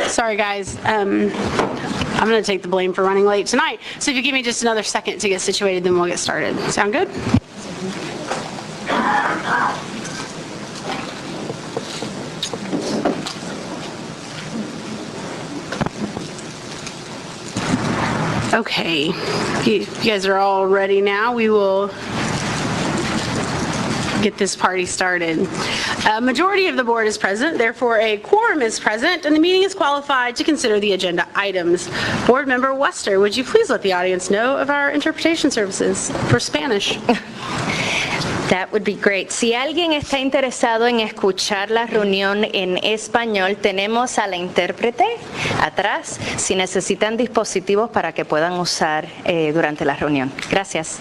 Sorry, guys. I'm going to take the blame for running late tonight. So if you give me just another second to get situated, then we'll get started. Sound good? Okay, if you guys are all ready now, we will get this party started. A majority of the board is present, therefore a quorum is present, and the meeting is qualified to consider the agenda items. Board Member Wester, would you please let the audience know of our interpretation services for Spanish? That would be great. Si alguien está interesado en escuchar la reunión en español, tenemos a la intérprete atrás si necesitan dispositivos para que puedan usar durante la reunión. Gracias.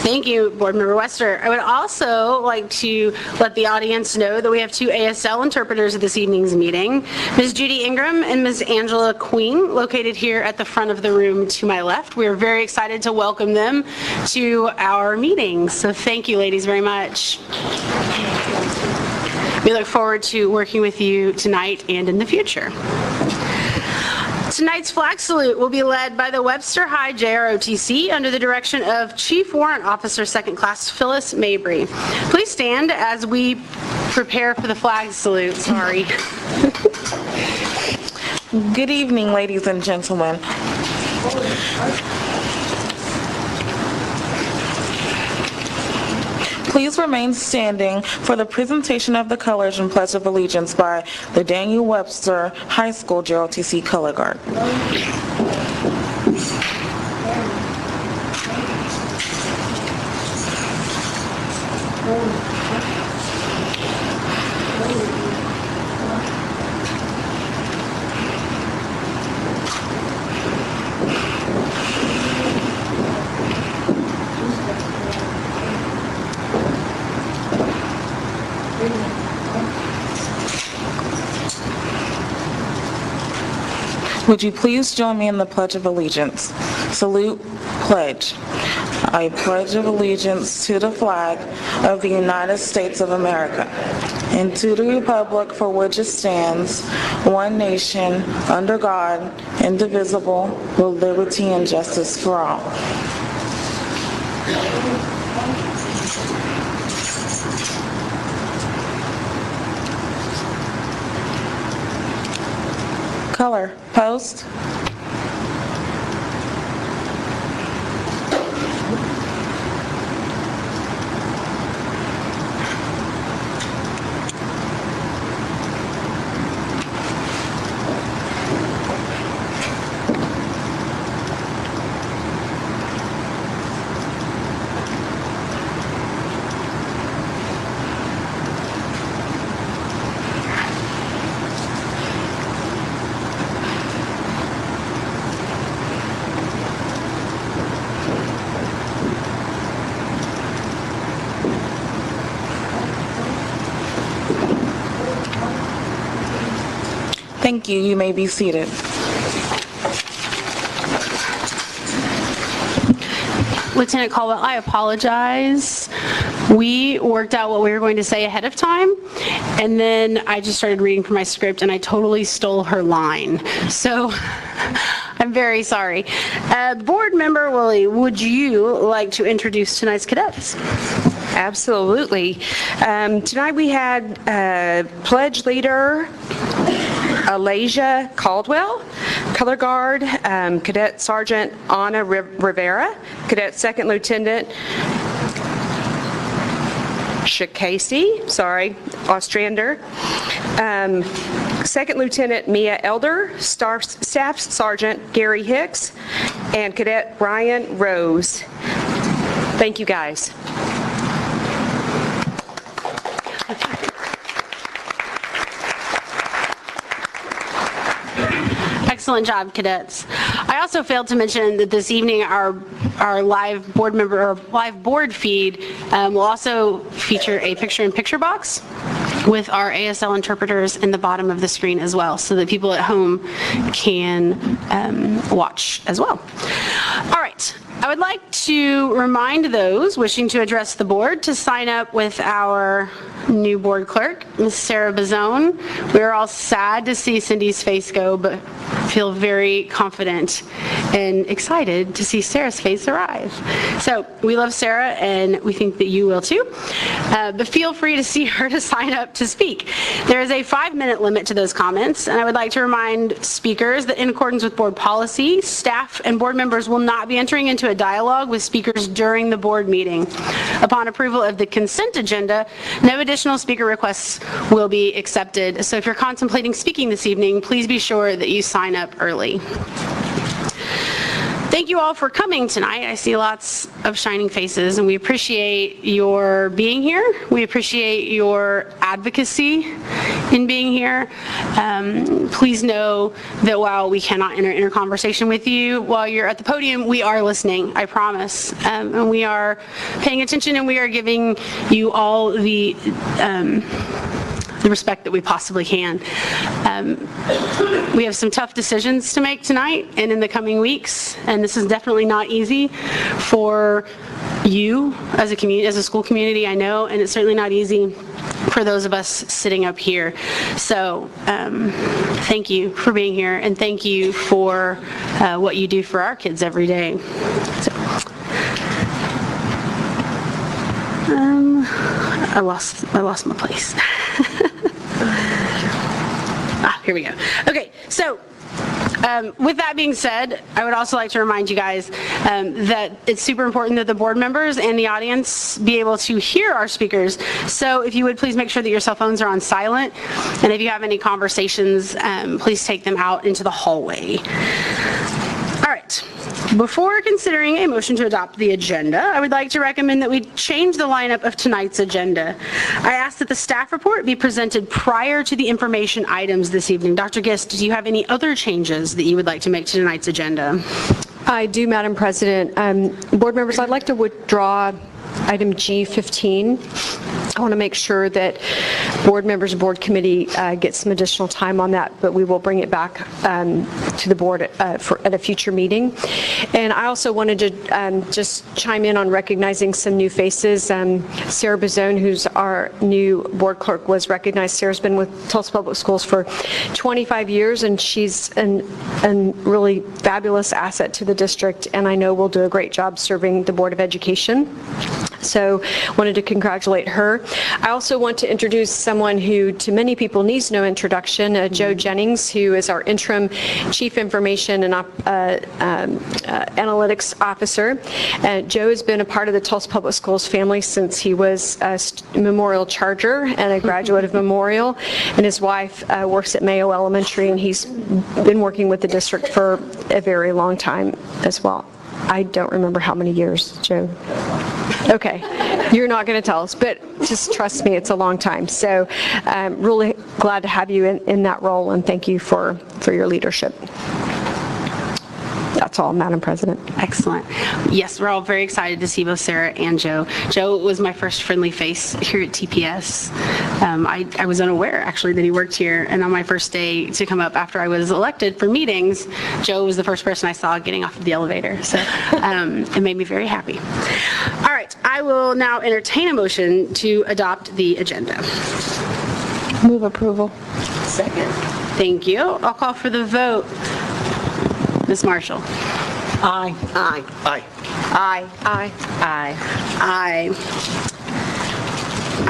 Thank you, Board Member Wester. I would also like to let the audience know that we have two ASL interpreters at this evening's meeting, Ms. Judy Ingram and Ms. Angela Queen, located here at the front of the room to my left. We are very excited to welcome them to our meeting. So thank you, ladies, very much. We look forward to working with you tonight and in the future. Tonight's flag salute will be led by the Webster High JROTC under the direction of Chief Warrant Officer 2nd Class Phyllis Mabry. Please stand as we prepare for the flag salute. Sorry. Good evening, ladies and gentlemen. Please remain standing for the presentation of the colors and Pledge of Allegiance by the Daniel Webster High School JROTC Color Guard. Would you please join me in the Pledge of Allegiance? Salute, pledge. I pledge of allegiance to the flag of the United States of America and to the republic for which it stands, one nation, under God, indivisible, with liberty and justice for all. Color, post. Thank you. You may be seated. Lieutenant Caldwell, I apologize. We worked out what we were going to say ahead of time, and then I just started reading from my script, and I totally stole her line. So I'm very sorry. Board Member Woolley, would you like to introduce tonight's cadets? Absolutely. Tonight we had Pledge Leader Alasia Caldwell, Color Guard, Cadet Sergeant Anna Rivera, Cadet Second Lieutenant Shakasi, Ostrander, Second Lieutenant Mia Elder, Staff Sergeant Gary Hicks, and Cadet Ryan Rose. Thank you, guys. Excellent job, cadets. I also failed to mention that this evening our live board feed will also feature a picture-in-picture box with our ASL interpreters in the bottom of the screen as well, so that people at home can watch as well. All right, I would like to remind those wishing to address the board to sign up with our new board clerk, Ms. Sarah Bazone. We are all sad to see Cindy's face go, but feel very confident and excited to see Sarah's face arrive. So we love Sarah, and we think that you will too. But feel free to see her to sign up to speak. There is a 5-minute limit to those comments, and I would like to remind speakers that in accordance with board policy, staff and board members will not be entering into a dialogue with speakers during the board meeting. Upon approval of the consent agenda, no additional speaker requests will be accepted. So if you're contemplating speaking this evening, please be sure that you sign up early. Thank you all for coming tonight. I see lots of shining faces, and we appreciate your being here. We appreciate your advocacy in being here. Please know that while we cannot enter into conversation with you while you're at the podium, we are listening, I promise. And we are paying attention, and we are giving you all the respect that we possibly can. We have some tough decisions to make tonight and in the coming weeks, and this is definitely not easy for you as a community, as a school community, I know, and it's certainly not easy for those of us sitting up here. So thank you for being here, and thank you for what you do for our kids every day. So, I lost my place. Here we go. Okay, so with that being said, I would also like to remind you guys that it's super important that the board members and the audience be able to hear our speakers. So if you would please make sure that your cell phones are on silent, and if you have any conversations, please take them out into the hallway. All right. Before considering a motion to adopt the agenda, I would like to recommend that we change the lineup of tonight's agenda. I ask that the staff report be presented prior to the information items this evening. Dr. Gist, do you have any other changes that you would like to make to tonight's agenda? I do, Madam President. Board members, I'd like to withdraw item G15. I want to make sure that board members and board committee get some additional time on that, but we will bring it back to the board at a future meeting. And I also wanted to just chime in on recognizing some new faces. Sarah Bazone, who's our new board clerk, was recognized. Sarah's been with Tulsa Public Schools for 25 years, and she's a really fabulous asset to the district, and I know will do a great job serving the Board of Education. So wanted to congratulate her. I also want to introduce someone who to many people needs no introduction, Joe Jennings, who is our interim Chief Information and Analytics Officer. Joe has been a part of the Tulsa Public Schools family since he was a Memorial Charger and a graduate of Memorial, and his wife works at Mayo Elementary, and he's been working with the district for a very long time as well. I don't remember how many years, Joe. Okay, you're not going to tell us, but just trust me, it's a long time. So I'm really glad to have you in that role, and thank you for your leadership. That's all, Madam President. Excellent. Yes, we're all very excited to see both Sarah and Joe. Joe was my first friendly face here at TPS. I was unaware, actually, that he worked here, and on my first day to come up after I was elected for meetings, Joe was the first person I saw getting off of the elevator, so it made me very happy. All right, I will now entertain a motion to adopt the agenda. Move approval. Second. Thank you. I'll call for the vote. Ms. Marshall. Aye. Aye. Aye. Aye. Aye. Aye.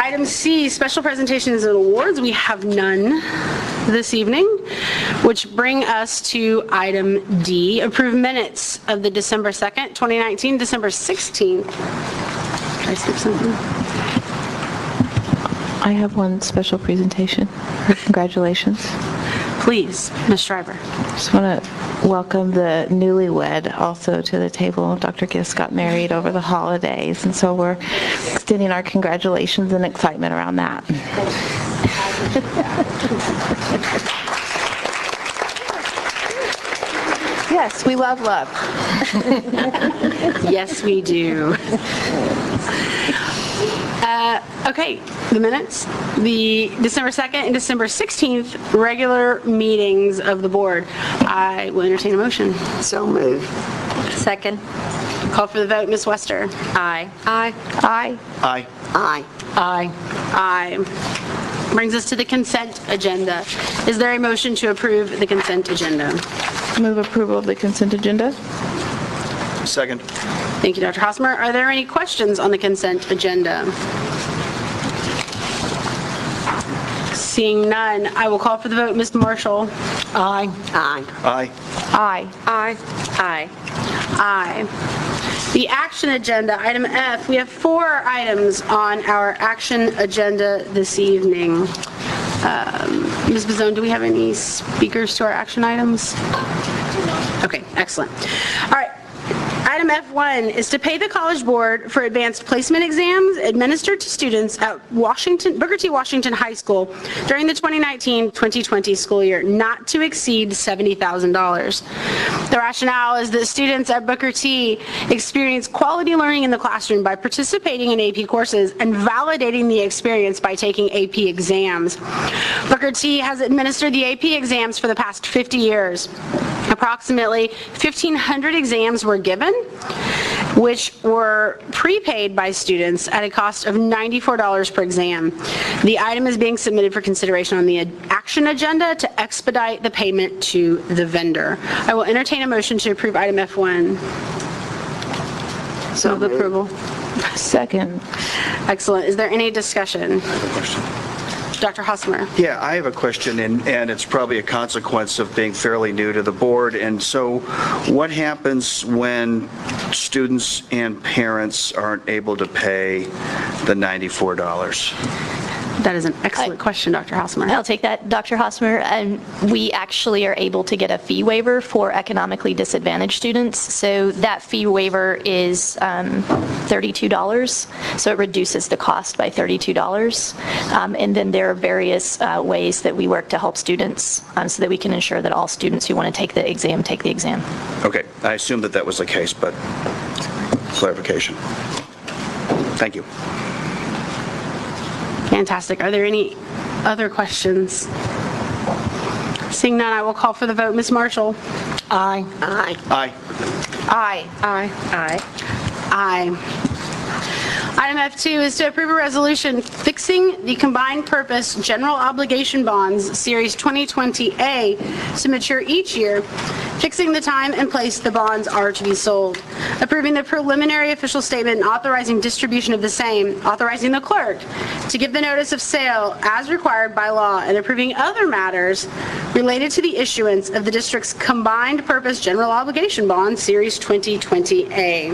Item C, special presentations and awards. We have none this evening, which bring us to item D, approve minutes of the December 2nd, 2019, December 16th. Did I skip something? I have one special presentation. Congratulations. Please, Ms. Schreiber. Just want to welcome the newlywed also to the table. Dr. Gist got married over the holidays, and so we're extending our congratulations and excitement around that. Yes, we love love. Yes, we do. Okay, the minutes. The December 2nd and December 16th regular meetings of the board. I will entertain a motion. So moved. Second. Call for the vote, Ms. Wester. Aye. Aye. Aye. Aye. Aye. Aye. Aye. Brings us to the consent agenda. Is there a motion to approve the consent agenda? Move approval of the consent agenda. Second. Thank you, Dr. Hosmer. Are there any questions on the consent agenda? Seeing none, I will call for the vote. Mr. Marshall? Aye. Aye. Aye. Aye. Aye. Aye. Aye. The action agenda, item F, we have 4 items on our action agenda this evening. Ms. Bazone, do we have any speakers to our action items? Okay, excellent. All right. Item F1 is to pay the College Board for advanced placement exams administered to students at Booker T. Washington High School during the 2019-2020 school year, not to exceed $70,000. The rationale is that students at Booker T. experience quality learning in the classroom by participating in AP courses and validating the experience by taking AP exams. Booker T. has administered the AP exams for the past 50 years. Approximately 1,500 exams were given, which were prepaid by students at a cost of $94 per exam. The item is being submitted for consideration on the action agenda to expedite the payment to the vendor. I will entertain a motion to approve item F1. So move approval. Second. Excellent. Is there any discussion? I have a question. Dr. Hosmer? Yeah, I have a question, and it's probably a consequence of being fairly new to the board. And so what happens when students and parents aren't able to pay the $94? That is an excellent question, Dr. Hosmer. I'll take that, Dr. Hosmer. We actually are able to get a fee waiver for economically disadvantaged students. So that fee waiver is $32, so it reduces the cost by $32. And then there are various ways that we work to help students so that we can ensure that all students who want to take the exam take the exam. Okay, I assumed that was the case, but clarification. Thank you. Fantastic. Are there any other questions? Seeing none, I will call for the vote. Ms. Marshall? Aye. Aye. Aye. Aye. Aye. Aye. Aye. Item F2 is to approve a resolution fixing the combined purpose general obligation bonds, Series 2020A, to mature each year, fixing the time and place the bonds are to be sold, approving the preliminary official statement and authorizing distribution of the same, authorizing the clerk to give the notice of sale as required by law, and approving other matters related to the issuance of the district's combined purpose general obligation bond, Series 2020A.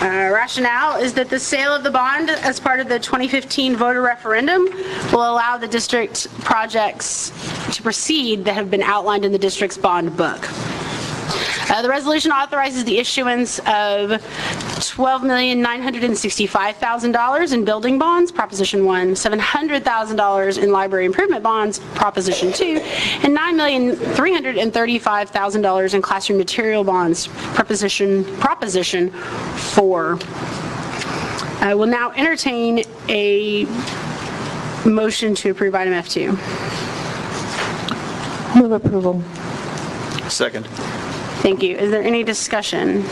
Rationale is that the sale of the bond as part of the 2015 voter referendum will allow the district projects to proceed that have been outlined in the district's bond book. The resolution authorizes the issuance of $12,965,000 in building bonds, Proposition 1, $700,000 in library improvement bonds, Proposition 2, and $9,335,000 in classroom material bonds, Proposition 4. I will now entertain a motion to approve item F2. Move approval. Second. Thank you. Is there any discussion?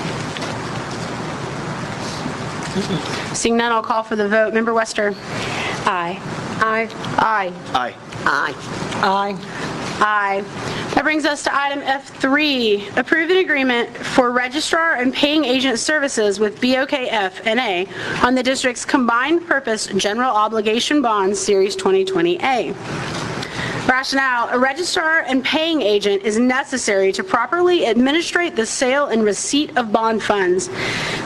Seeing none, I'll call for the vote. Member Wester? Aye. Aye. Aye. Aye. Aye. Aye. Aye. That brings us to item F3, approve an agreement for registrar and paying agent services with BOKF NA on the district's combined purpose general obligation bonds, Series 2020A. Rationale, a registrar and paying agent is necessary to properly administrate the sale and receipt of bond funds.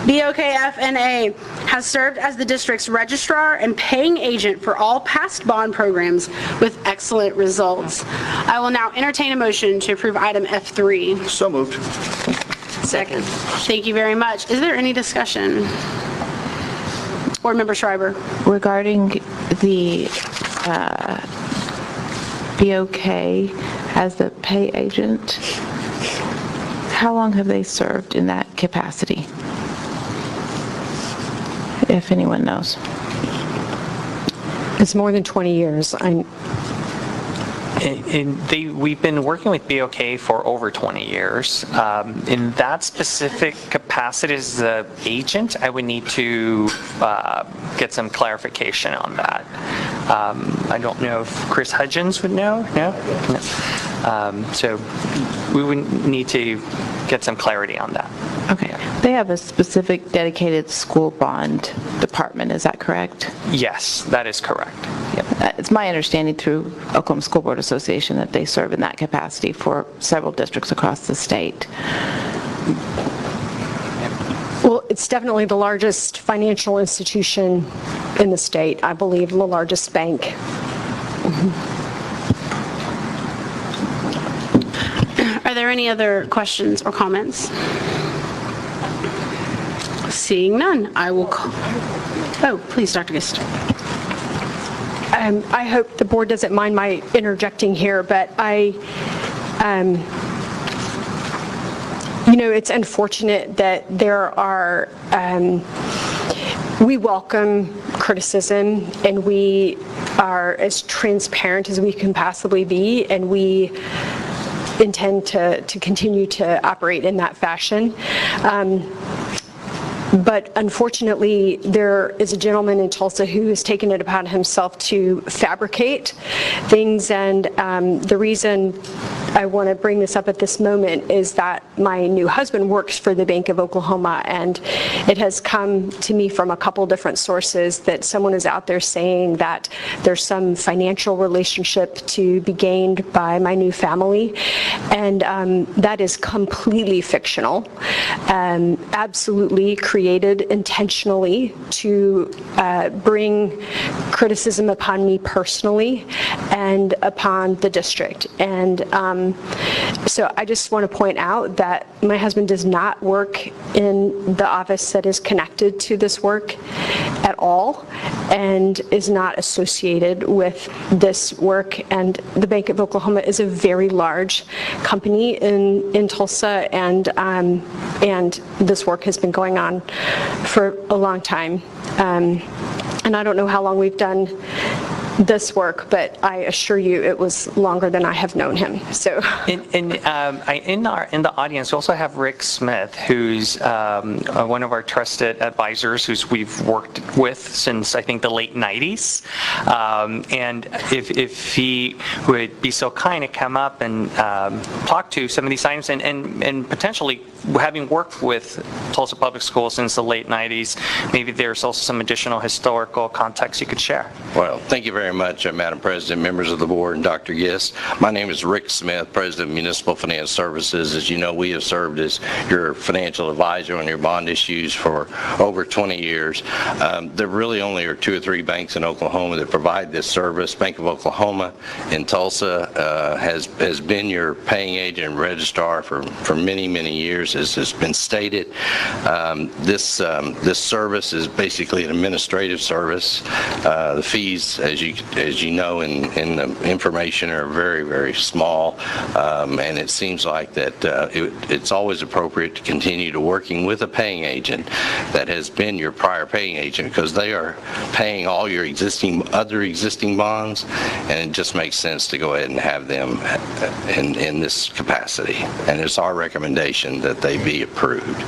BOKF NA has served as the district's registrar and paying agent for all past bond programs with excellent results. I will now entertain a motion to approve item F3. So moved. Second. Thank you very much. Is there any discussion? Board Member Schreiber. Regarding the BOK as the pay agent, how long have they served in that capacity? If anyone knows. It's more than 20 years. We've been working with BOK for over 20 years. In that specific capacity as the agent, I would need to get some clarification on that. I don't know if Chris Hudgens would know. No? So we would need to get some clarity on that. Okay. They have a specific dedicated school bond department, is that correct? Yes, that is correct. Yep. It's my understanding through Oklahoma School Board Association that they serve in that capacity for several districts across the state. Well, it's definitely the largest financial institution in the state, I believe, the largest bank. Are there any other questions or comments? Seeing none, I will call. Oh, please, Dr. Gist. I hope the board doesn't mind my interjecting here, but it's unfortunate that there are, we welcome criticism and we are as transparent as we can possibly be, and we intend to continue to operate in that fashion. But unfortunately, there is a gentleman in Tulsa who has taken it upon himself to fabricate things, and the reason I want to bring this up at this moment is that my new husband works for the Bank of Oklahoma, and it has come to me from a couple different sources that someone is out there saying that there's some financial relationship to be gained by my new family, and that is completely fictional, absolutely created intentionally to bring criticism upon me personally and upon the district. And so I just want to point out that my husband does not work in the office that is connected to this work at all and is not associated with this work. And the Bank of Oklahoma is a very large company in Tulsa, and this work has been going on for a long time. And I don't know how long we've done this work, but I assure you it was longer than I have known him. So, in the audience, we also have Rick Smith, who's one of our trusted advisors, who's we've worked with since I think the late '90s. And if he would be so kind to come up and talk to some of these items, and potentially having worked with Tulsa Public Schools since the late '90s, maybe there's also some additional historical context you could share. Well, thank you very much, Madam President, members of the board, and Dr. Gist. My name is Rick Smith, President of Municipal Finance Services. As you know, we have served as your financial advisor on your bond issues for over 20 years. There really only are 2 or 3 banks in Oklahoma that provide this service. Bank of Oklahoma in Tulsa has been your paying agent and registrar for many, many years, as has been stated. This service is basically an administrative service. The fees, as you know, in the information are very, very small, and it seems like that it's always appropriate to continue to working with a paying agent that has been your prior paying agent, because they are paying all your other existing bonds, and it just makes sense to go ahead and have them in this capacity. And it's our recommendation that they be approved.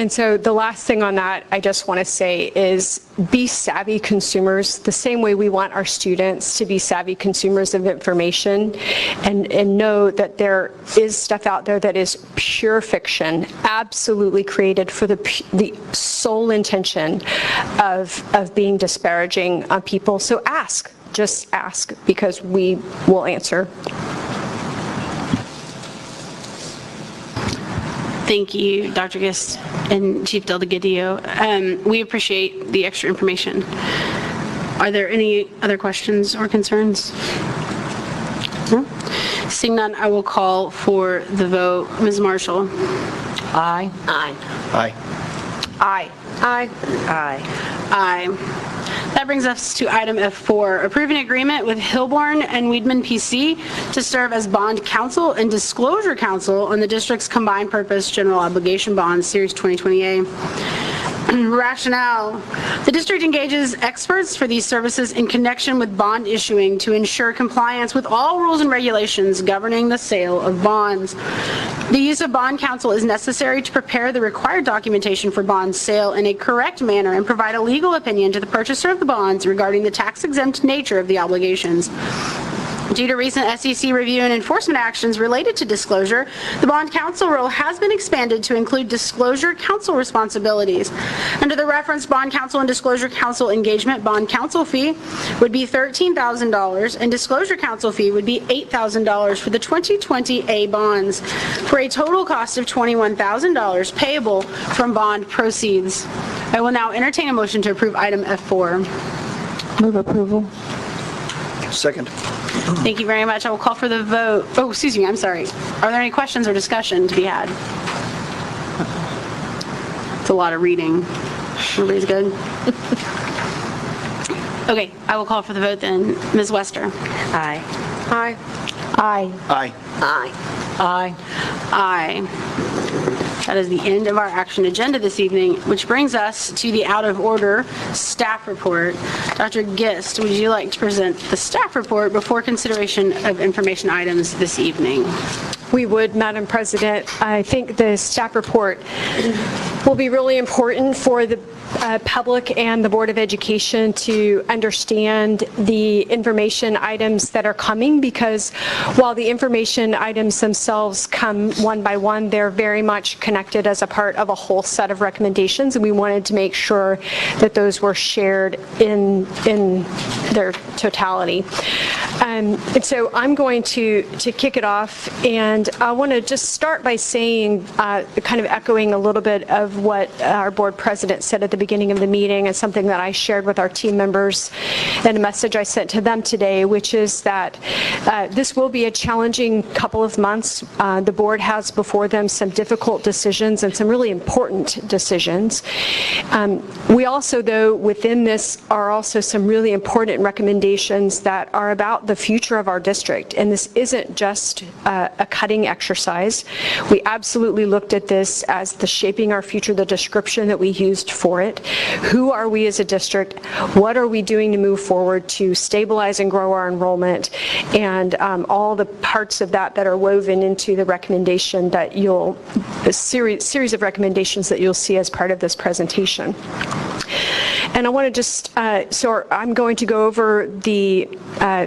and so the last thing on that I just want to say is be savvy consumers, the same way we want our students to be savvy consumers of information, and know that there is stuff out there that is pure fiction, absolutely created for the sole intention of being disparaging on people. So ask, just ask, because we will answer. Thank you, Dr. Gist and Chief Delgadillo. We appreciate the extra information. Are there any other questions or concerns? No? Seeing none, I will call for the vote. Ms. Marshall? Aye. Aye. Aye. Aye. Aye. Aye. Aye. That brings us to item F4, approve an agreement with Hilborn and Weedman PC to serve as bond counsel and disclosure counsel on the district's combined purpose general obligation bonds, Series 2020A. Rationale. The district engages experts for these services in connection with bond issuing to ensure compliance with all rules and regulations governing the sale of bonds. The use of bond counsel is necessary to prepare the required documentation for bond sale in a correct manner and provide a legal opinion to the purchaser of the bonds regarding the tax-exempt nature of the obligations. Due to recent SEC review and enforcement actions related to disclosure, the bond counsel role has been expanded to include disclosure counsel responsibilities. Under the reference bond counsel and disclosure counsel engagement, bond counsel fee would be $13,000 and disclosure counsel fee would be $8,000 for the 2020 A bonds, for a total cost of $21,000 payable from bond proceeds. I will now entertain a motion to approve item F4. Move approval. Second. Thank you very much. I will call for the vote. Oh, excuse me, I'm sorry. Are there any questions or discussion to be had? It's a lot of reading. Everybody's good? Okay, I will call for the vote then. Ms. Wester? Aye. Aye. Aye. Aye. Aye. Aye. Aye. That is the end of our action agenda this evening, which brings us to the out-of-order staff report. Dr. Gist, would you like to present the staff report before consideration of information items this evening? We would, Madam President. I think the staff report will be really important for the public and the Board of Education to understand the information items that are coming, because while the information items themselves come one by one, they're very much connected as a part of a whole set of recommendations, and we wanted to make sure that those were shared in their totality. And so I'm going to kick it off, and I want to just start by saying, kind of echoing a little bit of what our board president said at the beginning of the meeting, and something that I shared with our team members and a message I sent to them today, which is that this will be a challenging couple of months. The board has before them some difficult decisions and some really important decisions. We also, though, within this are also some really important recommendations that are about the future of our district, and this isn't just a cutting exercise. We absolutely looked at this as the shaping our future, the description that we used for it. Who are we as a district? What are we doing to move forward to stabilize and grow our enrollment? And all the parts of that are woven into the recommendation that a series of recommendations that you'll see as part of this presentation. And I want to just, so I'm going to go over the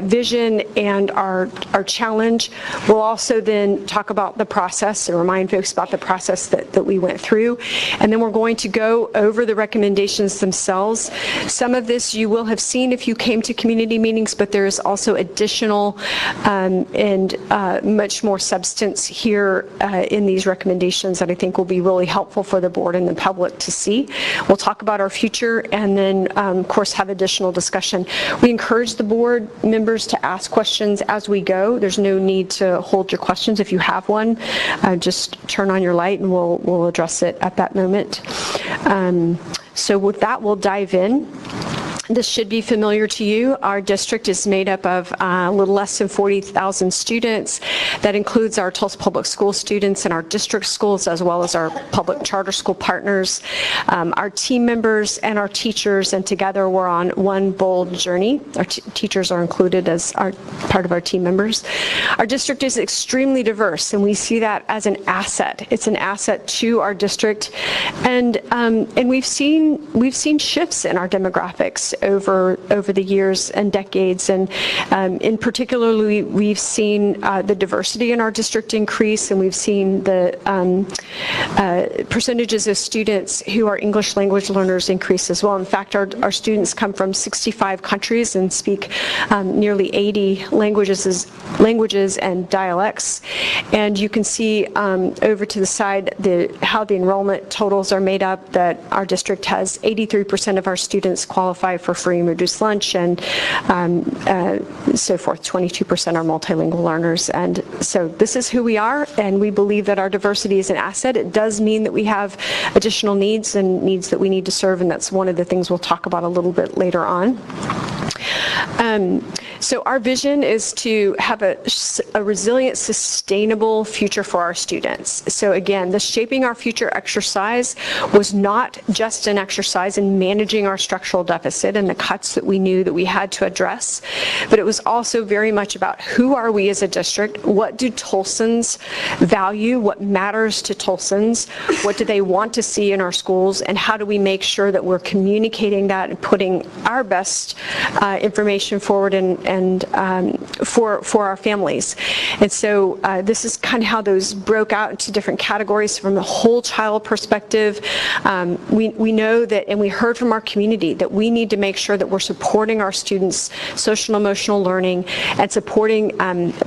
vision and our challenge. We'll also then talk about the process and remind folks about the process that we went through. And then we're going to go over the recommendations themselves. Some of this you will have seen if you came to community meetings, but there is also additional and much more substance here in these recommendations that I think will be really helpful for the board and the public to see. We'll talk about our future and then, of course, have additional discussion. We encourage the board members to ask questions as we go. There's no need to hold your questions. If you have one, just turn on your light and we'll address it at that moment. So with that, we'll dive in. This should be familiar to you. Our district is made up of a little less than 40,000 students. That includes our Tulsa Public School students and our district schools, as well as our public charter school partners, our team members and our teachers, and together we're on one bold journey. Our teachers are included as part of our team members. Our district is extremely diverse, and we see that as an asset. It's an asset to our district, and we've seen shifts in our demographics over the years and decades, and in particular we've seen the diversity in our district increase, and we've seen the percentages of students who are English language learners increase as well. In fact, our students come from 65 countries and speak nearly 80 languages and dialects, and you can see over to the side how the enrollment totals are made up, that our district has 83% of our students qualify for free and reduced lunch, and so forth. 22% are multilingual learners. And so this is who we are, and we believe that our diversity is an asset. It does mean that we have additional needs and needs that we need to serve, and that's one of the things we'll talk about a little bit later on. So our vision is to have a resilient, sustainable future for our students. So again, the Shaping Our Future exercise was not just an exercise in managing our structural deficit and the cuts that we knew that we had to address, but it was also very much about who are we as a district, what do Tulsans value, what matters to Tulsans, what do they want to see in our schools, and how do we make sure that we're communicating that and putting our best information forward and for our families. And so this is kind of how those broke out into different categories from a whole child perspective. We know that, and we heard from our community, that we need to make sure that we're supporting our students' social and emotional learning and supporting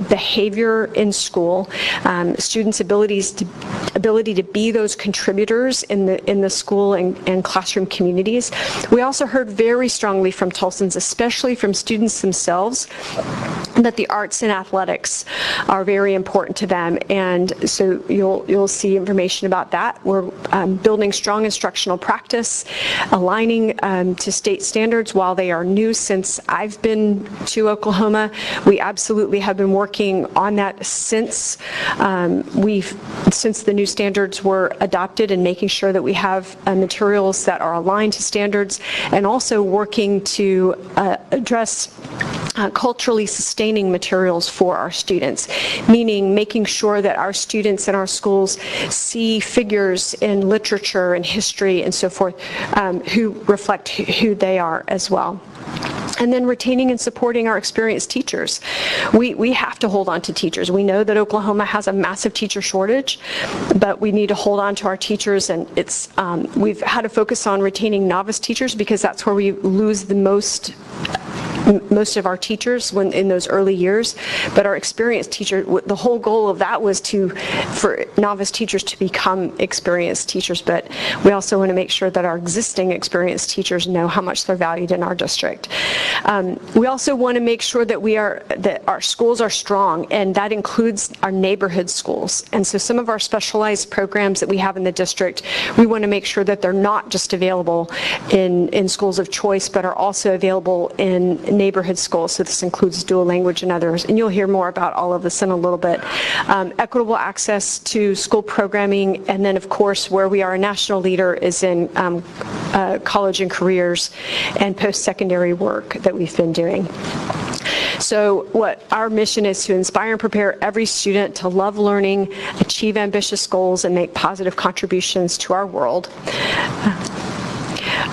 behavior in school, students' ability to be those contributors in the school and classroom communities. We also heard very strongly from Tulsans, especially from students themselves, that the arts and athletics are very important to them, and so you'll see information about that. We're building strong instructional practice, aligning to state standards. While they are new since I've been to Oklahoma, we absolutely have been working on that since the new standards were adopted, and making sure that we have materials that are aligned to standards, and also working to address culturally sustaining materials for our students, meaning making sure that our students in our schools see figures in literature and history and so forth who reflect who they are as well. And then retaining and supporting our experienced teachers. We have to hold on to teachers. We know that Oklahoma has a massive teacher shortage, but we need to hold on to our teachers, and we've had to focus on retaining novice teachers because that's where we lose the most of our teachers in those early years. But our experienced teacher, the whole goal of that was for novice teachers to become experienced teachers, but we also want to make sure that our existing experienced teachers know how much they're valued in our district. We also want to make sure that our schools are strong, and that includes our neighborhood schools. And so some of our specialized programs that we have in the district, we want to make sure that they're not just available in schools of choice, but are also available in neighborhood schools. So this includes dual language and others, and you'll hear more about all of this in a little bit. Equitable access to school programming, and then of course where we are a national leader is in college and careers and post-secondary work that we've been doing. So what our mission is to inspire and prepare every student to love learning, achieve ambitious goals, and make positive contributions to our world.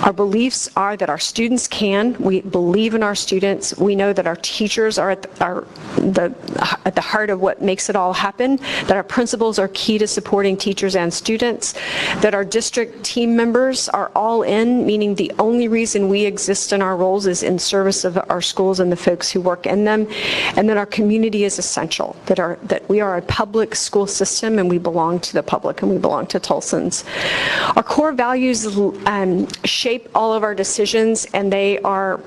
Our beliefs are that our students can. We believe in our students. We know that our teachers are at the heart of what makes it all happen, that our principals are key to supporting teachers and students, that our district team members are all in, meaning the only reason we exist in our roles is in service of our schools and the folks who work in them, and that our community is essential, that we are a public school system and we belong to the public and we belong to Tulsans. Our core values shape all of our decisions, and they are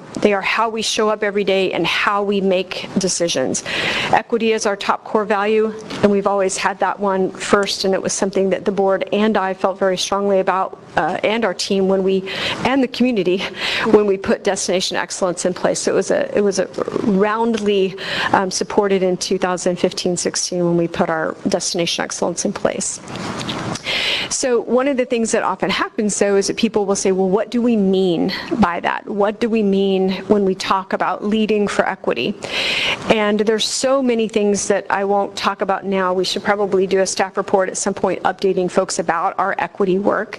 how we show up every day and how we make decisions. Equity is our top core value, and we've always had that one first, and it was something that the board and I felt very strongly about, and our team and the community when we put Destination Excellence in place. So it was a roundly supported in 2015-16 when we put our Destination Excellence in place. So one of the things that often happens, though, is that people will say, well, what do we mean by that? What do we mean when we talk about leading for equity? And there's so many things that I won't talk about now. We should probably do a staff report at some point updating folks about our equity work.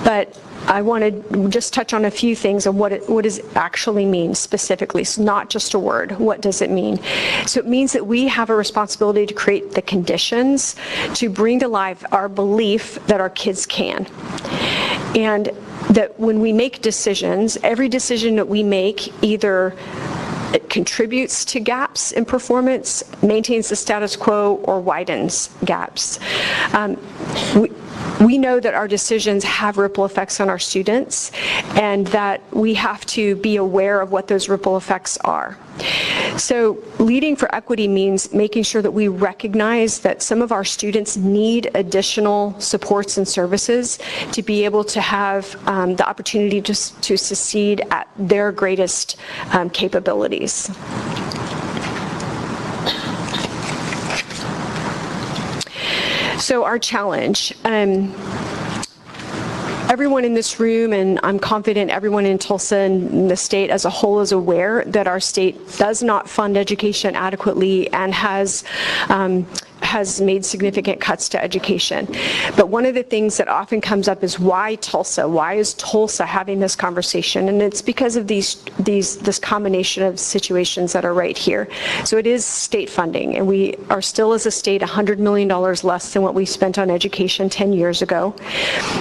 But I want to just touch on a few things and what does it actually mean specifically. It's not just a word. What does it mean? So it means that we have a responsibility to create the conditions to bring to life our belief that our kids can. And that when we make decisions, every decision that we make either it contributes to gaps in performance, maintains the status quo, or widens gaps. We know that our decisions have ripple effects on our students, and that we have to be aware of what those ripple effects are. So leading for equity means making sure that we recognize that some of our students need additional supports and services to be able to have the opportunity to succeed at their greatest capabilities. So our challenge. Everyone in this room, and I'm confident everyone in Tulsa and the state as a whole is aware that our state does not fund education adequately and has made significant cuts to education. But one of the things that often comes up is why Tulsa? Why is Tulsa having this conversation? And it's because of this combination of situations that are right here. So it is state funding, and we are still as a state $100 million less than what we spent on education 10 years ago.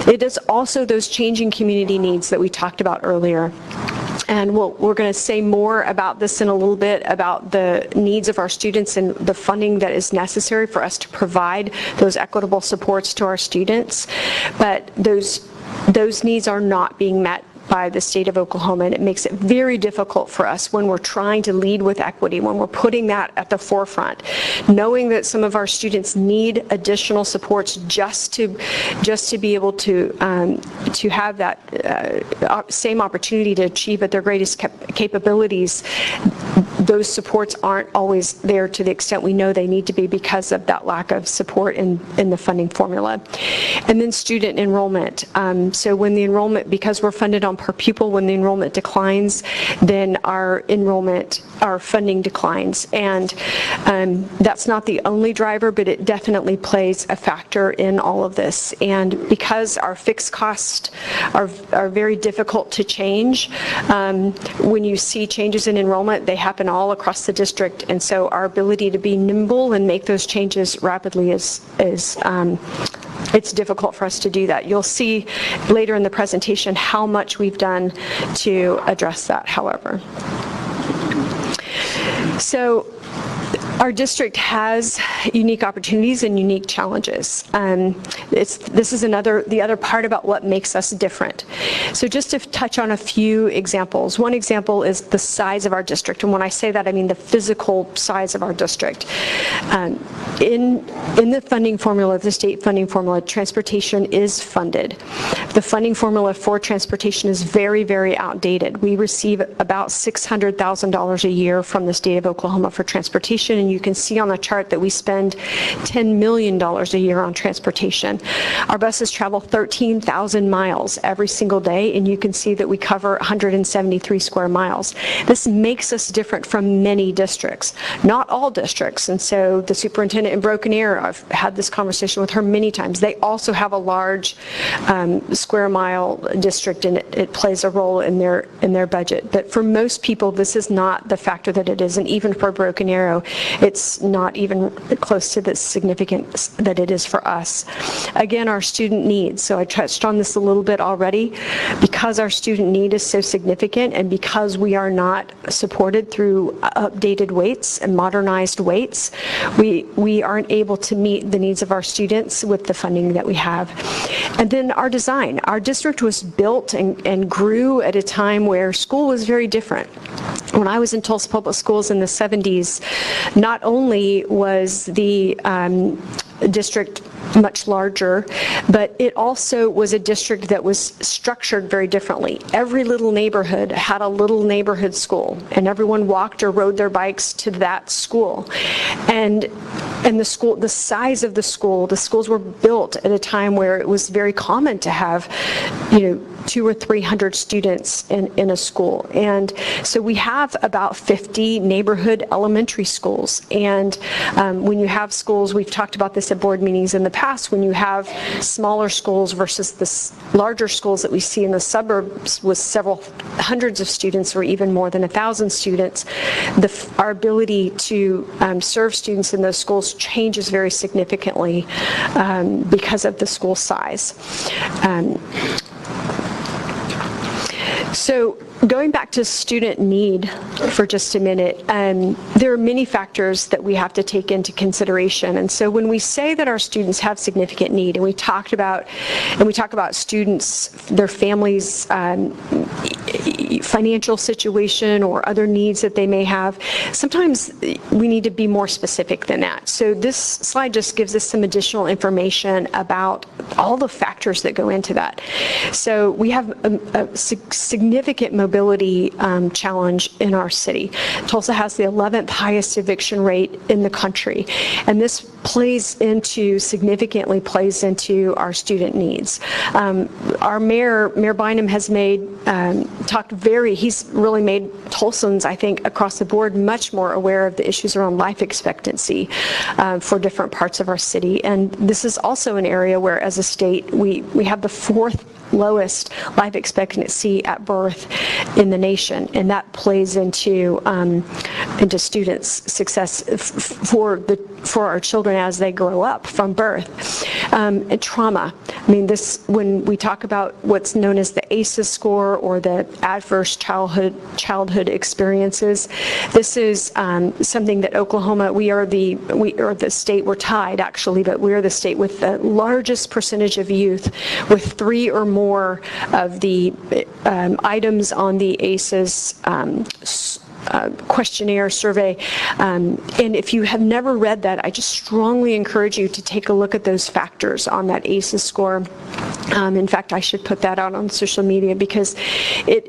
It is also those changing community needs that we talked about earlier. And we're going to say more about this in a little bit, about the needs of our students and the funding that is necessary for us to provide those equitable supports to our students. But those needs are not being met by the state of Oklahoma, and it makes it very difficult for us when we're trying to lead with equity, when we're putting that at the forefront, knowing that some of our students need additional supports just to be able to have that same opportunity to achieve at their greatest capabilities. Those supports aren't always there to the extent we know they need to be because of that lack of support in the funding formula. And then student enrollment. So when the enrollment, because we're funded on per pupil, when the enrollment declines, then our funding declines. And that's not the only driver, but it definitely plays a factor in all of this. And because our fixed costs are very difficult to change, when you see changes in enrollment, they happen all across the district. And so our ability to be nimble and make those changes rapidly it's difficult for us to do that. You'll see later in the presentation how much we've done to address that, however. So our district has unique opportunities and unique challenges. This is the other part about what makes us different. So just to touch on a few examples. One example is the size of our district, and when I say that, I mean the physical size of our district. In the funding formula, the state funding formula, transportation is funded. The funding formula for transportation is very, very outdated. We receive about $600,000 a year from the state of Oklahoma for transportation, and you can see on the chart that we spend $10 million a year on transportation. Our buses travel 13,000 miles every single day, and you can see that we cover 173 square miles. This makes us different from many districts, not all districts. And so the superintendent in Broken Arrow, I've had this conversation with her many times. They also have a large square mile district, and it plays a role in their budget. But for most people, this is not the factor that it is, and even for Broken Arrow, it's not even close to the significance that it is for us. Again, our student needs. So I touched on this a little bit already. Because our student need is so significant, and because we are not supported through updated weights and modernized weights, we aren't able to meet the needs of our students with the funding that we have. And then our design. Our district was built and grew at a time where school was very different. When I was in Tulsa Public Schools in the 70s, not only was the district much larger, but it also was a district that was structured very differently. Every little neighborhood had a little neighborhood school, and everyone walked or rode their bikes to that school. And the size of the schools were built at a time where it was very common to have, 200 or 300 students in a school. And so we have about 50 neighborhood elementary schools. And when you have schools, we've talked about this at board meetings in the past, when you have smaller schools versus the larger schools that we see in the suburbs with several hundreds of students or even more than 1,000 students, our ability to serve students in those schools changes very significantly because of the school size. So going back to student need for just a minute, there are many factors that we have to take into consideration. And so when we say that our students have significant need, and we talk about students, their families, financial situation or other needs that they may have. Sometimes we need to be more specific than that. So this slide just gives us some additional information about all the factors that go into that. So we have a significant mobility challenge in our city. Tulsa has the 11th highest eviction rate in the country, and this significantly plays into our student needs. Our Mayor Bynum has he's really made Tulsans, I think, across the board much more aware of the issues around life expectancy for different parts of our city. And this is also an area where, as a state, we have the fourth lowest life expectancy at birth in the nation, and that plays into students' success for our children as they grow up from birth. And trauma. I mean, when we talk about what's known as the ACEs score, or the adverse childhood experiences, this is something that Oklahoma, we are the state, we're tied actually, but we are the state with the largest percentage of youth with 3 or more of the items on the ACEs questionnaire survey. And if you have never read that, I just strongly encourage you to take a look at those factors on that ACEs score. In fact, I should put that out on social media, because it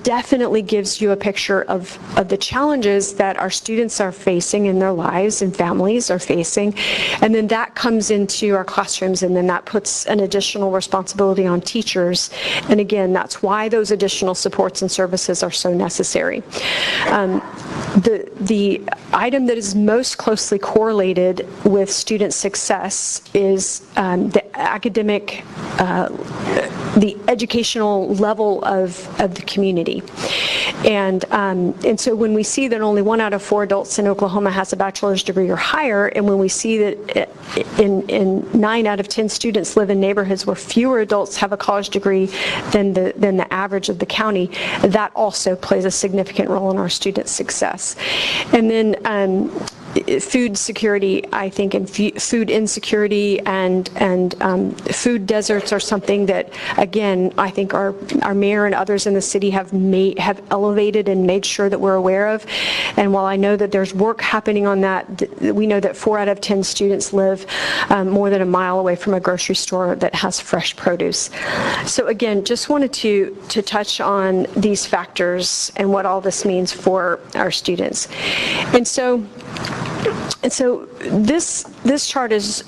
definitely gives you a picture of the challenges that our students are facing in their lives and families are facing. And then that comes into our classrooms, and then that puts an additional responsibility on teachers. And again, that's why those additional supports and services are so necessary. The item that is most closely correlated with student success is the academic, the educational level of the community. And so when we see that only 1 out of 4 adults in Oklahoma has a bachelor's degree or higher, and when we see that in 9 out of 10 students live in neighborhoods where fewer adults have a college degree than the average of the county, that also plays a significant role in our student success. And then food security, I think, and food insecurity and food deserts are something that, again, I think our mayor and others in the city have elevated and made sure that we're aware of. And while I know that there's work happening on that, we know that 4 out of 10 students live more than a mile away from a grocery store that has fresh produce. So again, just wanted to touch on these factors and what all this means for our students. And so this chart is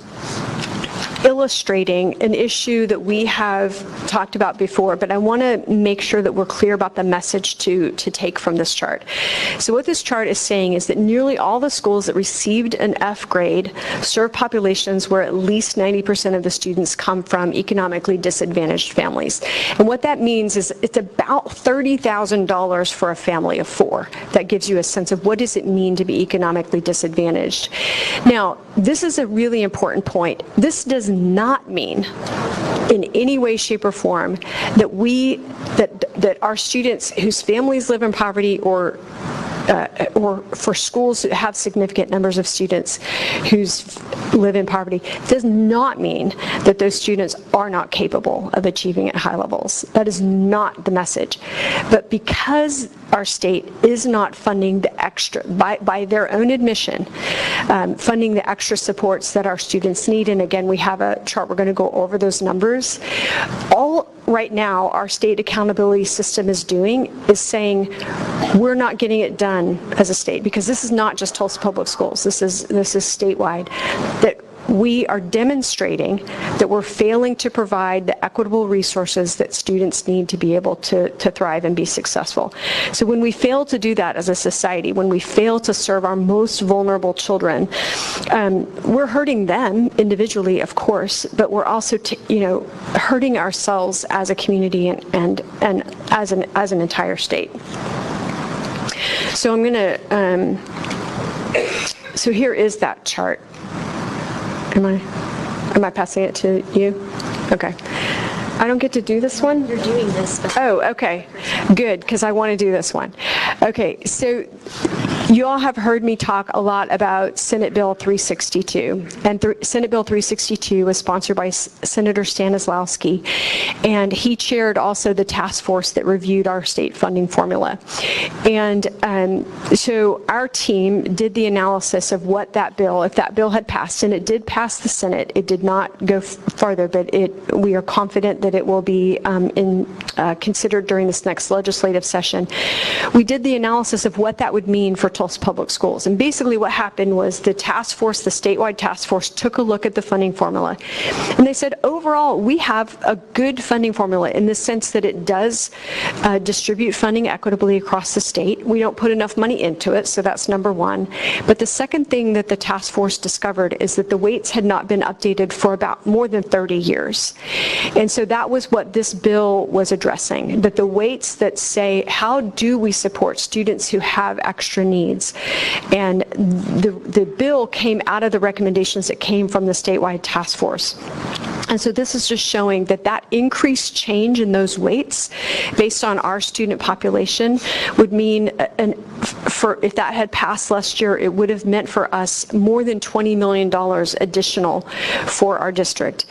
illustrating an issue that we have talked about before, but I want to make sure that we're clear about the message to take from this chart. So what this chart is saying is that nearly all the schools that received an F grade serve populations where at least 90% of the students come from economically disadvantaged families. And what that means is it's about $30,000 for a family of 4. That gives you a sense of what does it mean to be economically disadvantaged. Now, this is a really important point. This does not mean in any way, shape, or form that our students whose families live in poverty or for schools that have significant numbers of students who live in poverty, does not mean that those students are not capable of achieving at high levels. That is not the message. But because our state is not funding the extra, by their own admission, funding the extra supports that our students need, and again, we have a chart, we're going to go over those numbers. All right now, our state accountability system is doing is saying, we're not getting it done as a state, because this is not just Tulsa Public Schools, this is statewide, that we are demonstrating that we're failing to provide the equitable resources that students need to be able to thrive and be successful. So when we fail to do that as a society, when we fail to serve our most vulnerable children, we're hurting them individually, of course, but we're also hurting ourselves as a community and as an entire state. So I'm going to, so here is that chart. Am I passing it to you? Okay. I don't get to do this one? You're doing this. Oh, okay. Good, because I want to do this one. Okay, so You all have heard me talk a lot about Senate Bill 362. And Senate Bill 362 was sponsored by Senator Stanislawski, and he chaired also the task force that reviewed our state funding formula. And so our team did the analysis of what that bill, if that bill had passed, and it did pass the Senate, it did not go farther, but we are confident that it will be considered during this next legislative session. We did the analysis of what that would mean for Tulsa Public Schools. And basically what happened was the task force, the statewide task force, took a look at the funding formula. And they said, overall, we have a good funding formula in the sense that it does distribute funding equitably across the state. We don't put enough money into it, so that's number one. But the second thing that the task force discovered is that the weights had not been updated for about more than 30 years. And so that was what this bill was addressing, that the weights that say, how do we support students who have extra needs? And the bill came out of the recommendations that came from the statewide task force. And so this is just showing that increased change in those weights based on our student population would mean, if that had passed last year, it would have meant for us more than $20 million additional for our district.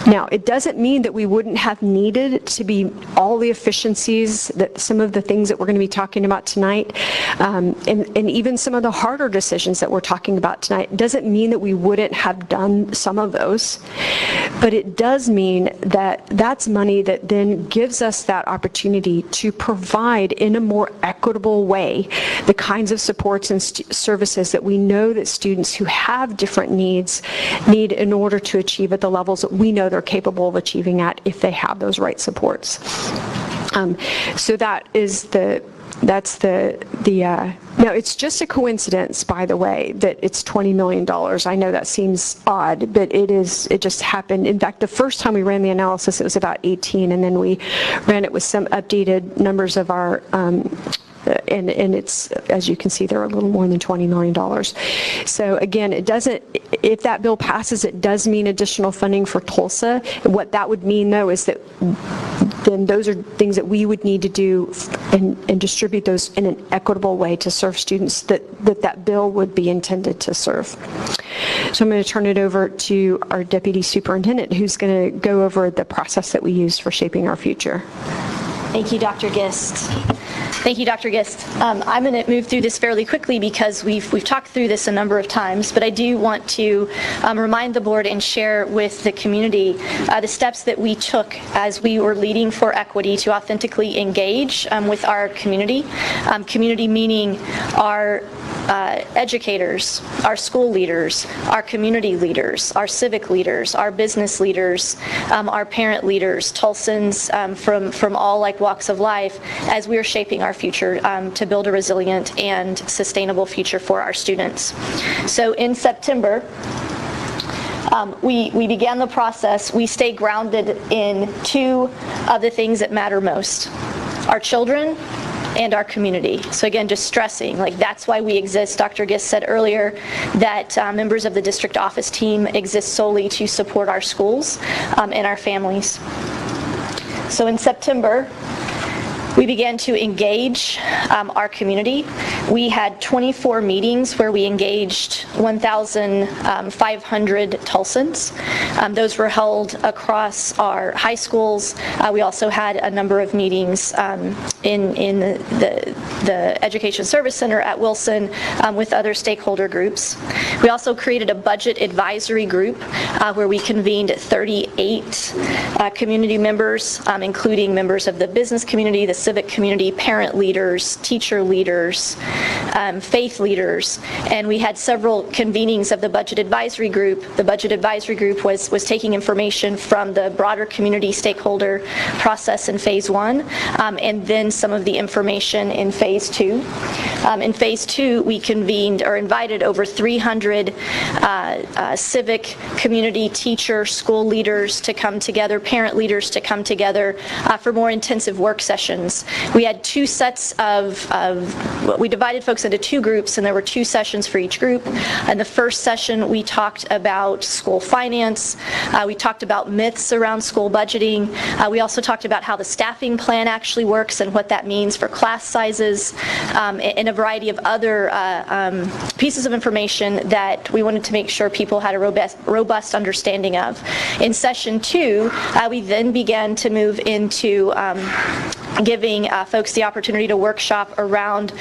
Now, it doesn't mean that we wouldn't have needed to be all the efficiencies, that some of the things that we're going to be talking about tonight, and even some of the harder decisions that we're talking about tonight, doesn't mean that we wouldn't have done some of those. But it does mean that that's money that then gives us that opportunity to provide in a more equitable way the kinds of supports and services that we know that students who have different needs need in order to achieve at the levels that we know they're capable of achieving at if they have those right supports. So now it's just a coincidence, by the way, that it's $20 million. I know that seems odd, but it just happened. In fact, the first time we ran the analysis, it was about 18, and then we ran it with some updated numbers of our, and it's, as you can see, they're a little more than $20 million. So again, if that bill passes, it does mean additional funding for Tulsa. What that would mean, though, is that then those are things that we would need to do and distribute those in an equitable way to serve students that bill would be intended to serve. So I'm going to turn it over to our Deputy Superintendent, who's going to go over the process that we use for shaping our future. Thank you, Dr. Gist. Thank you, Dr. Gist. I'm going to move through this fairly quickly because we've talked through this a number of times, but I do want to remind the board and share with the community the steps that we took as we were leading for equity to authentically engage with our community. Community meaning our educators, our school leaders, our community leaders, our civic leaders, our business leaders, our parent leaders, Tulsans from all walks of life, as we are shaping our future to build a resilient and sustainable future for our students. So in September, we began the process. We stay grounded in two of the things that matter most: our children and our community. So again, just stressing, that's why we exist. Dr. Gist said earlier that members of the district office team exist solely to support our schools and our families. So in September, we began to engage our community. We had 24 meetings where we engaged 1,500 Tulsans. Those were held across our high schools. We also had a number of meetings in the Education Service Center at Wilson with other stakeholder groups. We also created a budget advisory group where we convened 38 community members, including members of the business community, the civic community, parent leaders, teacher leaders, faith leaders, and we had several convenings of the budget advisory group. The budget advisory group was taking information from the broader community stakeholder process in phase 1, and then some of the information in phase 2. In phase 2, we convened or invited over 300 civic, community, teacher, school leaders to come together, parent leaders to come together for more intensive work sessions students. We had two sets we divided folks into two groups, and there were two sessions for each group. In the first session, we talked about school finance. We talked about myths around school budgeting. We also talked about how the staffing plan actually works and what that means for class sizes, and a variety of other pieces of information that we wanted to make sure people had a robust understanding of. In session 2, we then began to move into giving folks the opportunity to workshop around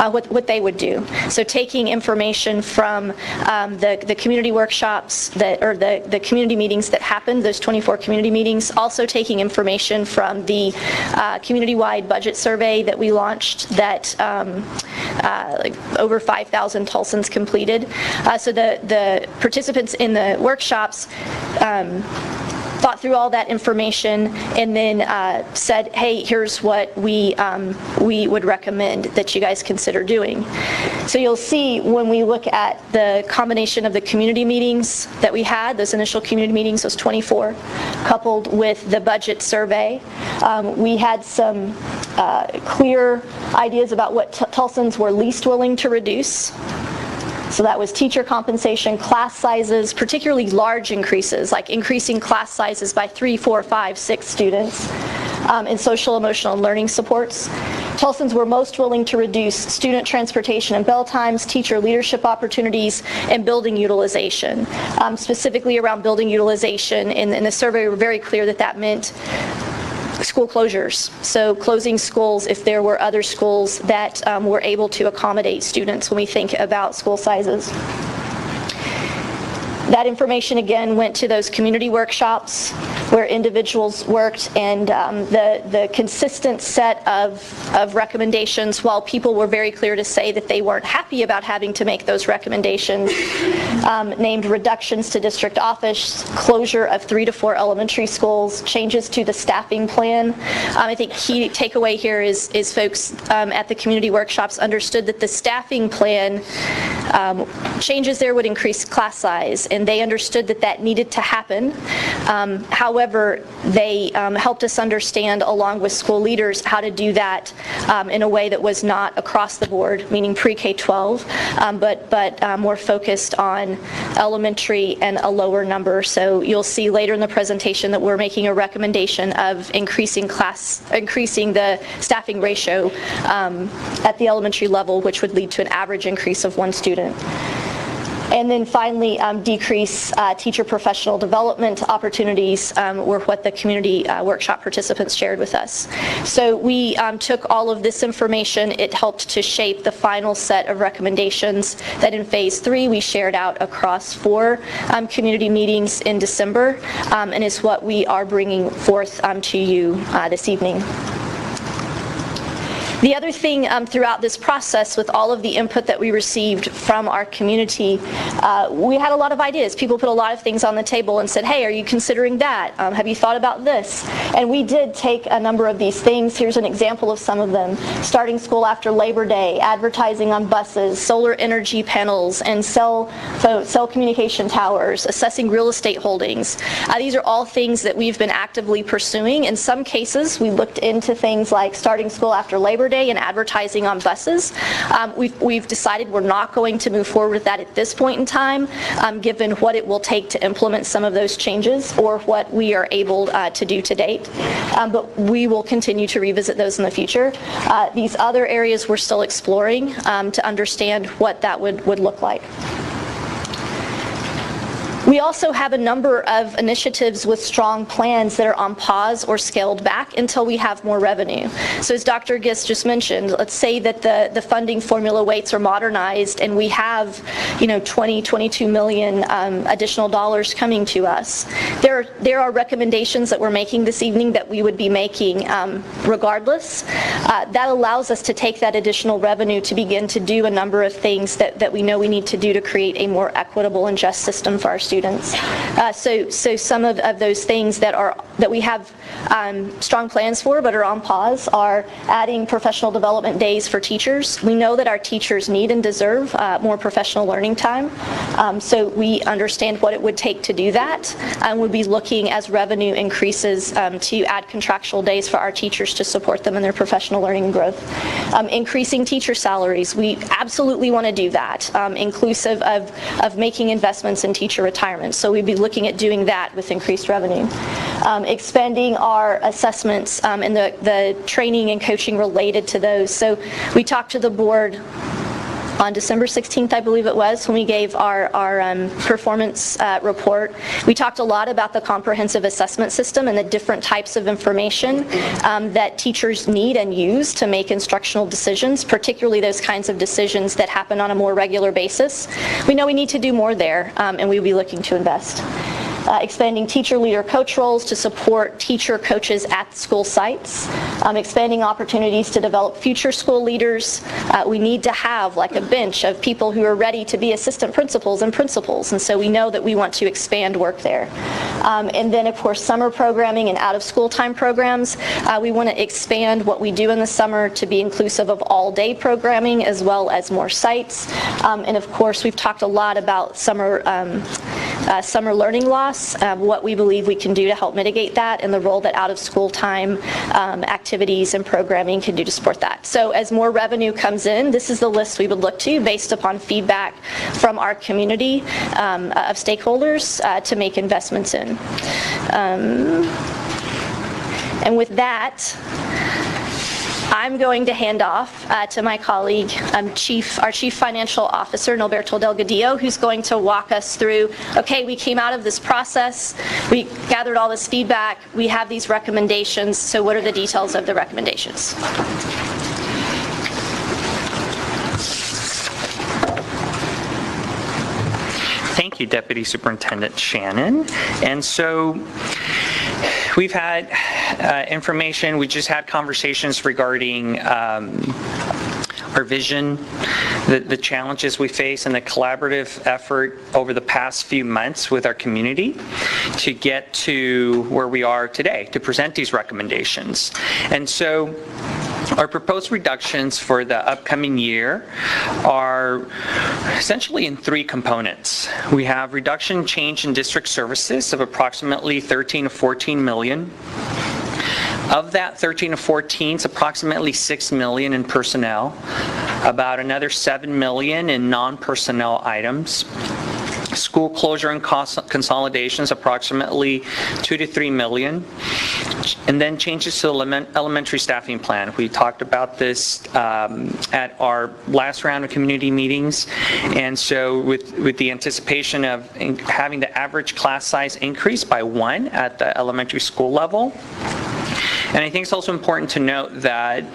what they would do. So taking information from the community workshops or the community meetings that happened, those 24 community meetings, also taking information from the community-wide budget survey that we launched that like over 5,000 Tulsans completed. So the participants in the workshops thought through all that information and then said, hey, here's what we would recommend that you guys consider doing. So you'll see when we look at the combination of the community meetings that we had, those initial community meetings, those 24, coupled with the budget survey, we had some clear ideas about what Tulsans were least willing to reduce. So that was teacher compensation, class sizes, particularly large increases, like increasing class sizes by 3, 4, 5, 6 students, and social, emotional, and learning supports. Tulsans were most willing to reduce student transportation and bell times, teacher leadership opportunities, and building utilization. Specifically around building utilization, in the survey we were very clear that that meant school closures, so closing schools if there were other schools that were able to accommodate students when we think about school sizes. That information again went to those community workshops where individuals worked, and the consistent set of recommendations, while people were very clear to say that they weren't happy about having to make those recommendations, named reductions to district office, closure of 3 to 4 elementary schools, changes to the staffing plan. I think key takeaway here is folks at the community workshops understood that the staffing plan changes there would increase class size, and they understood that that needed to happen. However, they helped us understand, along with school leaders, how to do that in a way that was not across the board, meaning pre-K-12, but more focused on elementary and a lower number. So you'll see later in the presentation that we're making a recommendation of increasing the staffing ratio at the elementary level, which would lead to an average increase of 1 student. And then finally, decrease teacher professional development opportunities were what the community workshop participants shared with us. So we took all of this information. It helped to shape the final set of recommendations that in phase 3 we shared out across 4 community meetings in December, and is what we are bringing forth to you this evening. The other thing throughout this process, with all of the input that we received from our community, we had a lot of ideas. People put a lot of things on the table and said, hey, are you considering that? Have you thought about this? And we did take a number of these things. Here's an example of some of them. Starting school after Labor Day, advertising on buses, solar energy panels, and cell communication towers, assessing real estate holdings. These are all things that we've been actively pursuing. In some cases, we looked into things like starting school after Labor Day and advertising on buses. We've decided we're not going to move forward with that at this point in time, given what it will take to implement some of those changes or what we are able to do to date. But we will continue to revisit those in the future. These other areas we're still exploring to understand what that would look like. We also have a number of initiatives with strong plans that are on pause or scaled back until we have more revenue. So as Dr. Gist just mentioned, let's say that the funding formula weights are modernized and we have, 22 million additional dollars coming to us. There are recommendations that we're making this evening that we would be making regardless. That allows us to take that additional revenue to begin to do a number of things that we know we need to do to create a more equitable and just system for our students. So some of those things that we have strong plans for but are on pause are adding professional development days for teachers. We know that our teachers need and deserve more professional learning time, so we understand what it would take to do that, and we'll be looking as revenue increases to add contractual days for our teachers to support them in their professional learning and growth. Increasing teacher salaries, we absolutely want to do that, inclusive of making investments in teacher retirement. So we'd be looking at doing that with increased revenue. Expanding our assessments and the training and coaching related to those. So we talked to the board on December 16th, I believe it was, when we gave our performance report. We talked a lot about the comprehensive assessment system and the different types of information that teachers need and use to make instructional decisions, particularly those kinds of decisions that happen on a more regular basis. We know we need to do more there, and we'll be looking to invest. Expanding teacher, leader, coach roles to support teacher coaches at school sites. Expanding opportunities to develop future school leaders. We need to have like a bench of people who are ready to be assistant principals and principals, and so we know that we want to expand work there. And then of course summer programming and out of school time programs. We want to expand what we do in the summer to be inclusive of all day programming as well as more sites. And of course we've talked a lot about summer learning loss, what we believe we can do to help mitigate that, and the role that out-of-school time activities and programming can do to support that. So as more revenue comes in, this is the list we would look to based upon feedback from our community of stakeholders to make investments in. And with that, I'm going to hand off to my colleague, our Chief Financial Officer, Norberto Delgadillo, who's going to walk us through, okay, we came out of this process, we gathered all this feedback, we have these recommendations, so what are the details of the recommendations? Thank you, Deputy Superintendent Shannon. And so we've had information, we just had conversations regarding our vision, the challenges we face, and the collaborative effort over the past few months with our community to get to where we are today, to present these recommendations. And so our proposed reductions for the upcoming year are essentially in three components. We have reduction change in district services of approximately 13 to 14 million. Of that 13 to 14, it's approximately 6 million in personnel, about another 7 million in non-personnel items. School closure and consolidations, approximately 2 to 3 million. And then changes to the elementary staffing plan. We talked about this at our last round of community meetings. And so with the anticipation of having the average class size increase by 1 at the elementary school level. And I think it's also important to note that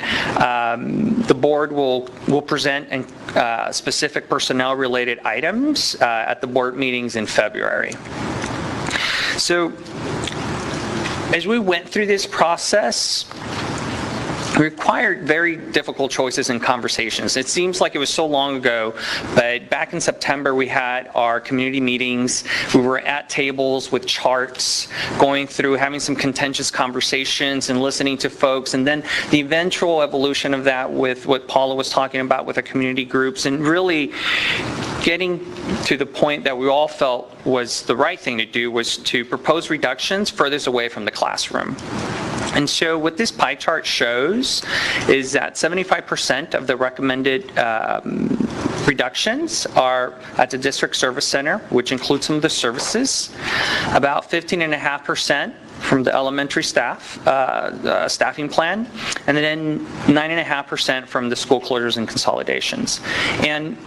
the board will present specific personnel-related items at the board meetings in February. So as we went through this process, we required very difficult choices and conversations. It seems like it was so long ago, but back in September we had our community meetings. We were at tables with charts, going through, having some contentious conversations and listening to folks, and then the eventual evolution of that with what Paula was talking about with our community groups, and really getting to the point that we all felt was the right thing to do was to propose reductions furthest away from the classroom. And so what this pie chart shows is that 75% of the recommended reductions are at the district service center, which includes some of the services, about 15.5% from the elementary staff, staffing plan, and then 9.5% from the school closures and consolidations. And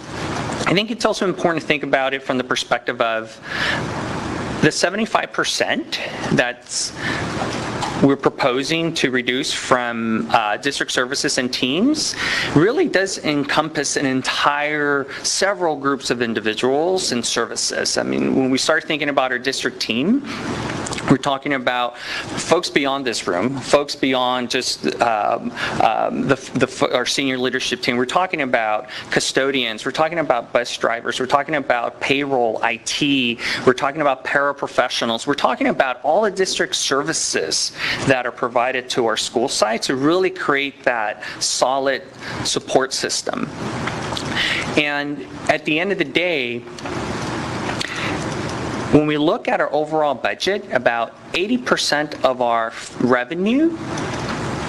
I think it's also important to think about it from the perspective of the 75% that's we're proposing to reduce from district services and teams really does encompass an entire several groups of individuals and services. I mean, when we start thinking about our district team, We're talking about folks beyond this room, folks beyond just our senior leadership team. We're talking about custodians. We're talking about bus drivers. We're talking about payroll, IT. We're talking about paraprofessionals. We're talking about all the district services that are provided to our school sites to really create that solid support system. And at the end of the day, when we look at our overall budget, about 80% of our revenue,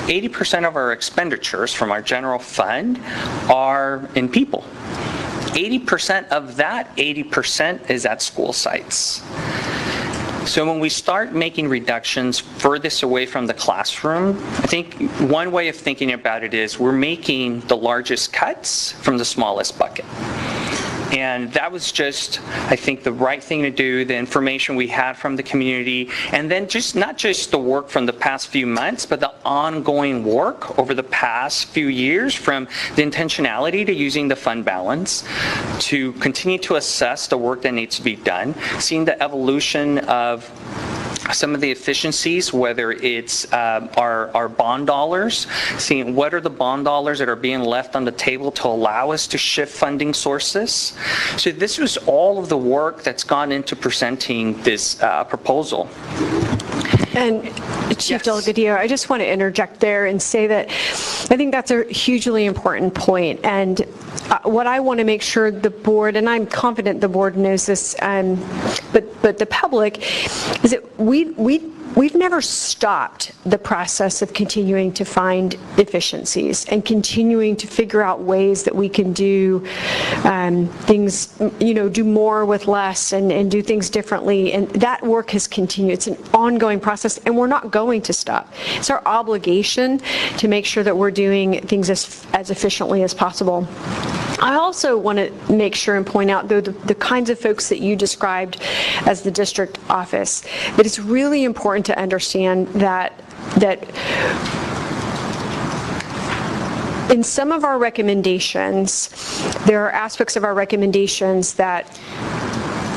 80% of our expenditures from our general fund are in people. 80% of that 80% is at school sites. So when we start making reductions furthest away from the classroom, I think one way of thinking about it is we're making the largest cuts from the smallest bucket. And that was just, I think, the right thing to do, the information we had from the community, and then just not just the work from the past few months, but the ongoing work over the past few years, from the intentionality to using the fund balance, to continue to assess the work that needs to be done, seeing the evolution of some of the efficiencies, whether it's our bond dollars, seeing what are the bond dollars that are being left on the table to allow us to shift funding sources. So this was all of the work that's gone into presenting this proposal. And Chief Delegate Dio, I just want to interject there and say that I think that's a hugely important point. And what I want to make sure the board, and I'm confident the board knows this, but the public, is that we've never stopped the process of continuing to find efficiencies and continuing to figure out ways that we can do things, do more with less and do things differently. And that work has continued. It's an ongoing process, and we're not going to stop. It's our obligation to make sure that we're doing things as efficiently as possible. I also want to make sure and point out, though, the kinds of folks that you described as the district office, that it's really important to understand that in some of our recommendations, there are aspects of our recommendations that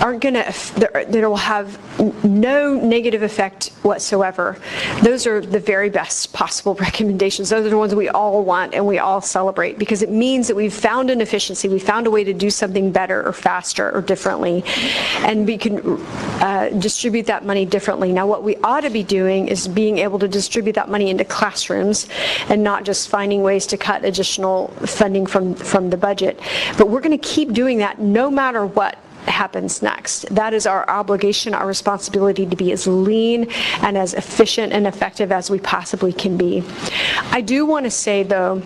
aren't going to, that will have no negative effect whatsoever. Those are the very best possible recommendations. Those are the ones we all want and we all celebrate, because it means that we've found an efficiency, we found a way to do something better or faster or differently, and we can distribute that money differently. Now, what we ought to be doing is being able to distribute that money into classrooms and not just finding ways to cut additional funding from the budget. But we're going to keep doing that no matter what happens next. That is our obligation, our responsibility, to be as lean and as efficient and effective as we possibly can be. I do want to say, though,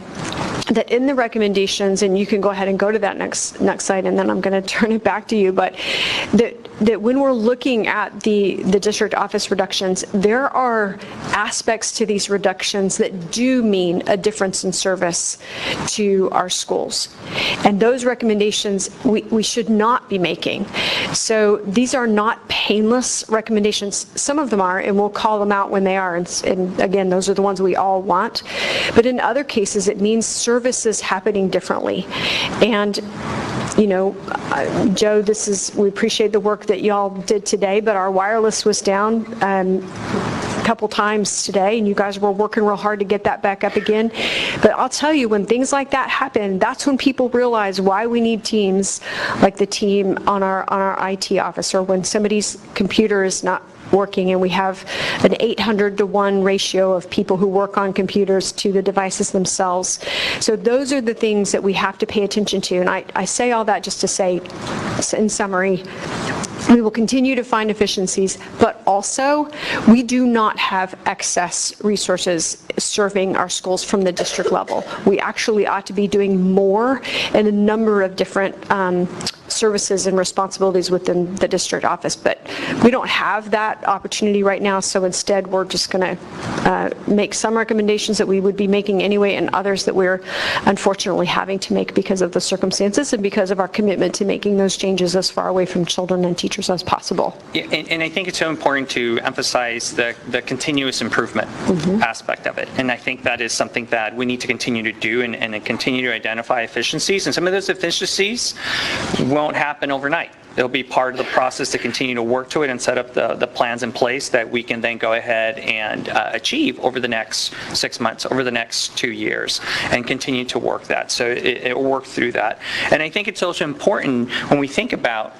that in the recommendations, and you can go ahead and go to that next slide, and then I'm going to turn it back to you, but that when we're looking at the district office reductions, there are aspects to these reductions that do mean a difference in service to our schools. And those recommendations we should not be making. So these are not painless recommendations. Some of them are, and we'll call them out when they are. And again, those are the ones we all want. But in other cases, it means services happening differently. And Joe, we appreciate the work that y'all did today, but our wireless was down a couple times today, and you guys were working real hard to get that back up again. But I'll tell you, when things like that happen, that's when people realize why we need teams like the team on our IT office, or when somebody's computer is not working and we have an 800-to-1 ratio of people who work on computers to the devices themselves. So those are the things that we have to pay attention to. And I say all that just to say, in summary, we will continue to find efficiencies, but also we do not have excess resources serving our schools from the district level. We actually ought to be doing more in a number of different services and responsibilities within the district office, but we don't have that opportunity right now, so instead we're just going to make some recommendations that we would be making anyway, and others that we're unfortunately having to make because of the circumstances and because of our commitment to making those changes as far away from children and teachers as possible. Yeah, and I think it's so important to emphasize the continuous improvement aspect of it, and I think that is something that we need to continue to do and continue to identify efficiencies, and some of those efficiencies won't happen overnight. It'll be part of the process to continue to work to it and set up the plans in place that we can then go ahead and achieve over the next 6 months, over the next 2 years, and continue to work that. So it will work through that. And I think it's also important when we think about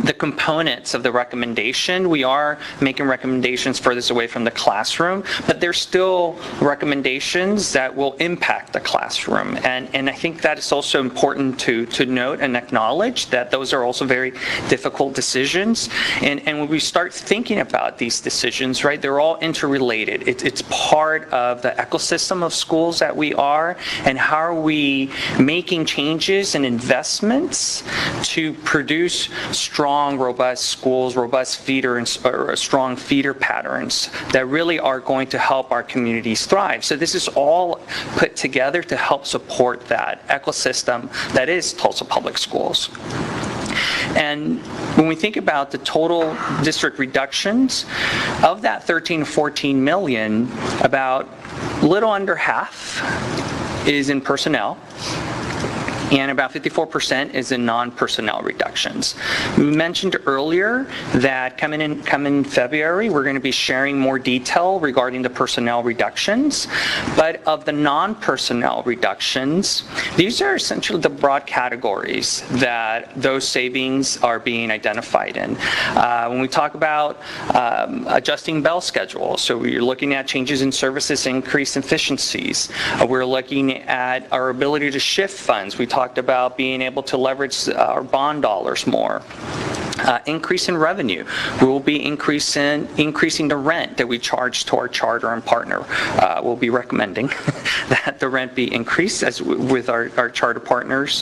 the components of the recommendation. We are making recommendations furthest away from the classroom, but there's still recommendations that will impact the classroom. And I think that is also important to note and acknowledge that those are also very difficult decisions. And when we start thinking about these decisions, right, they're all interrelated. It's part of the ecosystem of schools that we are, and how are we making changes and investments to produce strong, robust schools, robust strong feeder patterns that really are going to help our communities thrive. So this is all put together to help support that ecosystem that is Tulsa Public Schools. And when we think about the total district reductions, of that 13 to 14 million, about a little under half is in personnel, and about 54% is in non-personnel reductions. We mentioned earlier that come in February, we're going to be sharing more detail regarding the personnel reductions. But of the non-personnel reductions, these are essentially the broad categories that those savings are being identified in. When we talk about adjusting bell schedules, so we're looking at changes in services, increased efficiencies. We're looking at our ability to shift funds. We talked about being able to leverage our bond dollars more. Increase in revenue. We will be increasing the rent that we charge to our charter and partner. We'll be recommending that the rent be increased with our charter partners.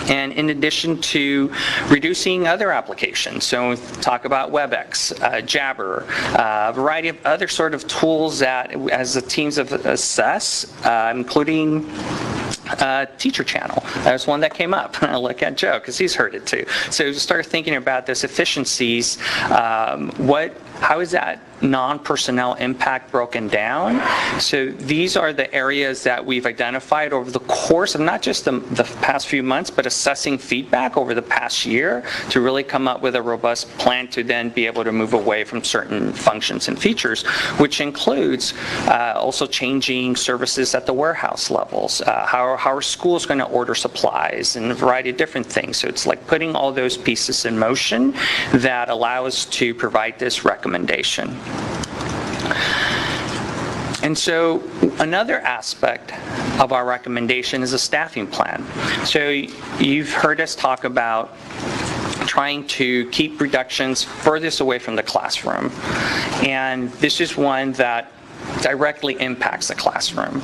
And in addition to reducing other applications, so we talk about WebEx, Jabber, a variety of other sort of tools that as the teams have assessed, including Teacher Channel. That was one that came up. I look at Joe because he's heard it too. So start thinking about those efficiencies. How is that non-personnel impact broken down? So these are the areas that we've identified over the course of not just the past few months, but assessing feedback over the past year to really come up with a robust plan to then be able to move away from certain functions and features, which includes also changing services at the warehouse levels. How are schools going to order supplies and a variety of different things. So it's like putting all those pieces in motion that allow us to provide this recommendation. And so another aspect of our recommendation is a staffing plan. So you've heard us talk about trying to keep reductions furthest away from the classroom. And this is one that directly impacts the classroom.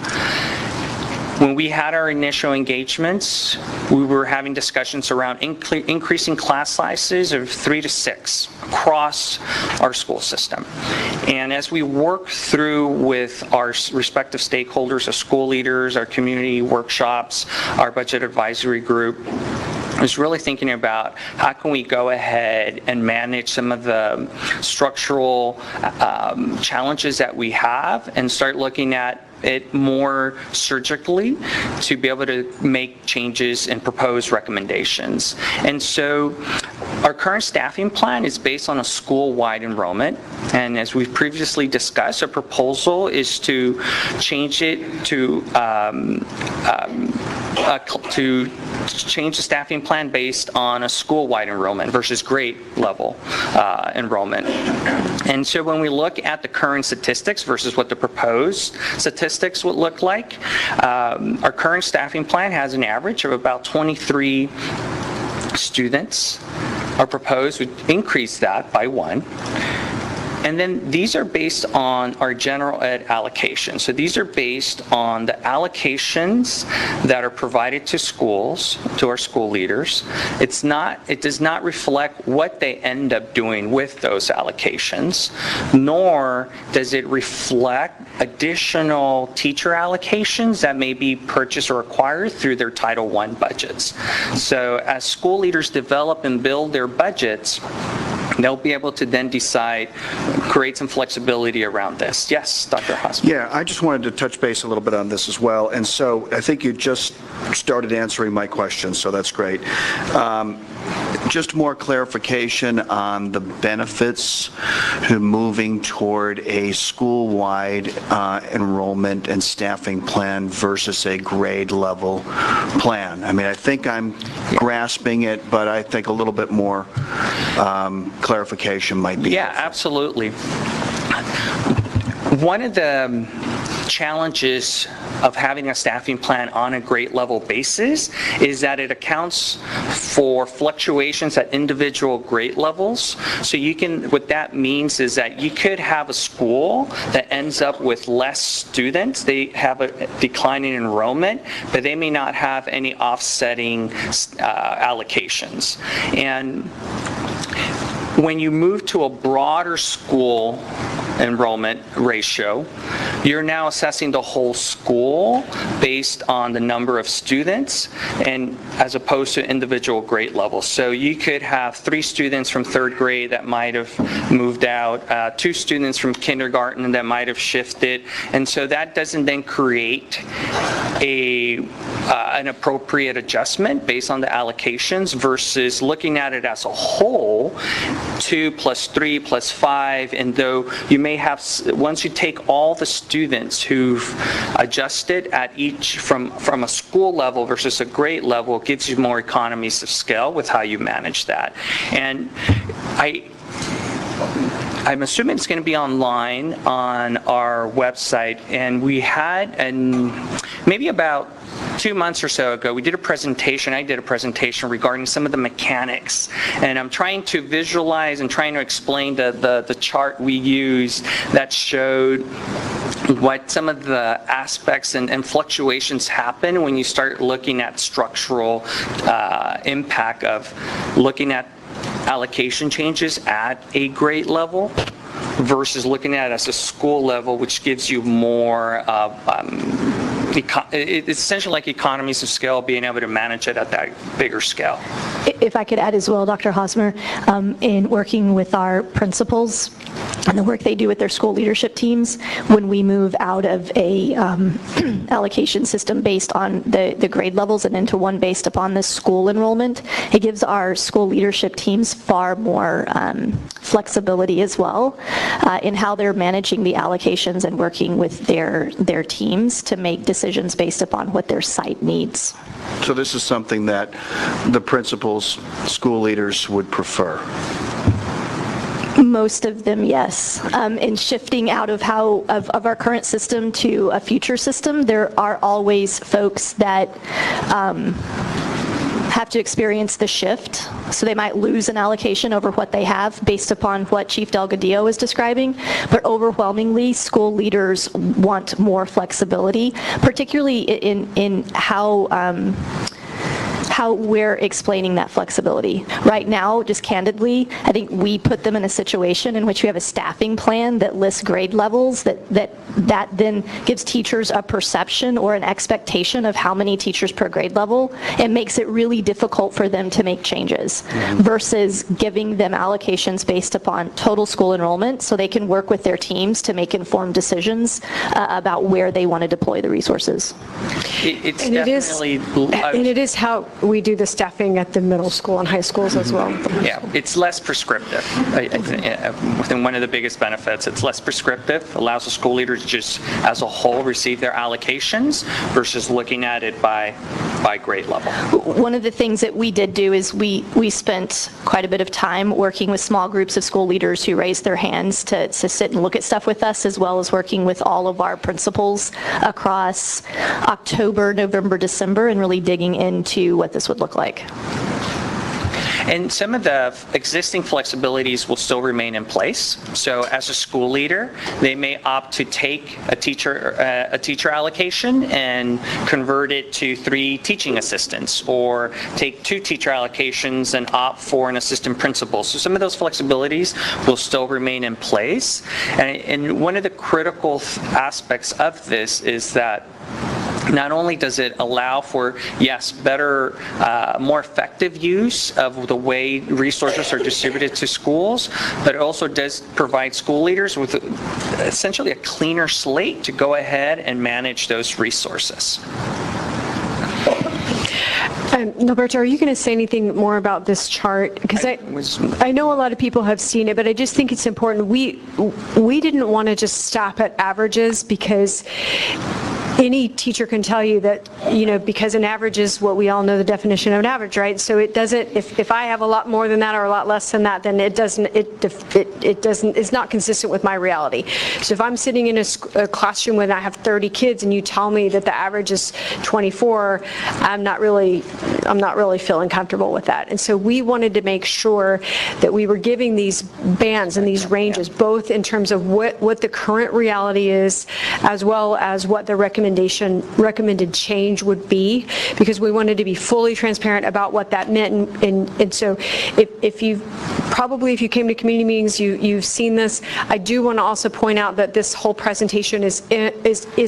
When we had our initial engagements, we were having discussions around increasing class sizes of 3 to 6 across our school system. And as we work through with our respective stakeholders, our school leaders, our community workshops, our budget advisory group, I was really thinking about how can we go ahead and manage some of the structural challenges that we have and start looking at it more surgically to be able to make changes and propose recommendations. And so our current staffing plan is based on a school-wide enrollment. And as we've previously discussed, our proposal is to change it to change the staffing plan based on a school-wide enrollment versus grade level enrollment. And so when we look at the current statistics versus what the proposed statistics would look like, our current staffing plan has an average of about 23 students. Our proposed would increase that by 1. And then these are based on our general ed allocations. So these are based on the allocations that are provided to schools, to our school leaders. It does not reflect what they end up doing with those allocations, nor does it reflect additional teacher allocations that may be purchased or acquired through their Title I budgets. So as school leaders develop and build their budgets, they'll be able to then decide, create some flexibility around this. Yes, Dr. Haas. Yeah, I just wanted to touch base a little bit on this as well. And so I think you just started answering my question, so that's great. Just more clarification on the benefits to moving toward a school-wide enrollment and staffing plan versus a grade level plan. I mean, I think I'm grasping it, but I think a little bit more clarification might be Yeah, helpful. absolutely. One of the challenges of having a staffing plan on a grade level basis is that it accounts for fluctuations at individual grade levels. So what that means is that you could have a school that ends up with less students. They have a decline in enrollment, but they may not have any offsetting allocations. And when you move to a broader school enrollment ratio, you're now assessing the whole school based on the number of students and as opposed to individual grade levels. So you could have 3 students from 3rd grade that might have moved out, 2 students from kindergarten that might have shifted, and so that doesn't then create an appropriate adjustment based on the allocations versus looking at it as a whole, 2 plus 3 plus 5, and though you may have, once you take all the students who've adjusted at each from a school level versus a grade level, it gives you more economies of scale with how you manage that. And I'm assuming it's going to be online on our website, and we had, maybe about 2 months or so ago, I did a presentation regarding some of the mechanics, and I'm trying to visualize and trying to explain the chart we use that showed what some of the aspects and fluctuations happen when you start looking at structural impact of looking at allocation changes at a grade level versus looking at it as a school level, which gives you more it's essentially like economies of scale, being able to manage it at that bigger scale. If I could add as well, Dr. Hosmer, in working with our principals and the work they do with their school leadership teams, when we move out of a allocation system based on the grade levels and into one based upon the school enrollment, it gives our school leadership teams far more flexibility as well in how they're managing the allocations and working with their teams to make decisions based upon what their site needs. So this is something that the principals, school leaders would prefer? Most of them, yes. In shifting out of our current system to a future system, there are always folks that have to experience the shift. So they might lose an allocation over what they have based upon what Chief Delgadillo is describing. But overwhelmingly, school leaders want more flexibility, particularly in how we're explaining that flexibility. Right now, just candidly, I think we put them in a situation in which we have a staffing plan that lists grade levels that then gives teachers a perception or an expectation of how many teachers per grade level and makes it really difficult for them to make changes versus giving them allocations based upon total school enrollment so they can work with their teams to make informed decisions about where they want to deploy the resources. It's And definitely... it is how we do the staffing at the middle school and high schools as well. Yeah, it's less prescriptive. I think within one of the biggest benefits, it's less prescriptive, allows the school leaders just as a whole receive their allocations versus looking at it by grade level. One of the things that we did do is we spent quite a bit of time working with small groups of school leaders who raised their hands to sit and look at stuff with us, as well as working with all of our principals across October, November, December, and really digging into what this would look like. And some of the existing flexibilities will still remain in place. So as a school leader, they may opt to take a teacher allocation and convert it to 3 teaching assistants, or take 2 teacher allocations and opt for an assistant principal. So some of those flexibilities will still remain in place. And one of the critical aspects of this is that not only does it allow for, yes, better, more effective use of the way resources are distributed to schools, but it also does provide school leaders with essentially a cleaner slate to go ahead and manage those resources. Norberto, are you going to say anything more about this chart? Because I know a lot of people have seen it, but I just think it's important. We didn't want to just stop at averages, because any teacher can tell you that, because an average is what we all know the definition of an average, right? So it doesn't, if I have a lot more than that or a lot less than that, then it's not consistent with my reality. So if I'm sitting in a classroom when I have 30 kids and you tell me that the average is 24, I'm not really feeling comfortable with that. And so we wanted to make sure that we were giving these bands and these ranges, both in terms of what the current reality is, as well as what the recommended change would be, because we wanted to be fully transparent about what that meant. And so if you came to community meetings, you've seen this. I do want to also point out that this whole presentation is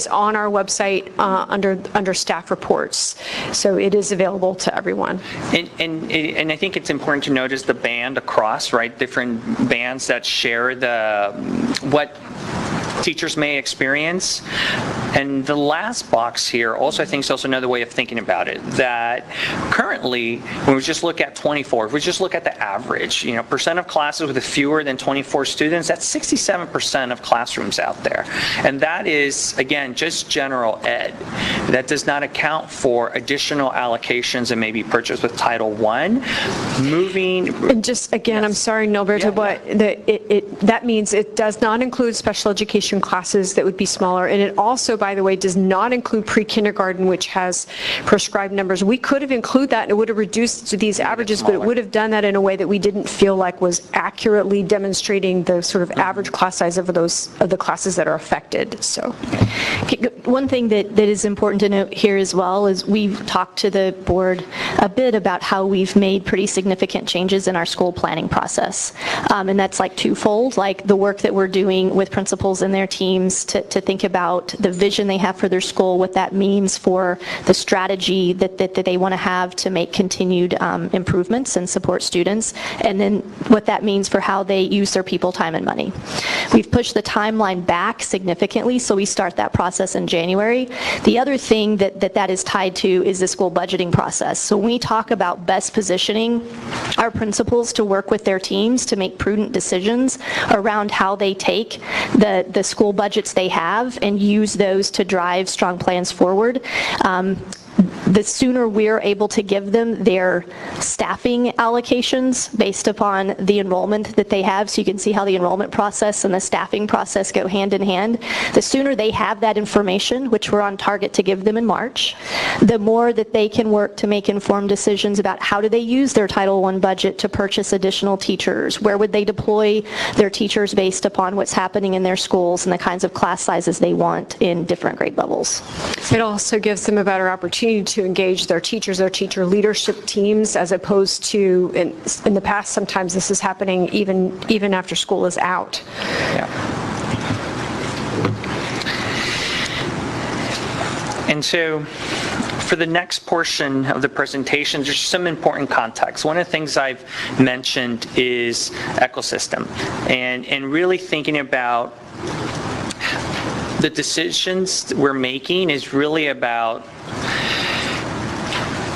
on our website under staff reports, so it is available to everyone. And I think it's important to notice the band across, right? Different bands that share what teachers may experience. And the last box here also, I think, is also another way of thinking about it, that currently, when we just look at 24, if we just look at the average, percent of classes with fewer than 24 students, that's 67% of classrooms out there. And that is, again, just general ed. That does not account for additional allocations that may be purchased with Title I. And just, again, yes. I'm sorry, Norberto, but that means it does not include special education classes that would be smaller, and it also, by the way, does not include pre-kindergarten, which has prescribed numbers. We could have included that and it would have reduced these averages, but it would have done that in a way that we didn't feel like was accurately demonstrating the sort of average class size of the classes that are affected. So, one thing that is important to note here as well is we've talked to the board a bit about how we've made pretty significant changes in our school planning process, and that's like twofold, like the work that we're doing with principals and their teams to think about the vision they have for their school, what that means for the strategy that they want to have to make continued improvements and support students, and then what that means for how they use their people, time, and money. We've pushed the timeline back significantly, so we start that process in January. The other thing that is tied to is the school budgeting process. So when we talk about best positioning our principals to work with their teams to make prudent decisions around how they take the school budgets they have and use those to drive strong plans forward, the sooner we're able to give them their staffing allocations based upon the enrollment that they have, so you can see how the enrollment process and the staffing process go hand in hand, the sooner they have that information, which we're on target to give them in March, the more that they can work to make informed decisions about how do they use their Title I budget to purchase additional teachers, where would they deploy their teachers based upon what's happening in their schools and the kinds of class sizes they want in different grade levels. It also gives them a better opportunity to engage their teachers, their teacher leadership teams, as opposed to, in the past, sometimes this is happening even after school is out. Yeah. And so, for the next portion of the presentation, there's some important context. One of the things I've mentioned is ecosystem, and really thinking about the decisions we're making is really about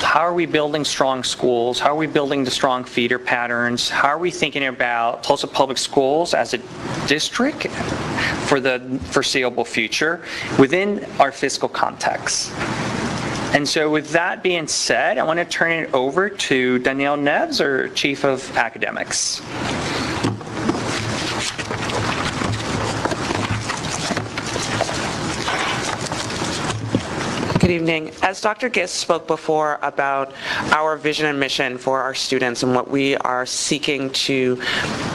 how are we building strong schools? How are we building the strong feeder patterns? How are we thinking about Tulsa Public Schools as a district for the foreseeable future within our fiscal context? And so with that being said, I want to turn it over to Danielle Neves, our Chief of Academics. Good evening. As Dr. Gist spoke before about our vision and mission for our students and what we are seeking to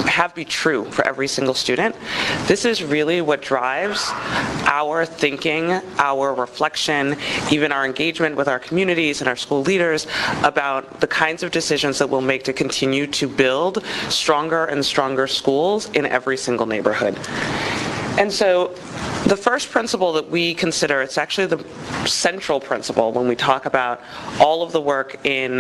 have be true for every single student, this is really what drives our thinking, our reflection, even our engagement with our communities and our school leaders about the kinds of decisions that we'll make to continue to build stronger and stronger schools in every single neighborhood. And so The first principle that we consider, it's actually the central principle when we talk about all of the work in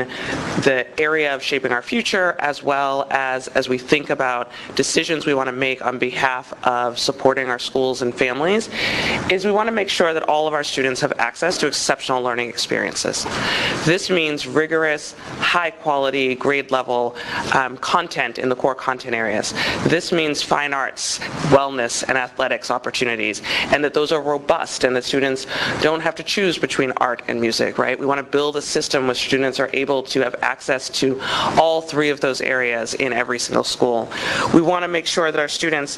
the area of shaping our future, as well as we think about decisions we want to make on behalf of supporting our schools and families, is we want to make sure that all of our students have access to exceptional learning experiences. This means rigorous, high-quality, grade-level content in the core content areas. This means fine arts, wellness, and athletics opportunities, and that those are robust and that students don't have to choose between art and music, right? We want to build a system where students are able to have access to all three of those areas in every single school. We want to make sure that our students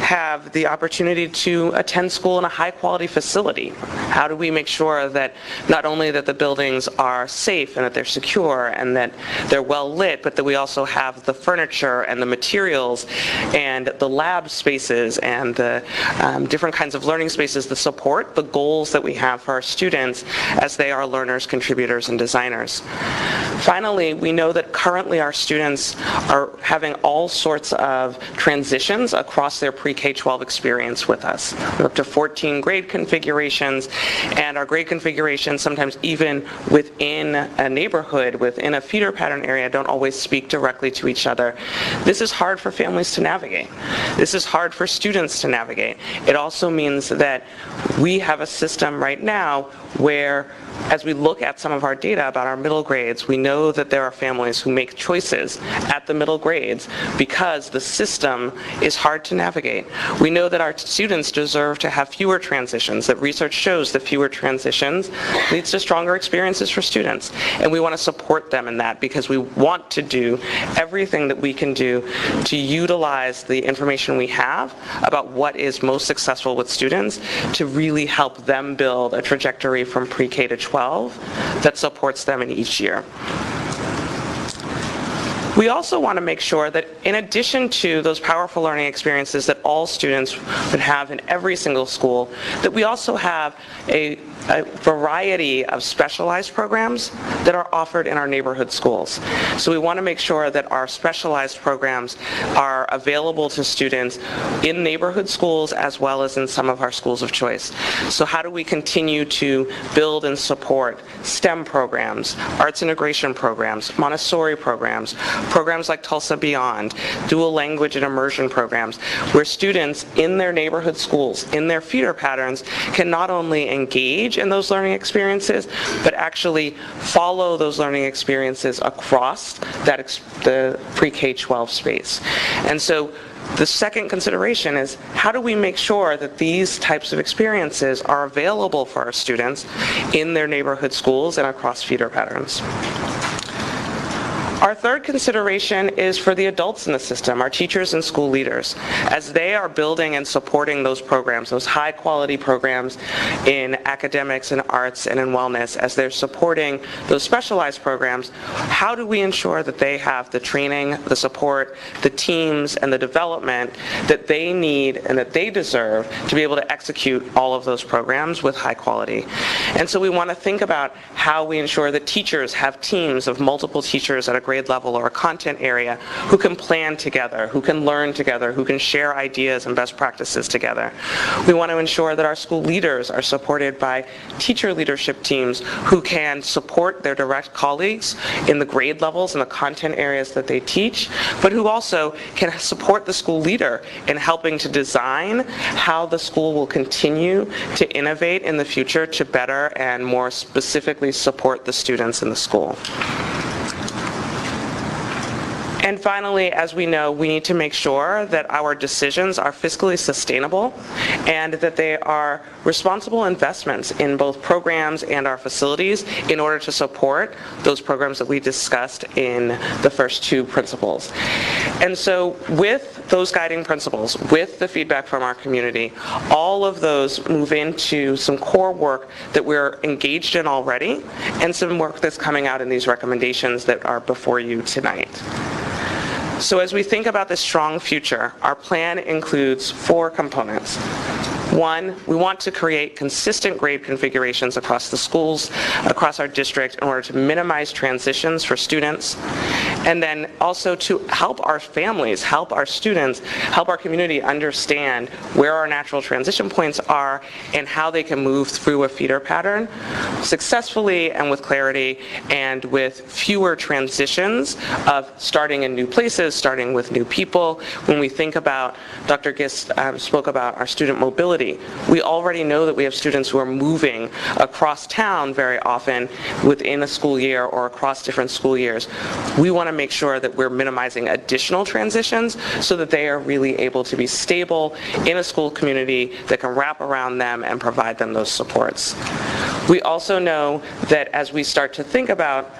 have the opportunity to attend school in a high-quality facility. How do we make sure that not only that the buildings are safe and that they're secure and that they're well lit, but that we also have the furniture and the materials and the lab spaces and the different kinds of learning spaces that support the goals that we have for our students as they are learners, contributors, and designers. Finally, we know that currently our students are having all sorts of transitions across their pre-K-12 experience with us. We're up to 14 grade configurations, and our grade configurations, sometimes even within a neighborhood, within a feeder pattern area, don't always speak directly to each other. This is hard for families to navigate. This is hard for students to navigate. It also means that we have a system right now where, as we look at some of our data about our middle grades, we know that there are families who make choices at the middle grades because the system is hard to navigate. We know that our students deserve to have fewer transitions, that research shows that fewer transitions leads to stronger experiences for students. And we want to support them in that because we want to do everything that we can do to utilize the information we have about what is most successful with students to really help them build a trajectory from pre-K to 12 that supports them in each year. We also want to make sure that in addition to those powerful learning experiences that all students would have in every single school, that we also have a variety of specialized programs that are offered in our neighborhood schools. So we want to make sure that our specialized programs are available to students in neighborhood schools as well as in some of our schools of choice. So how do we continue to build and support STEM programs, arts integration programs, Montessori programs, programs like Tulsa Beyond, dual language and immersion programs, where students in their neighborhood schools, in their feeder patterns, can not only engage in those learning experiences, but actually follow those learning experiences across the pre-K-12 space. And so the second consideration is, how do we make sure that these types of experiences are available for our students in their neighborhood schools and across feeder patterns? Our third consideration is for the adults in the system, our teachers and school leaders, as they are building and supporting those programs, those high-quality programs in academics and arts and in wellness, as they're supporting those specialized programs. How do we ensure that they have the training, the support, the teams, and the development that they need and that they deserve to be able to execute all of those programs with high quality? And so we want to think about how we ensure that teachers have teams of multiple teachers at a grade level or a content area who can plan together, who can learn together, who can share ideas and best practices together. We want to ensure that our school leaders are supported by teacher leadership teams who can support their direct colleagues in the grade levels and the content areas that they teach, but who also can support the school leader in helping to design how the school will continue to innovate in the future to better and more specifically support the students in the school. And finally, as we know, we need to make sure that our decisions are fiscally sustainable and that they are responsible investments in both programs and our facilities in order to support those programs that we discussed in the first two principles. And so with those guiding principles, with the feedback from our community, all of those move into some core work that we're engaged in already and some work that's coming out in these recommendations that are before you tonight. So as we think about this strong future, our plan includes 4 components. 1, we want to create consistent grade configurations across the schools, across our district, in order to minimize transitions for students and then also to help our families, help our students, help our community understand where our natural transition points are and how they can move through a feeder pattern successfully and with clarity and with fewer transitions of starting in new places, starting with new people. When we think about, Dr. Gist spoke about our student mobility. We already know that we have students who are moving across town very often within a school year or across different school years. We want to make sure that we're minimizing additional transitions so that they are really able to be stable in a school community that can wrap around them and provide them those supports. We also know that as we start to think about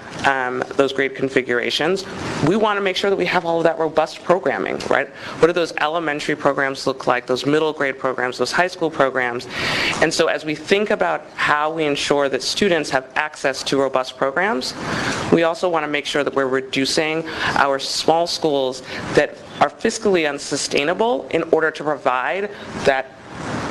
those grade configurations, we want to make sure that we have all of that robust programming, right? What do those elementary programs look like, those middle grade programs, those high school programs? And so as we think about how we ensure that students have access to robust programs, we also want to make sure that we're reducing our small schools that are fiscally unsustainable in order to provide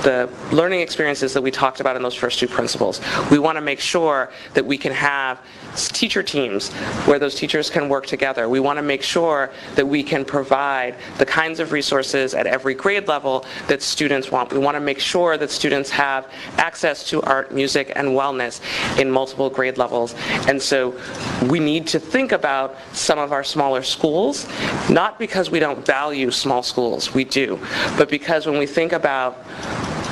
the learning experiences that we talked about in those first two principles. We want to make sure that we can have teacher teams where those teachers can work together. We want to make sure that we can provide the kinds of resources at every grade level that students want. We want to make sure that students have access to art, music, and wellness in multiple grade levels. And so we need to think about some of our smaller schools, not because we don't value small schools, we do, but because when we think about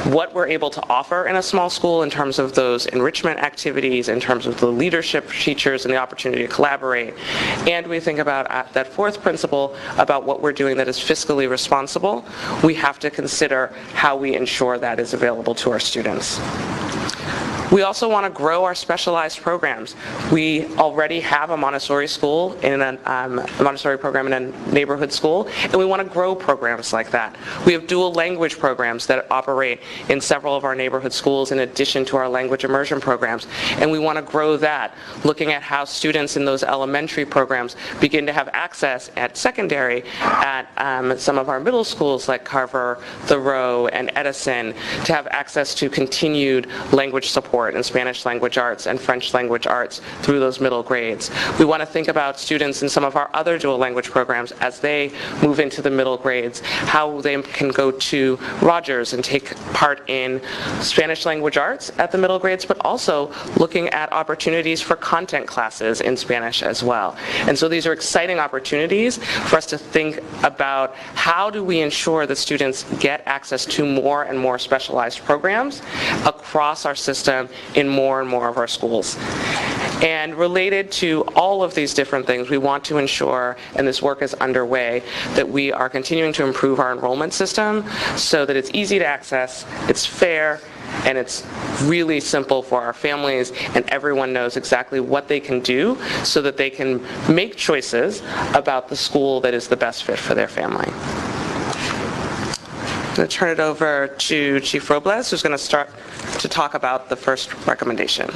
what we're able to offer in a small school in terms of those enrichment activities, in terms of the leadership for teachers and the opportunity to collaborate. And we think about that fourth principle about what we're doing that is fiscally responsible. We have to consider how we ensure that is available to our students. We also want to grow our specialized programs. We already have a Montessori school in a Montessori program in a neighborhood school, and we want to grow programs like that. We have dual language programs that operate in several of our neighborhood schools in addition to our language immersion programs, and we want to grow that, looking at how students in those elementary programs begin to have access at secondary at some of our middle schools like Carver, Thoreau, and Edison to have access to continued language support in Spanish language arts and French language arts through those middle grades. We want to think about students in some of our other dual language programs as they move into the middle grades, how they can go to Rogers and take part in Spanish language arts at the middle grades, but also looking at opportunities for content classes in Spanish as well. And so these are exciting opportunities for us to think about how do we ensure that students get access to more and more specialized programs across our system in more and more of our schools. And related to all of these different things, we want to ensure, and this work is underway, that we are continuing to improve our enrollment system so that it's easy to access, it's fair, and it's really simple for our families, and everyone knows exactly what they can do so that they can make choices about the school that is the best fit for their family. I'm going to turn it over to Chief Robles, who's going to start to talk about the first recommendation.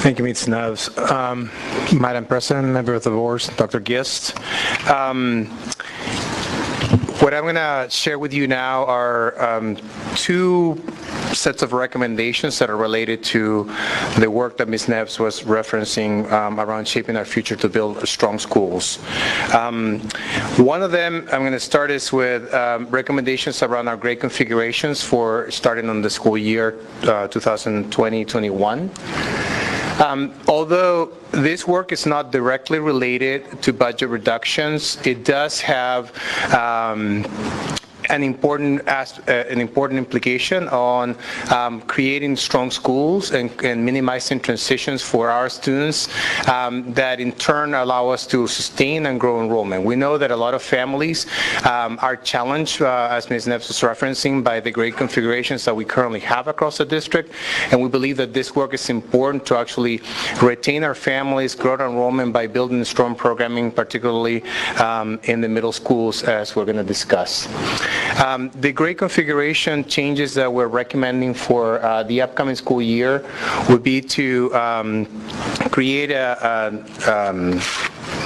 Thank you, Ms. Neves. Madam President, member of the board, Dr. Gist. What I'm going to share with you now are two sets of recommendations that are related to the work that Ms. Neves was referencing around shaping our future to build strong schools. One of them I'm going to start is with recommendations around our grade configurations for starting on the school year 2020-21. Although this work is not directly related to budget reductions, it does have an important implication on creating strong schools and minimizing transitions for our students that in turn allow us to sustain and grow enrollment. We know that a lot of families are challenged, as Ms. Neves was referencing, by the grade configurations that we currently have across the district, and we believe that this work is important to actually retain our families, grow our enrollment by building strong programming, particularly in the middle schools, as we're going to discuss. The grade configuration changes that we're recommending for the upcoming school year would be to create a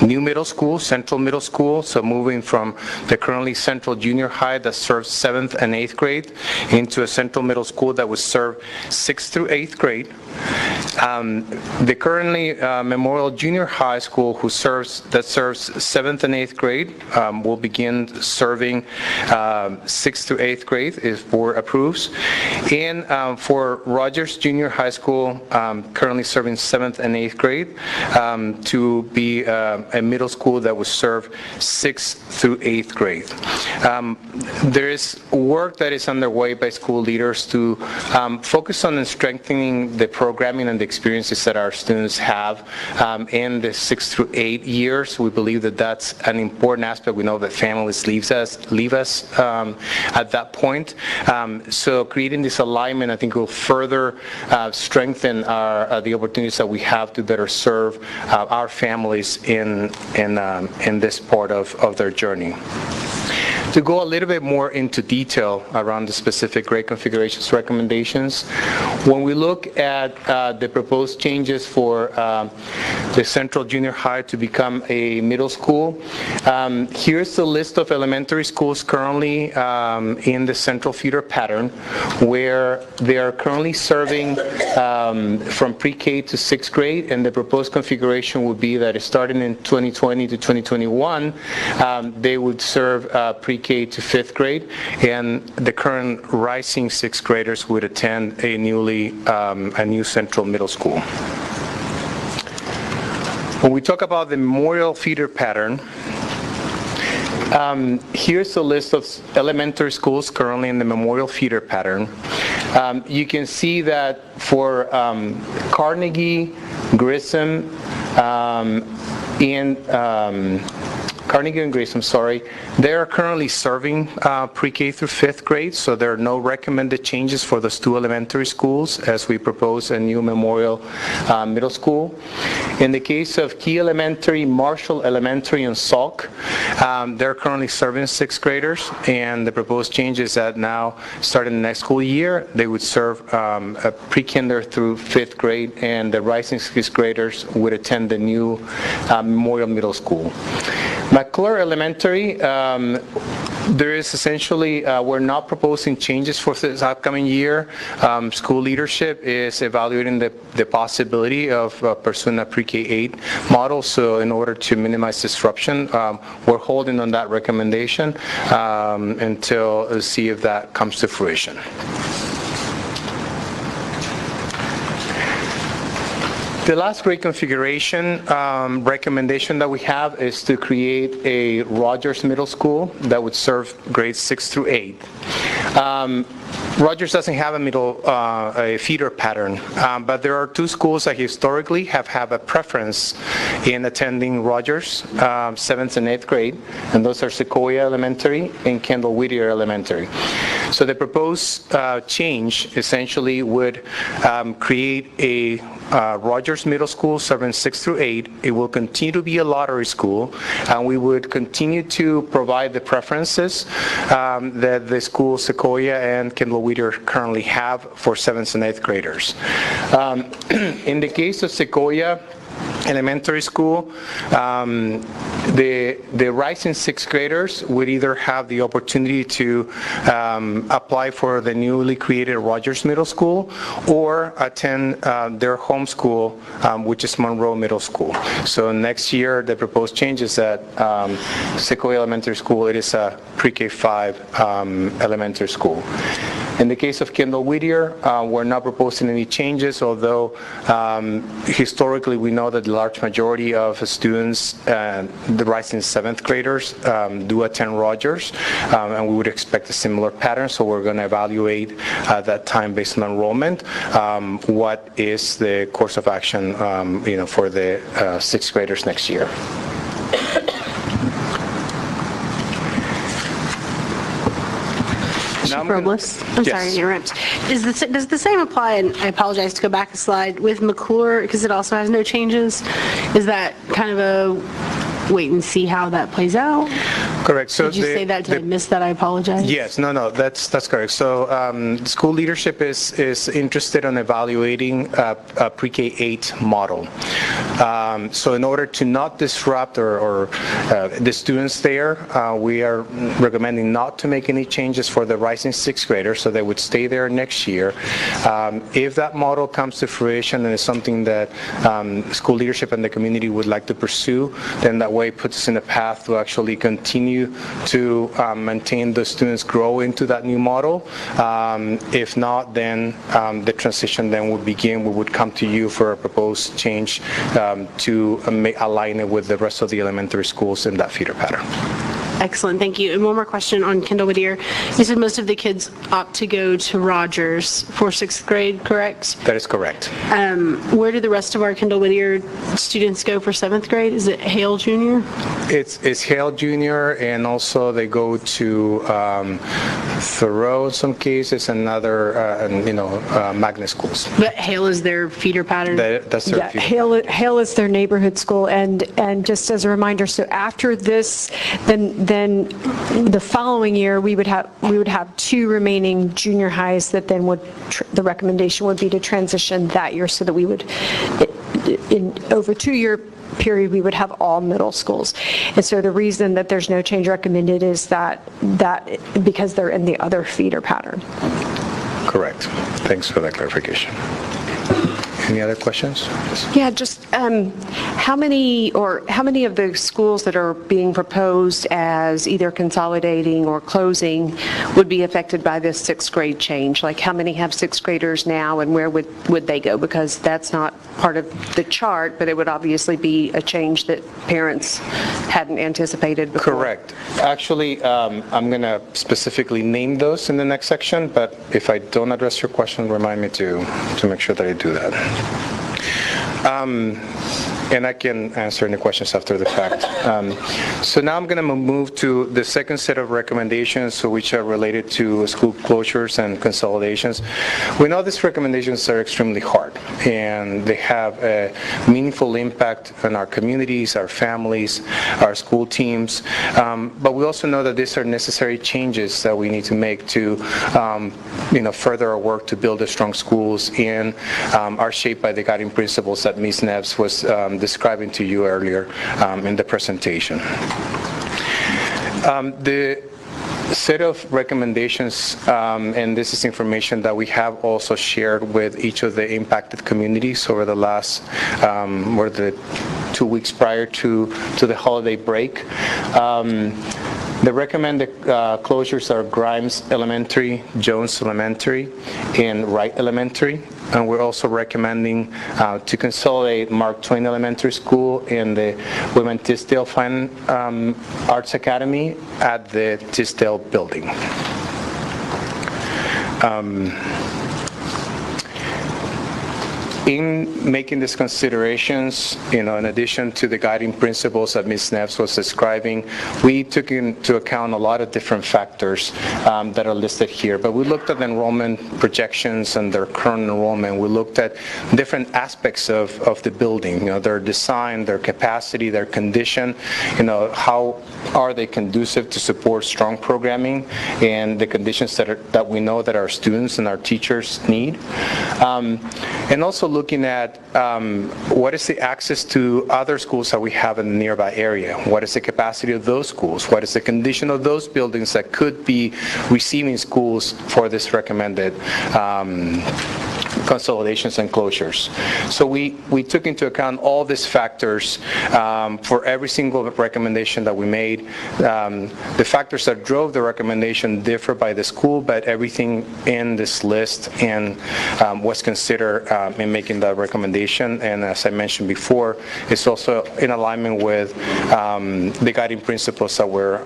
new middle school, Central Middle School, so moving from the currently Central Junior High that serves 7th and 8th grade into a Central Middle School that would serve 6th through 8th grade. The currently Memorial Junior High School that serves 7th and 8th grade will begin serving 6th through 8th grade if board approves. And for Rogers Junior High School, currently serving 7th and 8th grade, to be a middle school that would serve 6th through 8th grade. There is work that is underway by school leaders to focus on strengthening the programming and the experiences that our students have in the 6 through 8 years. We believe that that's an important aspect. We know that families leave us at that point. So creating this alignment, I think, will further strengthen the opportunities that we have to better serve our families in this part of their journey. To go a little bit more into detail around the specific grade configurations recommendations, when we look at the proposed changes for the Central Junior High to become a middle school, here's the list of elementary schools currently in the Central feeder pattern, where they are currently serving from pre-K to 6th grade, and the proposed configuration would be that starting in 2020 to 2021, they would serve pre-K to 5th grade, and the current rising 6th graders would attend a new Central Middle School. When we talk about the Memorial feeder pattern, here's a list of elementary schools currently in the Memorial feeder pattern. You can see that for Carnegie, Grissom, Carnegie and Grissom, they are currently serving pre-K through 5th grade, so there are no recommended changes for those two elementary schools as we propose a new Memorial Middle School. In the case of Key Elementary, Marshall Elementary, and Sauk, they're currently serving 6th graders, and the proposed change is that now, starting the next school year, they would serve a pre-kinder through 5th grade, and the rising 6th graders would attend the new Memorial Middle School. McClure Elementary, there is essentially, we're not proposing changes for this upcoming year. School leadership is evaluating the possibility of pursuing a pre-K-8 model, so in order to minimize disruption, we're holding on that recommendation until see if that comes to fruition. The last grade configuration recommendation that we have is to create a Rogers Middle School that would serve grades 6 through 8. Rogers doesn't have a feeder pattern, but there are two schools that historically have a preference in attending Rogers, 7th and 8th grade, and those are Sequoia Elementary and Kendall Whittier Elementary. So the proposed change essentially would create a Rogers Middle School serving 6 through 8. It will continue to be a lottery school, and we would continue to provide the preferences that the school Sequoia and Kendall Whittier currently have for 7th and 8th graders. In the case of Sequoia Elementary School, the rising 6th graders would either have the opportunity to apply for the newly created Rogers Middle School or attend their home school, which is Monroe Middle School. So next year, the proposed change is that Sequoia Elementary School, it is a pre-K-5 elementary school. In the case of Kendall Whittier, we're not proposing any changes, although historically we know that the large majority of students, the rising 7th graders, do attend Rogers, and we would expect a similar pattern, so we're going to evaluate at that time based on enrollment what is the course of action for the 6th graders next year. Robles, I'm sorry to interrupt. Does the same apply, and I apologize to go back a slide, with McClure, because it also has no changes? Is that kind of wait and see how that plays out? Correct. So Did you say that? Did I miss that? I apologize. Yes, no, that's correct. So school leadership is interested in evaluating a pre-K-8 model. So in order to not disrupt or the students there, we are recommending not to make any changes for the rising sixth graders, so they would stay there next year. If that model comes to fruition and is something that school leadership and the community would like to pursue, then that way puts us in a path to actually continue to maintain the students grow into that new model. If not, then the transition then would begin. We would come to you for a proposed change to align it with the rest of the elementary schools in that feeder pattern. Excellent, thank you. And one more question on Kendall Whittier. You said most of the kids opt to go to Rogers for sixth grade, correct? That is correct. Where do the rest of our Kendall Whittier students go for seventh grade? Is it Hale Junior? It's Hale Junior, and also they go to Thoreau in some cases, and other magnet schools. But Hale is their feeder pattern? That's their Yeah, feeder. Hale is their neighborhood school, and just as a reminder, so after this, then the following year, we would have two remaining junior highs that then the recommendation would be to transition that year, so that we would, in over 2-year period, we would have all middle schools. And so the reason that there's no change recommended is that because they're in the other feeder pattern. Correct. Thanks for that clarification. Any other questions? Yeah, just how many of the schools that are being proposed as either consolidating or closing would be affected by this sixth grade change? Like, how many have sixth graders now, and where would they go? Because that's not part of the chart, but it would obviously be a change that parents hadn't anticipated before. Correct. Actually, I'm going to specifically name those in the next section, but if I don't address your question, remind me to make sure that I do that. And I can answer any questions after the fact. So now I'm going to move to the second set of recommendations, which are related to school closures and consolidations. We know these recommendations are extremely hard, and they have a meaningful impact on our communities, our families, our school teams. But we also know that these are necessary changes that we need to make to further our work to build strong schools and are shaped by the guiding principles that Ms. Neves was describing to you earlier in the presentation. The set of recommendations, and this is information that we have also shared with each of the impacted communities over the last, or the 2 weeks prior to the holiday break. The recommended closures are Grimes Elementary, Jones Elementary, and Wright Elementary. And we're also recommending to consolidate Mark Twain Elementary School and the Women Tisdale Fine Arts Academy at the Tisdale building. In making these considerations, in addition to the guiding principles that Ms. Neves was describing, we took into account a lot of different factors that are listed here. But we looked at enrollment projections and their current enrollment. We looked at different aspects of the building, their design, their capacity, their condition, how are they conducive to support strong programming and the conditions that we know that our students and our teachers need. And also looking at what is the access to other schools that we have in the nearby area? What is the capacity of those schools? What is the condition of those buildings that could be receiving schools for this recommended consolidations and closures? So we took into account all these factors for every single recommendation that we made. The factors that drove the recommendation differ by the school, but everything in this list and was considered in making that recommendation. And as I mentioned before, it's also in alignment with the guiding principles that we're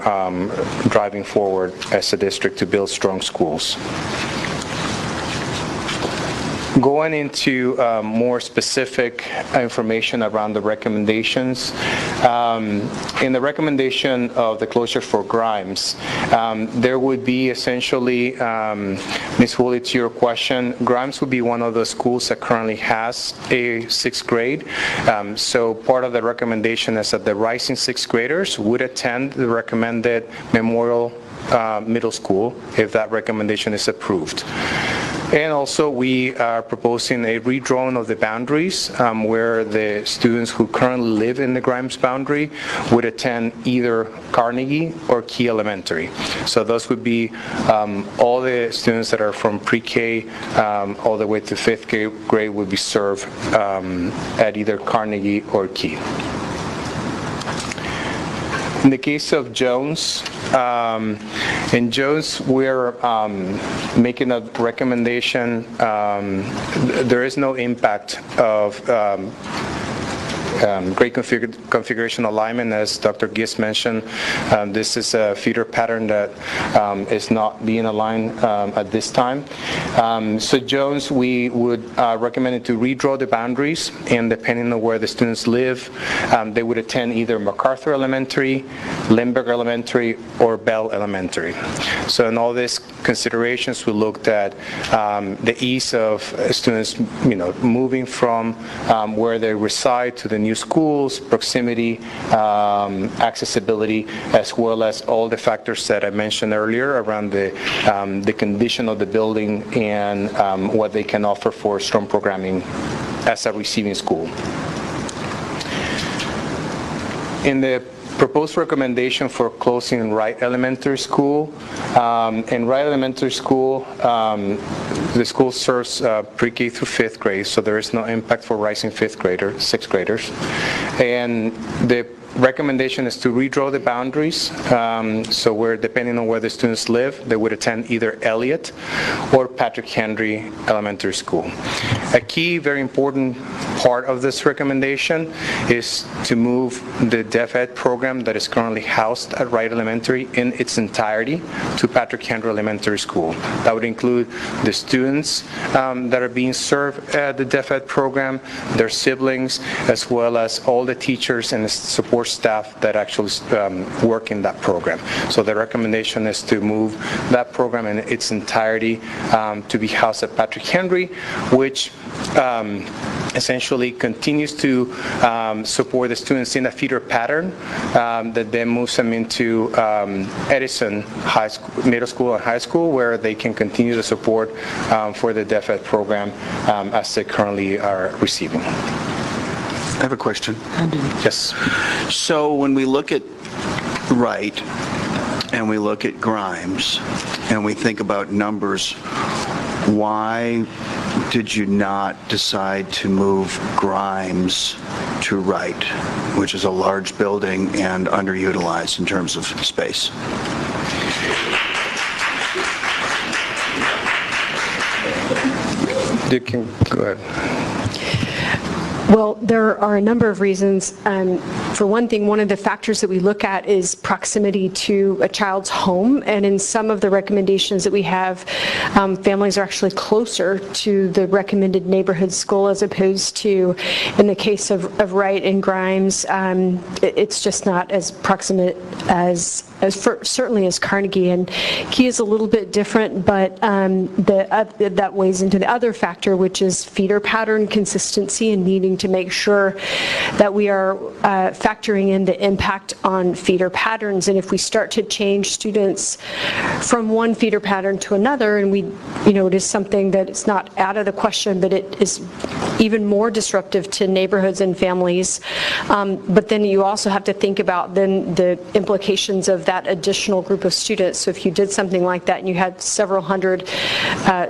driving forward as a district to build strong schools. Going into more specific information around the recommendations, in the recommendation of the closure for Grimes, there would be essentially, Ms. Woolley, to your question, Grimes would be one of the schools that currently has a sixth grade. So part of the recommendation is that the rising sixth graders would attend the recommended Memorial Middle School if that recommendation is approved. And also, we are proposing a redrawing of the boundaries where the students who currently live in the Grimes boundary would attend either Carnegie or Key Elementary. So those would be all the students that are from pre-K all the way to fifth grade would be served at either Carnegie or Key. In the case of Jones, in Jones, we're making a recommendation. There is no impact of grade configuration alignment, as Dr. Gist mentioned. This is a feeder pattern that is not being aligned at this time. So Jones, we would recommend it to redraw the boundaries, and depending on where the students live, they would attend either MacArthur Elementary, Lindbergh Elementary, or Bell Elementary. So in all these considerations, we looked at the ease of students, moving from where they reside to the new schools, proximity, accessibility, as well as all the factors that I mentioned earlier around the condition of the building and what they can offer for strong programming as a receiving school. In the proposed recommendation for closing Wright Elementary School. In Wright Elementary School, the school serves pre-K through fifth grade, so there is no impact for rising sixth graders. And the recommendation is to redraw the boundaries, so where, depending on where the students live, they would attend either Elliott or Patrick Henry Elementary School. A key, very important part of this recommendation is to move the Deaf Ed program that is currently housed at Wright Elementary in its entirety to Patrick Henry Elementary School. That would include the students that are being served at the Deaf Ed program, their siblings, as well as all the teachers and the support staff that actually work in that program. So the recommendation is to move that program in its entirety to be housed at Patrick Henry, which essentially continues to support the students in a feeder pattern that then moves them into Edison High School, Middle School and High School, where they can continue the support for the Deaf Ed program as they currently are receiving. I have a question. Yes. So when we look at Wright and we look at Grimes and we think about numbers, why did you not decide to move Grimes to Wright, which is a large building and underutilized in terms of space? You can go ahead. Well, there are a number of reasons. For one thing, one of the factors that we look at is proximity to a child's home, and in some of the recommendations that we have, families are actually closer to the recommended neighborhood school as opposed to, in the case of Wright and Grimes, it's just not as proximate as certainly as Carnegie, and Key is a little bit different, but that weighs into the other factor, which is feeder pattern consistency and needing to make sure that we are factoring in the impact on feeder patterns. And if we start to change students from one feeder pattern to another, and it is something that is not out of the question, but it is even more disruptive to neighborhoods and families. But then you also have to think about then the implications of that additional group of students. So if you did something like that and you had several hundred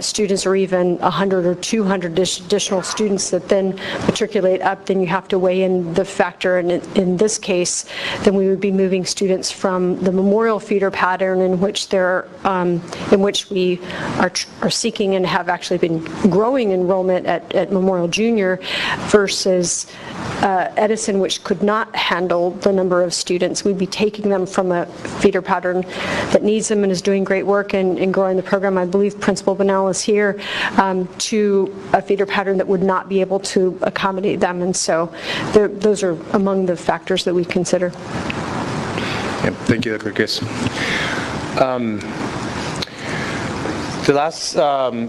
students, or even 100 or 200 additional students that then matriculate up, then you have to weigh in the factor. And in this case, then we would be moving students from the Memorial feeder pattern, in which we are seeking and have actually been growing enrollment at Memorial junior versus Edison, which could not handle the number of students. We'd be taking them from a feeder pattern that needs them and is doing great work and growing the program. I believe Principal Bunnell is here, to a feeder pattern that would not be able to accommodate them. And so those are among the factors that we consider. Yeah, thank you, Dr. Giss. The last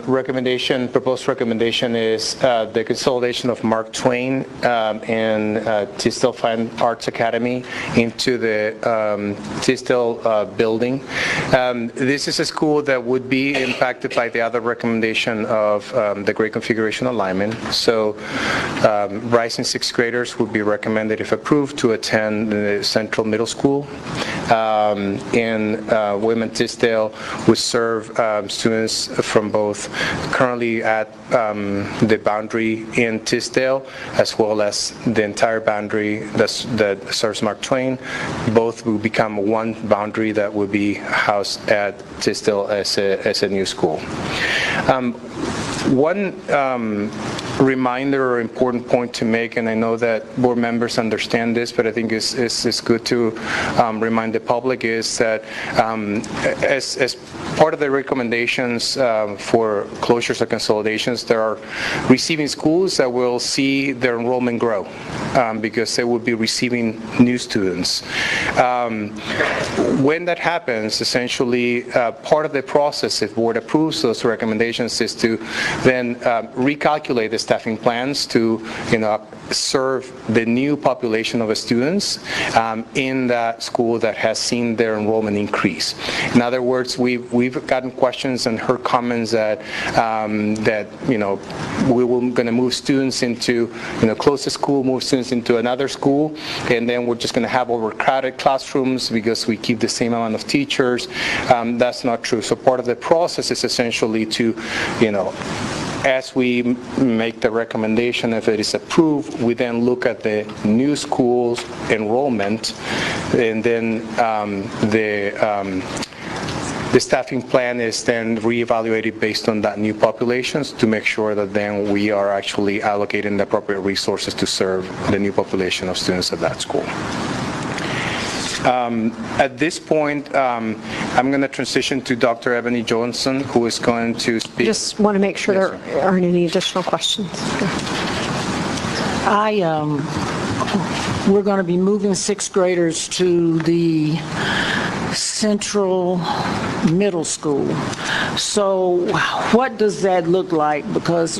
recommendation, proposed recommendation, is the consolidation of Mark Twain and Tisdale Fine Arts Academy into the Tisdale building. This is a school that would be impacted by the other recommendation of the grade configuration alignment. So rising sixth graders would be recommended, if approved, to attend the Central Middle School. And Women Tisdale would serve students from both currently at the boundary in Tisdale, as well as the entire boundary that serves Mark Twain. Both will become one boundary that will be housed at Tisdale as a new school. One reminder or important point to make, and I know that board members understand this, but I think it's good to remind the public, is that as part of the recommendations for closures or consolidations, there are receiving schools that will see their enrollment grow because they will be receiving new students. When that happens, essentially part of the process, if board approves those recommendations, is to then recalculate the staffing plans to serve the new population of students in that school that has seen their enrollment increase. In other words, we've gotten questions and heard comments that we were going to move students into close to school, move students into another school, and then we're just going to have overcrowded classrooms because we keep the same amount of teachers. That's not true. So part of the process is essentially to as we make the recommendation, if it is approved, we then look at the new schools enrollment, and then the staffing plan is then reevaluated based on that new populations to make sure that then we are actually allocating the appropriate resources to serve the new population of students at that school. At this point, I'm going to transition to Dr. Ebony Johnson, who is going to speak. Just want to make sure there aren't any additional questions. We're going to be moving sixth graders to the Central Middle School. So what does that look like? Because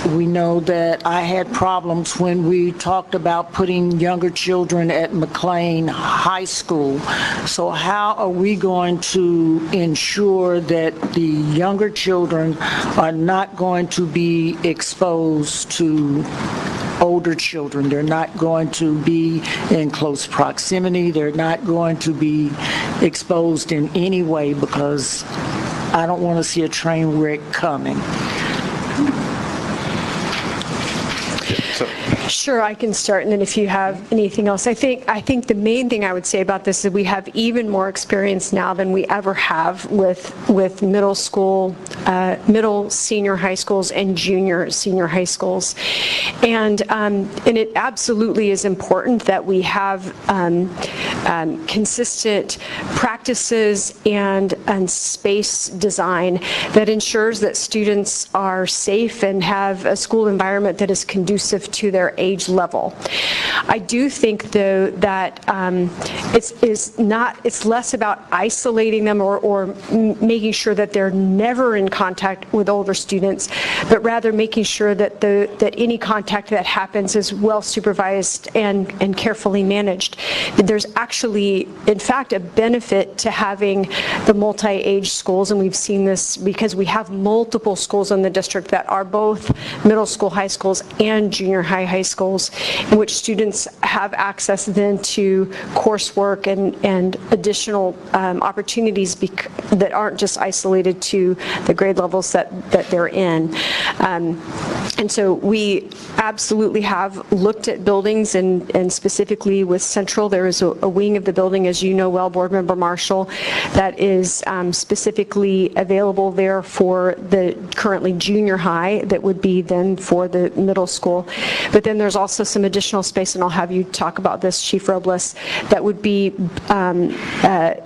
we know that I had problems when we talked about putting younger children at McLean High School. So how are we going to ensure that the younger children are not going to be exposed to older children? They're not going to be in close proximity. They're not going to be exposed in any way, because I don't want to see a train wreck coming. Sure, I can start, and then if you have anything else. I think the main thing I would say about this is we have even more experience now than we ever have with middle school, middle senior high schools and junior senior high schools. And it absolutely is important that we have consistent practices and space design that ensures that students are safe and have a school environment that is conducive to their age level. I do think, though, that it's less about isolating them or making sure that they're never in contact with older students, but rather making sure that that any contact that happens is well supervised and carefully managed. There's actually, in fact, a benefit to having the multi-age schools, and we've seen this because we have multiple schools in the district that are both middle school high schools and junior high schools, in which students have access then to coursework and additional opportunities that aren't just isolated to the grade levels that they're in. And so we absolutely have looked at buildings, and specifically with Central, there is a wing of the building, as you know well, Board Member Marshall, that is specifically available there for the currently junior high that would be then for the middle school. But then there's also some additional space, and I'll have you talk about this, Chief Robles, that would be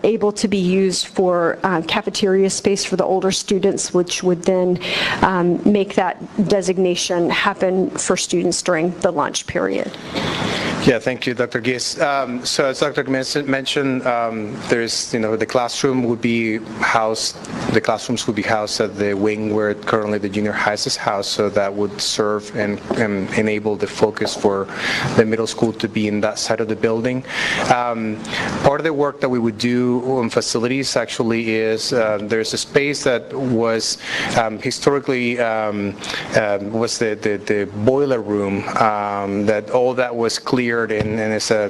able to be used for cafeteria space for the older students, which would then make that designation happen for students during the lunch period. Yeah, thank you, Dr. Gies. So as Dr. mentioned, there's, the classrooms would be housed at the wing where currently the junior high is housed, so that would serve and enable the focus for the middle school to be in that side of the building. Part of the work that we would do on facilities actually is there's a space that was historically was the boiler room, that all that was cleared, and it's a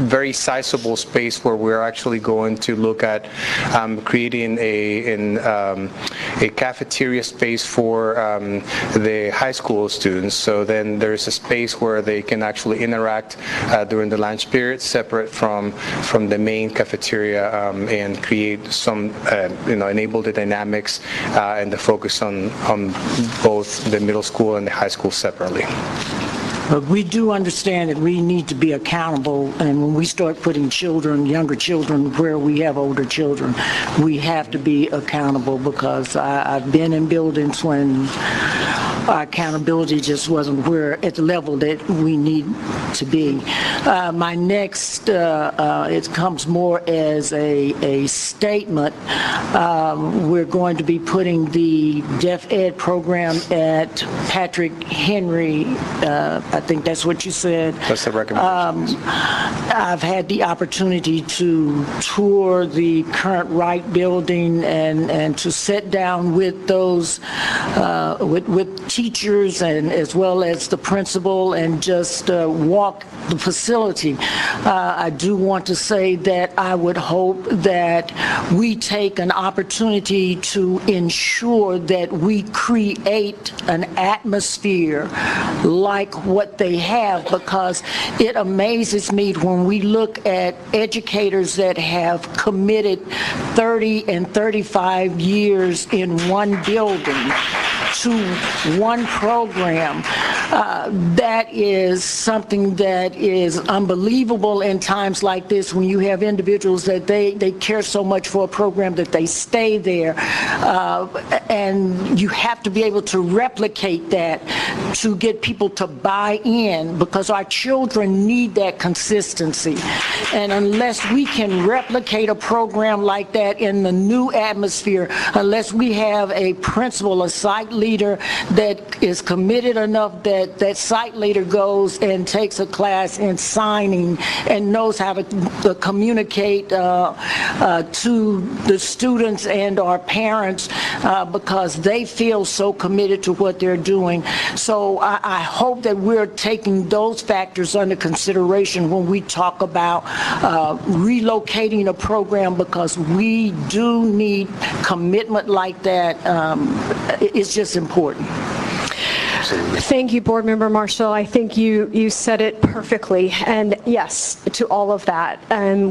very sizable space where we're actually going to look at creating a cafeteria space for the high school students. So then there's a space where they can actually interact during the lunch period, separate from the main cafeteria, and create some, enable the dynamics and the focus on both the middle school and the high school separately. But we do understand that we need to be accountable, and when we start putting younger children where we have older children, we have to be accountable, because I've been in buildings when our accountability just wasn't at the level that we need to be. My next, it comes more as a statement. We're going to be putting the Deaf Ed program at Patrick Henry. I think that's what you said. That's the recommendation. I've had the opportunity to tour the current Wright building and to sit down with those, with teachers and as well as the principal, and just walk the facility. I do want to say that I would hope that we take an opportunity to ensure that we create an atmosphere like what they have, because it amazes me when we look at educators that have committed 30 and 35 years in one building to one program. That is something that is unbelievable in times like this, when you have individuals that they care so much for a program that they stay there, and you have to be able to replicate that to get people to buy in, because our children need that consistency. And unless we can replicate a program like that in the new atmosphere, unless we have a principal, a site leader that is committed enough that that site leader goes and takes a class in signing and knows how to communicate to the students and our parents, because they feel so committed to what they're doing. So I hope that we're taking those factors under consideration when we talk about relocating a program, because we do need commitment like that. It's just important. Thank you, Board Member Marshall. I think you said it perfectly. And yes, to all of that.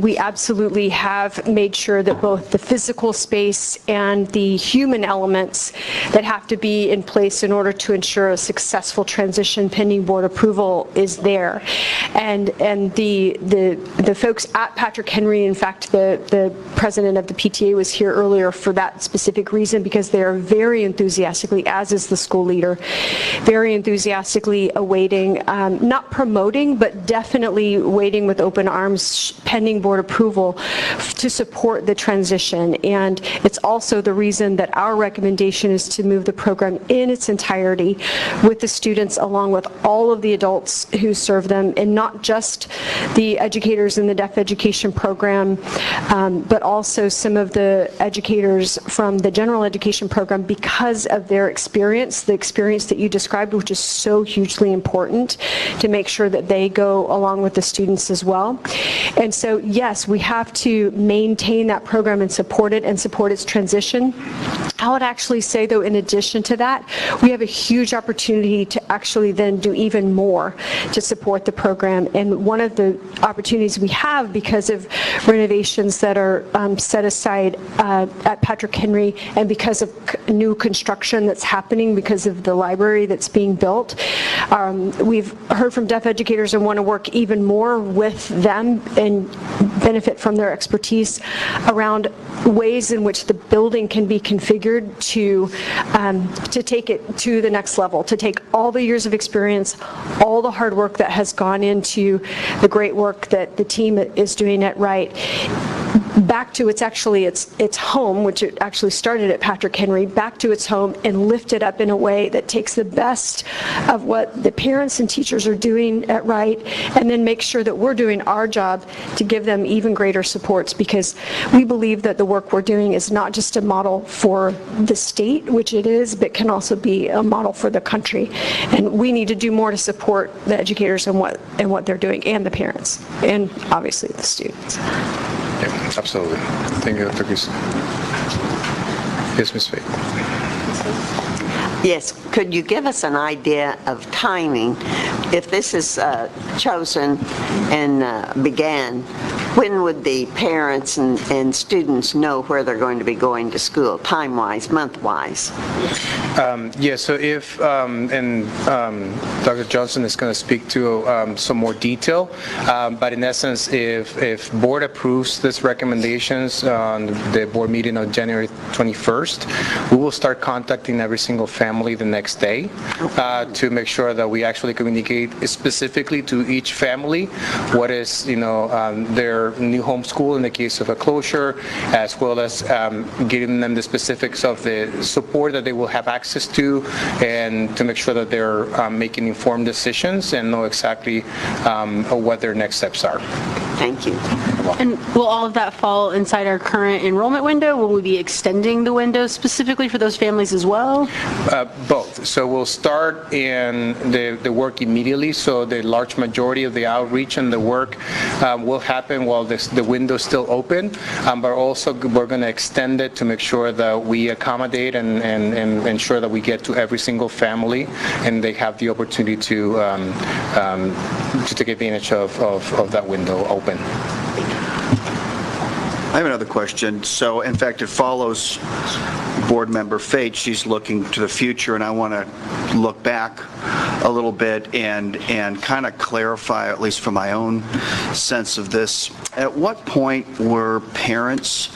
We absolutely have made sure that both the physical space and the human elements that have to be in place in order to ensure a successful transition pending board approval is there. And the folks at Patrick Henry, in fact, the president of the PTA was here earlier for that specific reason, because they are very enthusiastically, as is the school leader, very enthusiastically awaiting, not promoting, but definitely waiting with open arms pending board approval to support the transition. And it's also the reason that our recommendation is to move the program in its entirety with the students, along with all of the adults who serve them, and not just the educators in the deaf education program, but also some of the educators from the general education program, because of their experience, the experience that you described described, which is so hugely important to make sure that they go along with the students as well. And so, yes, we have to maintain that program and support it and support its transition. I would actually say, though, in addition to that, we have a huge opportunity to actually then do even more to support the program. And one of the opportunities we have, because of renovations that are set aside at Patrick Henry, and because of new construction that's happening because of the library that's being built, we've heard from deaf educators and want to work even more with them and benefit from their expertise around ways in which the building can be configured to take it to the next level, to take all the years of experience, all the hard work that has gone into the great work that the team is doing at Wright, back to its home, which it actually started at Patrick Henry, back to its home and lift it up in a way that takes the best of what the parents and teachers are doing at Wright, and then make sure that we're doing our job to give them even greater supports, because we believe that the work we're doing is not just a model for the state, which it is, but can also be a model for the country. And we need to do more to support the educators and what they're doing, and the parents, and obviously the students. Yeah, absolutely. Thank you, Dr. Giss. Yes, Ms. Faye. Yes, could you give us an idea of timing? If this is chosen and began, when would the parents and students know where they're going to be going to school, time-wise, month-wise? Yeah, so if, and Dr. Johnson is going to speak to some more detail, but in essence, if board approves these recommendations on the board meeting on January 21st, we will start contacting every single family the next day to make sure that we actually communicate specifically to each family what is, their new homeschool in the case of a closure, as well as giving them the specifics of the support that they will have access to, and to make sure that they're making informed decisions and know exactly what their next steps are. Thank you. And will all of that fall inside our current enrollment window? Will we be extending the window specifically for those families as well? Both. So we'll start in the work immediately, so the large majority of the outreach and the work will happen while the window's still open, but also we're going to extend it to make sure that we accommodate and ensure that we get to every single family and they have the opportunity to take advantage of that window open. I have another question. So, in fact, it follows Board Member Fate. She's looking to the future, and I want to look back a little bit and kind of clarify, at least from my own sense of this. At what point were parents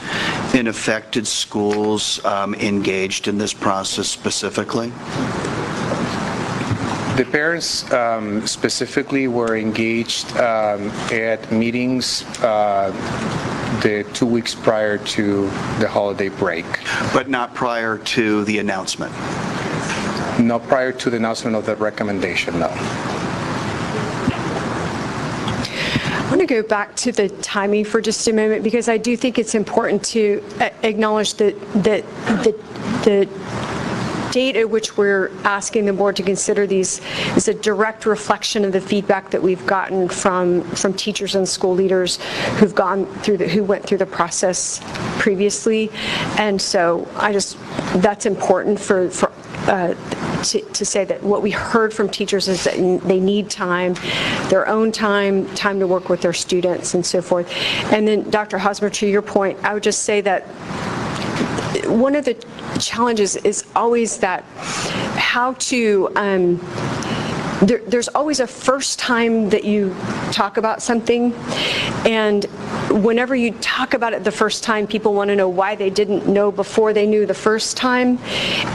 in affected schools engaged in this process specifically? The parents specifically were engaged at meetings the 2 weeks prior to the holiday break. But not prior to the announcement? Not prior to the announcement of the recommendation, no. I want to go back to the timing for just a moment, because I do think it's important to acknowledge that the date at which we're asking the board to consider these is a direct reflection of the feedback that we've gotten from teachers and school leaders who went through the process previously. And so that's important to say that what we heard from teachers is that they need time, their own time to work with their students and so forth. And then Dr. Hosmer, to your point, I would just say that one of the challenges is always that how to, there's always a first time that you talk about something, and whenever you talk about it the first time, people want to know why they didn't know before they knew the first time,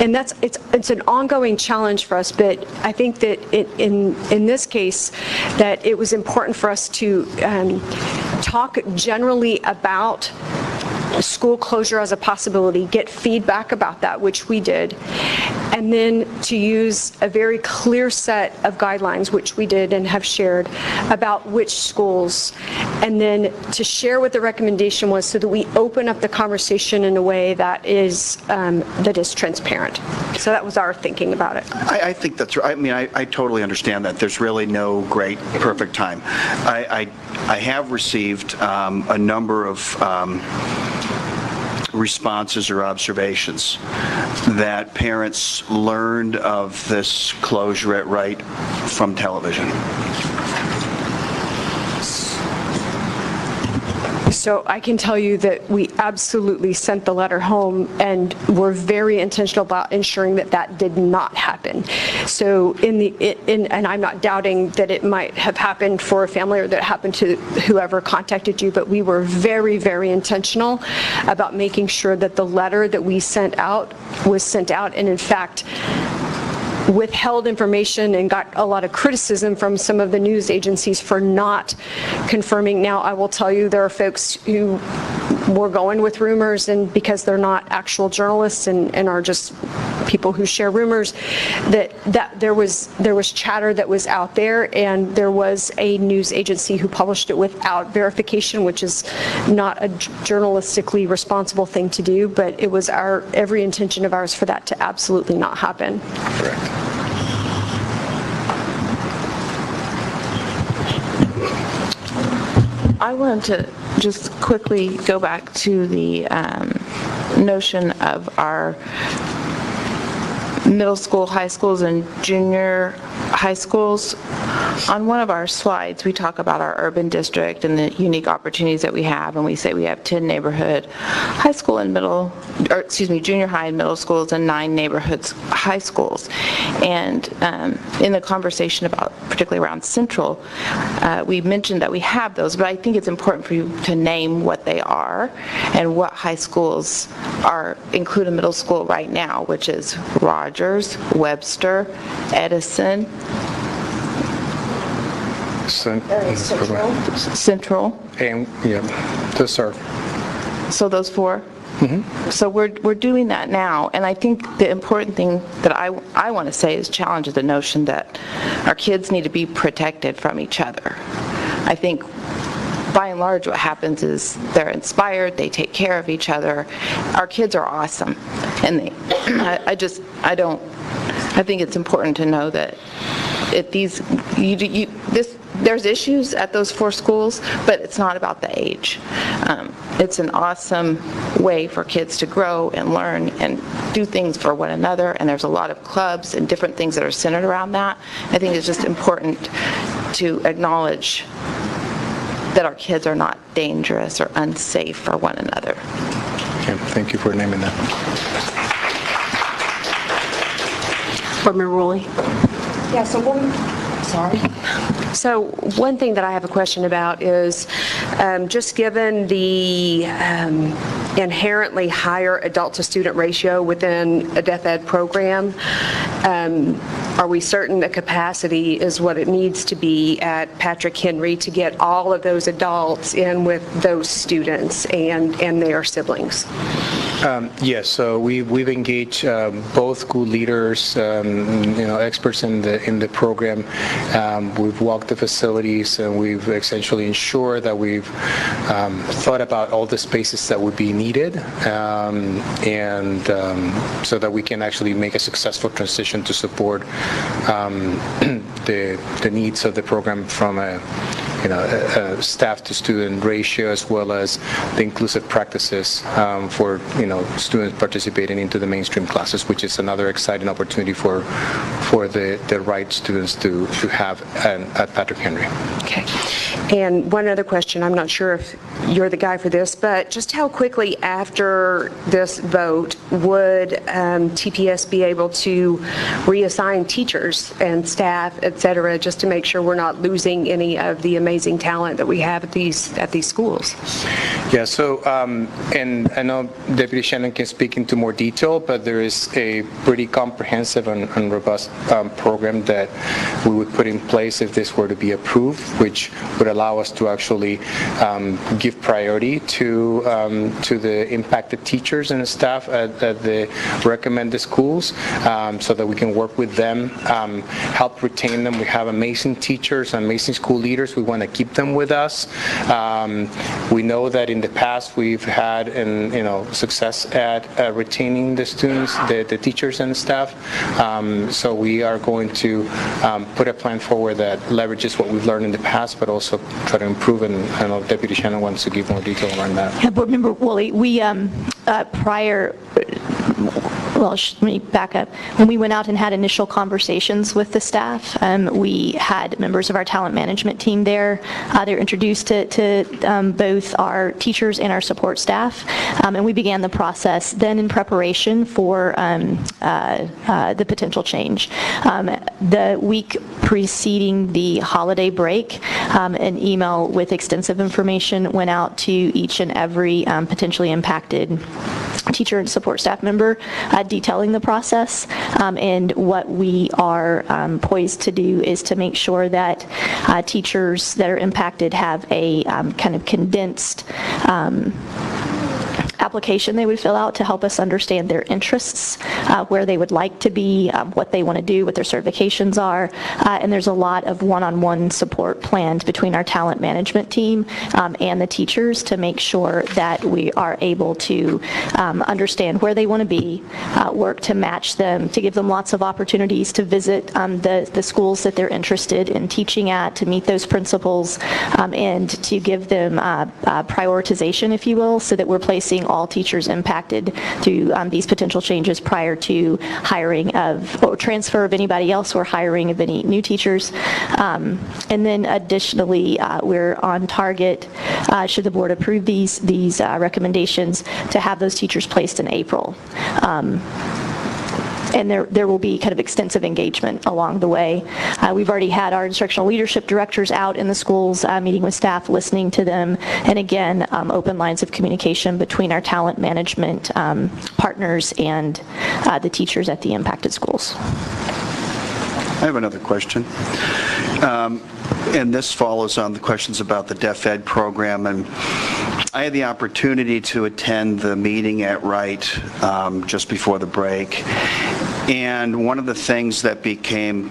and it's an ongoing challenge for us. But I think that in this case, that it was important for us to talk generally about school closure as a possibility, get feedback about that, which we did, and then to use a very clear set of guidelines, which we did and have shared, about which schools, and then to share what the recommendation was so that we open up the conversation in a way that is transparent. So that was our thinking about it. I think that's right. I mean, I totally understand that. There's really no great, perfect time. I have received a number of responses or observations that parents learned of this closure at Wright from television. So I can tell you that we absolutely sent the letter home and were very intentional about ensuring that that did not happen. So and I'm not doubting that it might have happened for a family or that it happened to whoever contacted you, but we were very, very intentional about making sure that the letter that we sent out was sent out, and in fact, withheld information and got a lot of criticism from some of the news agencies for not confirming. Now, I will tell you, there are folks who were going with rumors, and because they're not actual journalists and are just people who share rumors, that there was chatter that was out there, and there was a news agency who published it without verification, which is not a journalistically responsible thing to do, but it was every intention of ours for that to absolutely not happen. Correct. I wanted to just quickly go back to the notion of our middle school, high schools, and junior high schools. On one of our slides, we talk about our urban district and the unique opportunities that we have, and we say we have 10 neighborhood high school and junior high and middle schools and 9 neighborhoods high schools. And in the conversation about, particularly around Central, we mentioned that we have those, but I think it's important for you to name what they are and what high schools include a middle school right now, which is Rogers, Webster, Edison, Central. And, yeah, those are. So those 4? Mm-hmm. So we're doing that now, and I think the important thing that I want to say is challenge the notion that our kids need to be protected from each other. I think by and large what happens is they're inspired, they take care of each other. Our kids are awesome, and I think it's important to know that there's issues at those 4 schools, but it's not about the age. It's an awesome way for kids to grow and learn and do things for one another, and there's a lot of clubs and different things that are centered around that. I think it's just important to acknowledge that our kids are not dangerous or unsafe for one another. Okay, thank you for naming that. Board Member Rowley. Yeah, so one thing that I have a question about is just given the inherently higher adult-to-student ratio within a deaf ed program, are we certain that capacity is what it needs to be at Patrick Henry to get all of those adults in with those students and their siblings? Yes, so we've engaged both school leaders, experts in the program. We've walked the facilities, and we've essentially ensured that we've thought about all the spaces that would be needed, so that we can actually make a successful transition to support the needs of the program from a staff-to-student ratio, as well as the inclusive practices for students participating into the mainstream classes, which is another exciting opportunity for the right students to have at Patrick Henry. Okay. And one other question, I'm not sure if you're the guy for this, but just how quickly after this vote would TPS be able to reassign teachers and staff, et cetera, just to make sure we're not losing any of the amazing amazing talent that we have at these schools. Yeah, so, and I know Deputy Shannon can speak into more detail, but there is a pretty comprehensive and robust program that we would put in place if this were to be approved, which would allow us to actually give priority to the impacted teachers and staff at the recommended schools, so that we can work with them, help retain them. We have amazing teachers, amazing school leaders. We want to keep them with us. We know that in the past we've had success at retaining the students, the teachers and staff. So we are going to put a plan forward that leverages what we've learned in the past, but also try to improve. And I know Deputy Shannon wants to give more detail around that. Yeah, Board Member Woolley, we let me back up. When we went out and had initial conversations with the staff, we had members of our talent management team there. They were introduced to both our teachers and our support staff, and we began the process then in preparation for the potential change. The week preceding the holiday break, an email with extensive information went out to each and every potentially impacted teacher and support staff member, detailing the process, and what we are poised to do is to make sure that teachers that are impacted have a kind of condensed application they would fill out to help us understand their interests, where they would like to be, what they want to do, what their certifications are, and there's a lot of one-on-one support planned between our talent management team and the teachers to make sure that we are able to understand where they want to be, work to match them, to give them lots of opportunities to visit the schools that they're interested in teaching at, to meet those principals, and to give them prioritization, if you will, so that we're placing all teachers impacted through these potential changes prior to hiring of or transfer of anybody else or hiring of any new teachers. And then additionally, we're on target, should the board approve these recommendations, to have those teachers placed in April. And there will be kind of extensive engagement along the way. We've already had our instructional leadership directors out in the schools, meeting with staff, listening to them, and again, open lines of communication between our talent management partners and the teachers at the impacted schools. I have another question. And this follows on the questions about the Deaf Ed program. And I had the opportunity to attend the meeting at Wright just before the break. And one of the things that became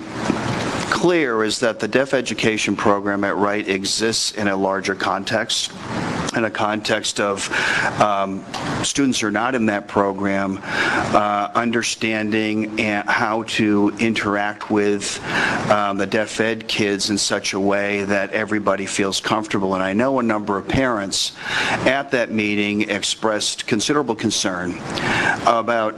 clear is that the deaf education program at Wright exists in a larger context, in a context of students who are not in that program understanding how to interact with the deaf ed kids in such a way that everybody feels comfortable. And I know a number of parents at that meeting expressed considerable concern about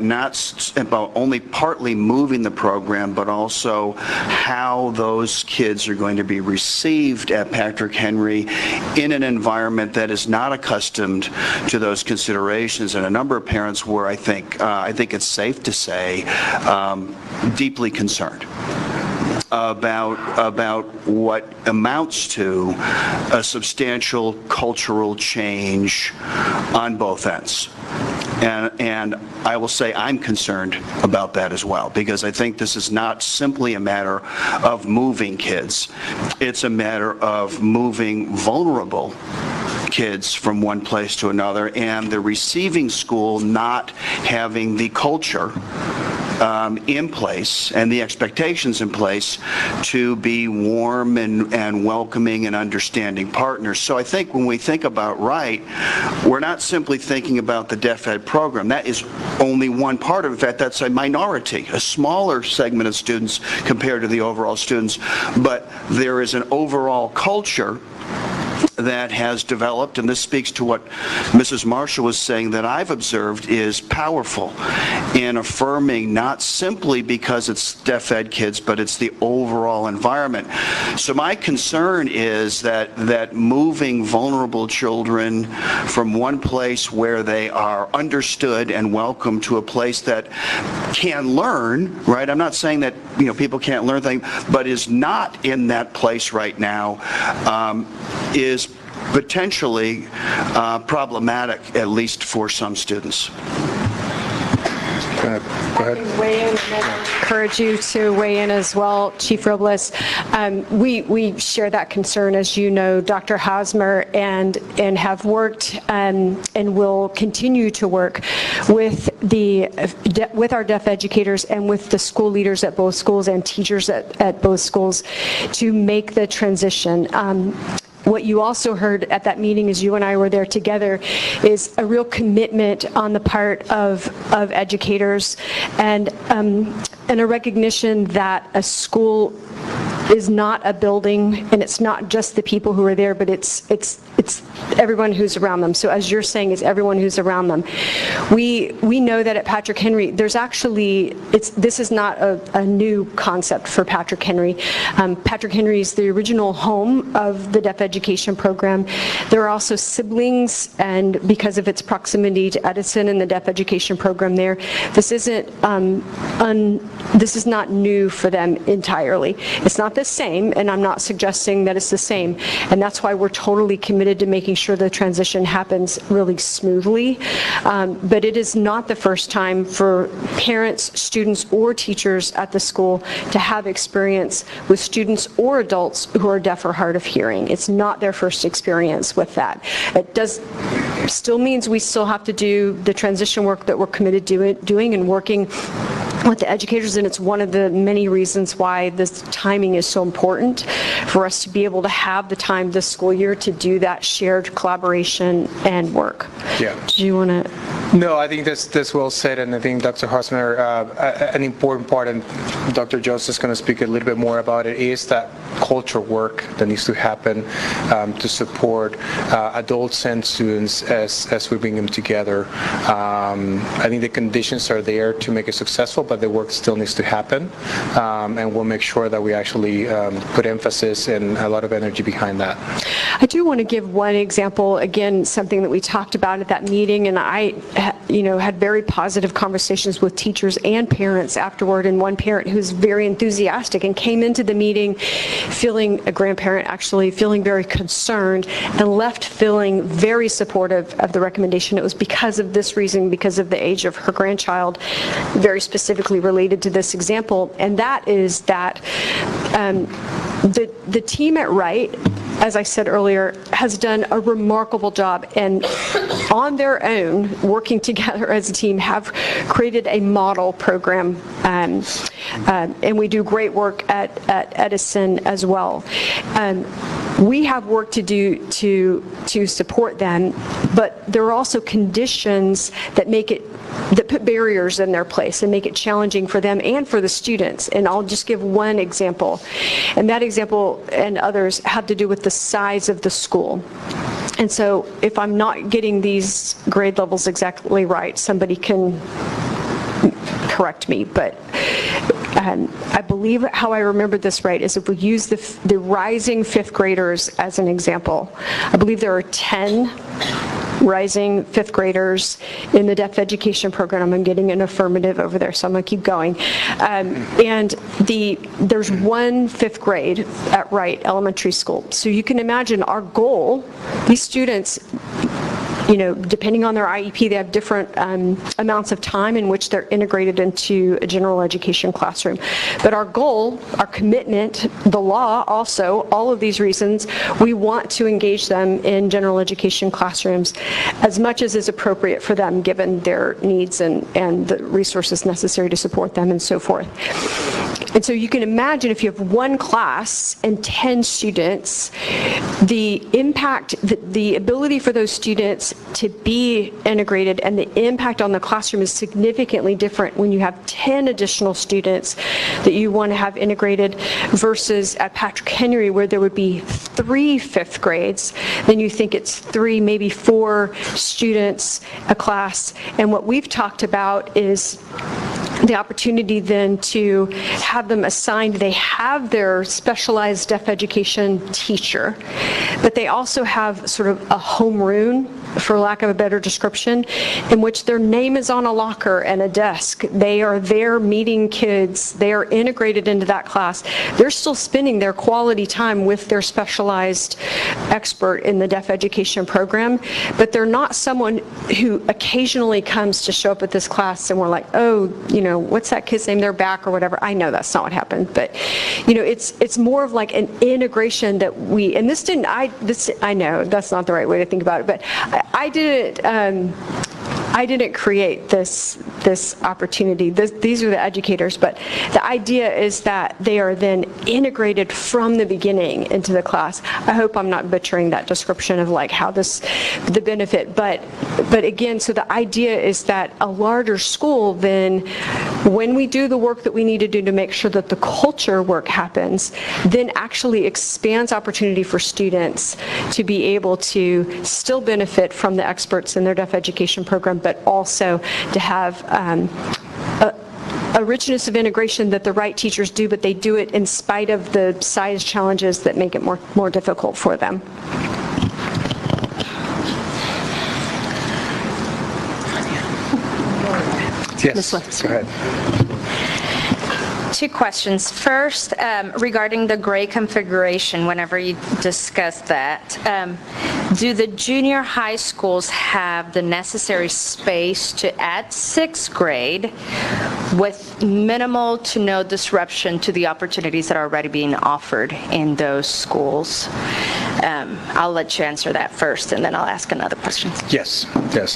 about only partly moving the program, but also how those kids are going to be received at Patrick Henry in an environment that is not accustomed to those considerations. And a number of parents were, I think it's safe to say, deeply concerned about what amounts to a substantial cultural change on both ends. And I will say I'm concerned about that as well, because I think this is not simply a matter of moving kids. It's a matter of moving vulnerable kids from one place to another, and the receiving school not having the culture in place and the expectations in place to be warm and welcoming and understanding partners. So I think when we think about Wright, we're not simply thinking about the Deaf Ed program. That is only one part of it. In fact, that's a minority, a smaller segment of students compared to the overall students. But there is an overall culture that has developed, and this speaks to what Mrs. Marshall was saying, that I've observed is powerful in affirming not simply because it's deaf ed kids, but it's the overall environment. So my concern is that moving vulnerable children from one place where they are understood and welcome to a place that can learn, right? I'm not saying that, people can't learn things, but is not in that place right now, is potentially problematic, at least for some students. Go ahead. Weigh in, and then encourage you to weigh in as well, Chief Robles. We share that concern, as you know, Dr. Hosmer, and have worked and will continue to work with our deaf educators and with the school leaders at both schools and teachers at both schools to make the transition. What you also heard at that meeting, as you and I were there together, is a real commitment on the part of educators and a recognition that a school is not a building, and it's not just the people who are there, but it's everyone who's around them. So as you're saying, it's everyone who's around them. We know that at Patrick Henry, there's actually, this is not a new concept for Patrick Henry. Patrick Henry is the original home of the deaf education program. There are also siblings, and because of its proximity to Edison and the deaf education program there, this isn't this is not new for them entirely. It's not the same, and I'm not suggesting that it's the same, and that's why we're totally committed to making sure the transition happens really smoothly. But it is not the first time for parents, students, or teachers at the school to have experience with students or adults who are deaf or hard of hearing. It's not their first experience with that. It still means we still have to do the transition work that we're committed to doing and working with the educators, and it's one of the many reasons why this timing is so important for us to be able to have the time this school year to do that shared collaboration and work. Yeah. Do you want to? No, I think that's well said, and I think Dr. Hosmer, an important part, and Dr. Jones is going to speak a little bit more about it, is that culture work that needs to happen to support adults and students as we bring them together. I think the conditions are there to make it successful, but the work still needs to happen, and we'll make sure that we actually put emphasis and a lot of energy behind that. I do want to give one example, again, something that we talked about at that meeting, and I had very positive conversations with teachers and parents afterward, and one parent who's very enthusiastic and came into the meeting a grandparent actually, feeling very concerned, and left feeling very supportive of the recommendation. It was because of this reason, because of the age of her grandchild, very specifically related to this example, and that is that the team at Wright, as I said earlier, has done a remarkable job, and on their own, working together as a team, have created a model program, and we do great work at Edison as well. We have work to do to support them, but there are also conditions that put barriers in their place and make it challenging for them and for the students. And I'll just give one example. And that example and others have to do with the size of the school. And so if I'm not getting these grade levels exactly right, somebody can correct me, but I believe how I remember this right is if we use the rising fifth graders as an example, I believe there are 10 rising fifth graders in the deaf education program. I'm getting an affirmative over there, so I'm going to keep going. And there's one fifth grade at Wright Elementary School. So you can imagine our goal, these students, depending on their IEP, they have different amounts of time in which they're integrated into a general education classroom. But our goal, our commitment, the law also, all of these reasons, we want to engage them in general education classrooms as much as is appropriate for them, given their needs and the resources necessary to support them and so forth. And so you can imagine if you have one class and 10 students, the impact, the ability for those students to be integrated and the impact on the classroom is significantly different when you have 10 additional students that you want to have integrated versus at Patrick Henry where there would be 3 fifth grades. Then you think it's 3, maybe 4 students a class. And what we've talked about is the opportunity then to have them assigned, they have their specialized deaf education teacher, but they also have sort of a homeroom, for lack of a better description, in which their name is on a locker and a desk. They are there meeting kids. They are integrated into that class. They're still spending their quality time with their specialized expert in the deaf education program, but they're not someone who occasionally comes to show up at this class and we're like, oh, you know, what's that kid's name? They're back or whatever. I know that's not what happened, but you know, it's more of like an integration that we, and I know that's not the right way to think about it, but I didn't create this opportunity. These are the educators, but the idea is that they are then integrated from the beginning into the class. I hope I'm not butchering that description of like how the benefit, but again, so the idea is that a larger school then, when we do the work that we need to do to make sure that the culture work happens, then actually expands opportunity for students to be able to still benefit from the experts in their deaf education program, but also to have a richness of integration that the right teachers do, but they do it in spite of the size challenges that make it more difficult for them. Yes, go ahead. 2 questions. First, regarding the grade configuration, whenever you discuss that, do the junior high schools have the necessary space to add 6th grade with minimal to no disruption to the opportunities that are already being offered in those schools? I'll let you answer that first, and then I'll ask another question. Yes.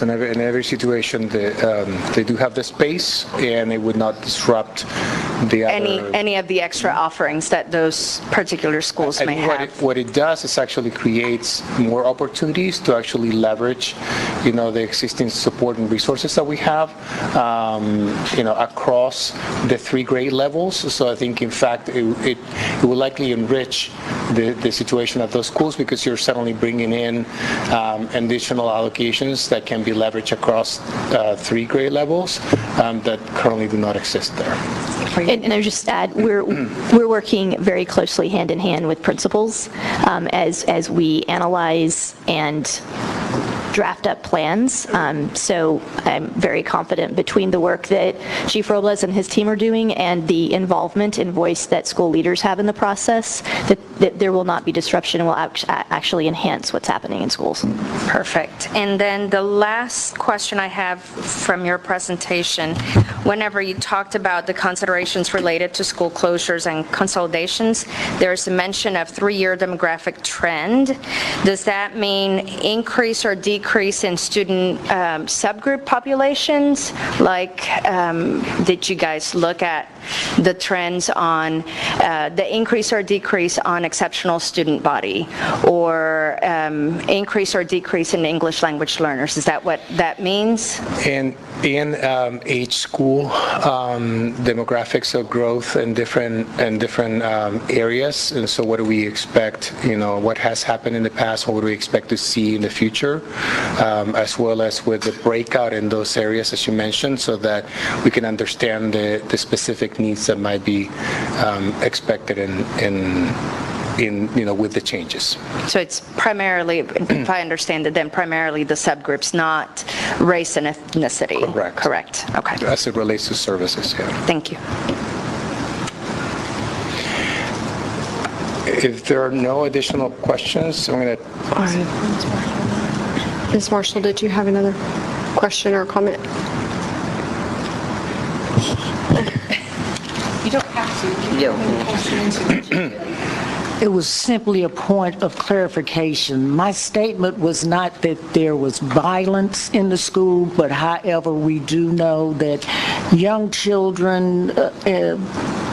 In every situation, they do have the space, and it would not disrupt the other. Any of the extra offerings that those particular schools may have. What it does is actually creates more opportunities to actually leverage, you know, the existing support and resources that we have, you know, across the 3 grade levels. So I think, in fact, it will likely enrich the situation of those schools because you're suddenly bringing in additional allocations that can be leveraged across 3 grade levels that currently do not exist there. And I would just add, we're working very closely hand in hand with principals as we analyze and draft up plans. So I'm very confident between the work that Chief Robles and his team are doing and the involvement and voice that school leaders have in the process, that there will not be disruption and will actually enhance what's happening in schools. Perfect. And then the last question I have from your presentation, whenever you talked about the considerations related to school closures and consolidations, there's a mention of 3-year demographic trend. Does that mean increase or decrease in student subgroup populations? Like, did you guys look at the trends on the increase or decrease on exceptional student body, or increase or decrease in English language learners? Is that what that means? In each school, demographics of growth in different areas, and so what do we expect? You know, what has happened in the past, what do we expect to see in the future, as well as with the breakout in those areas, as you mentioned, so that we can understand the specific needs that might be expected in you know, with the changes. So it's primarily, if I understand it, then primarily the subgroups, not race and ethnicity. Correct. Okay. As it relates to services, yeah. Thank you. If there are no additional questions, I'm going to... Ms. Marshall, did you have another question or comment? You don't have to. It was simply a point of clarification. My statement was not that there was violence in the school, but however, we do know that young children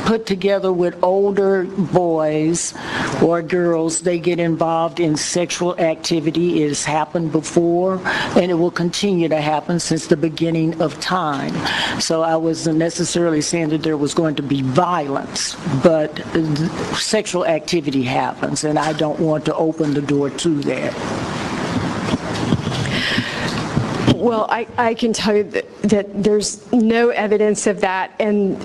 put together with older boys or girls. They get involved in sexual activity. It has happened before, and it will continue to happen since the beginning of time. So I wasn't necessarily saying that there was going to be violence, but sexual activity happens, and I don't want to open the door to that. Well, I can tell you that there's no evidence of that, and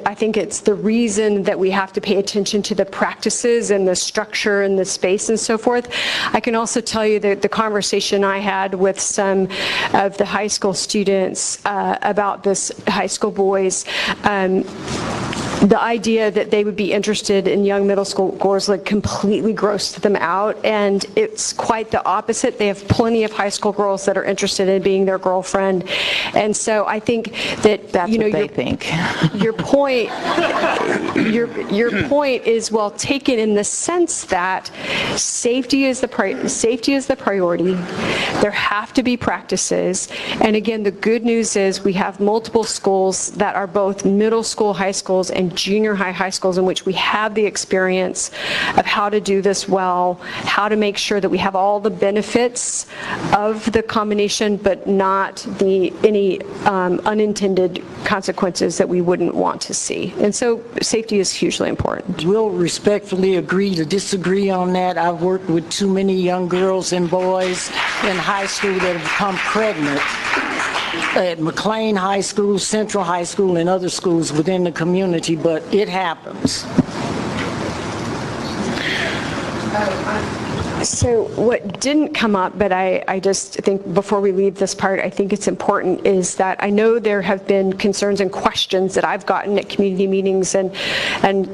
I think it's the reason that we have to pay attention to the practices and the structure and the space and so forth. I can also tell you that the conversation I had with some of the high school students about this, high school boys, the idea that they would be interested in young middle school girls like completely grossed them out, and it's quite the opposite. They have plenty of high school girls that are interested in being their girlfriend, and so I think that That's what they think. Your point is well taken in the sense that safety is the priority. There have to be practices, and again, the good news is we have multiple schools that are both middle school, high schools, and junior high schools in which we have the experience of how to do this well, how to make sure that we have all the benefits of the combination, but not any unintended consequences that we wouldn't want to see. And so safety is hugely important. We'll respectfully agree to disagree on that. I've worked with too many young girls and boys in high school that have become pregnant at McLean High School, Central High School, and other schools within the community, but it happens. So what didn't come up, but I just think before we leave this part, I think it's important, is that I know there have been concerns and questions that I've gotten at community meetings and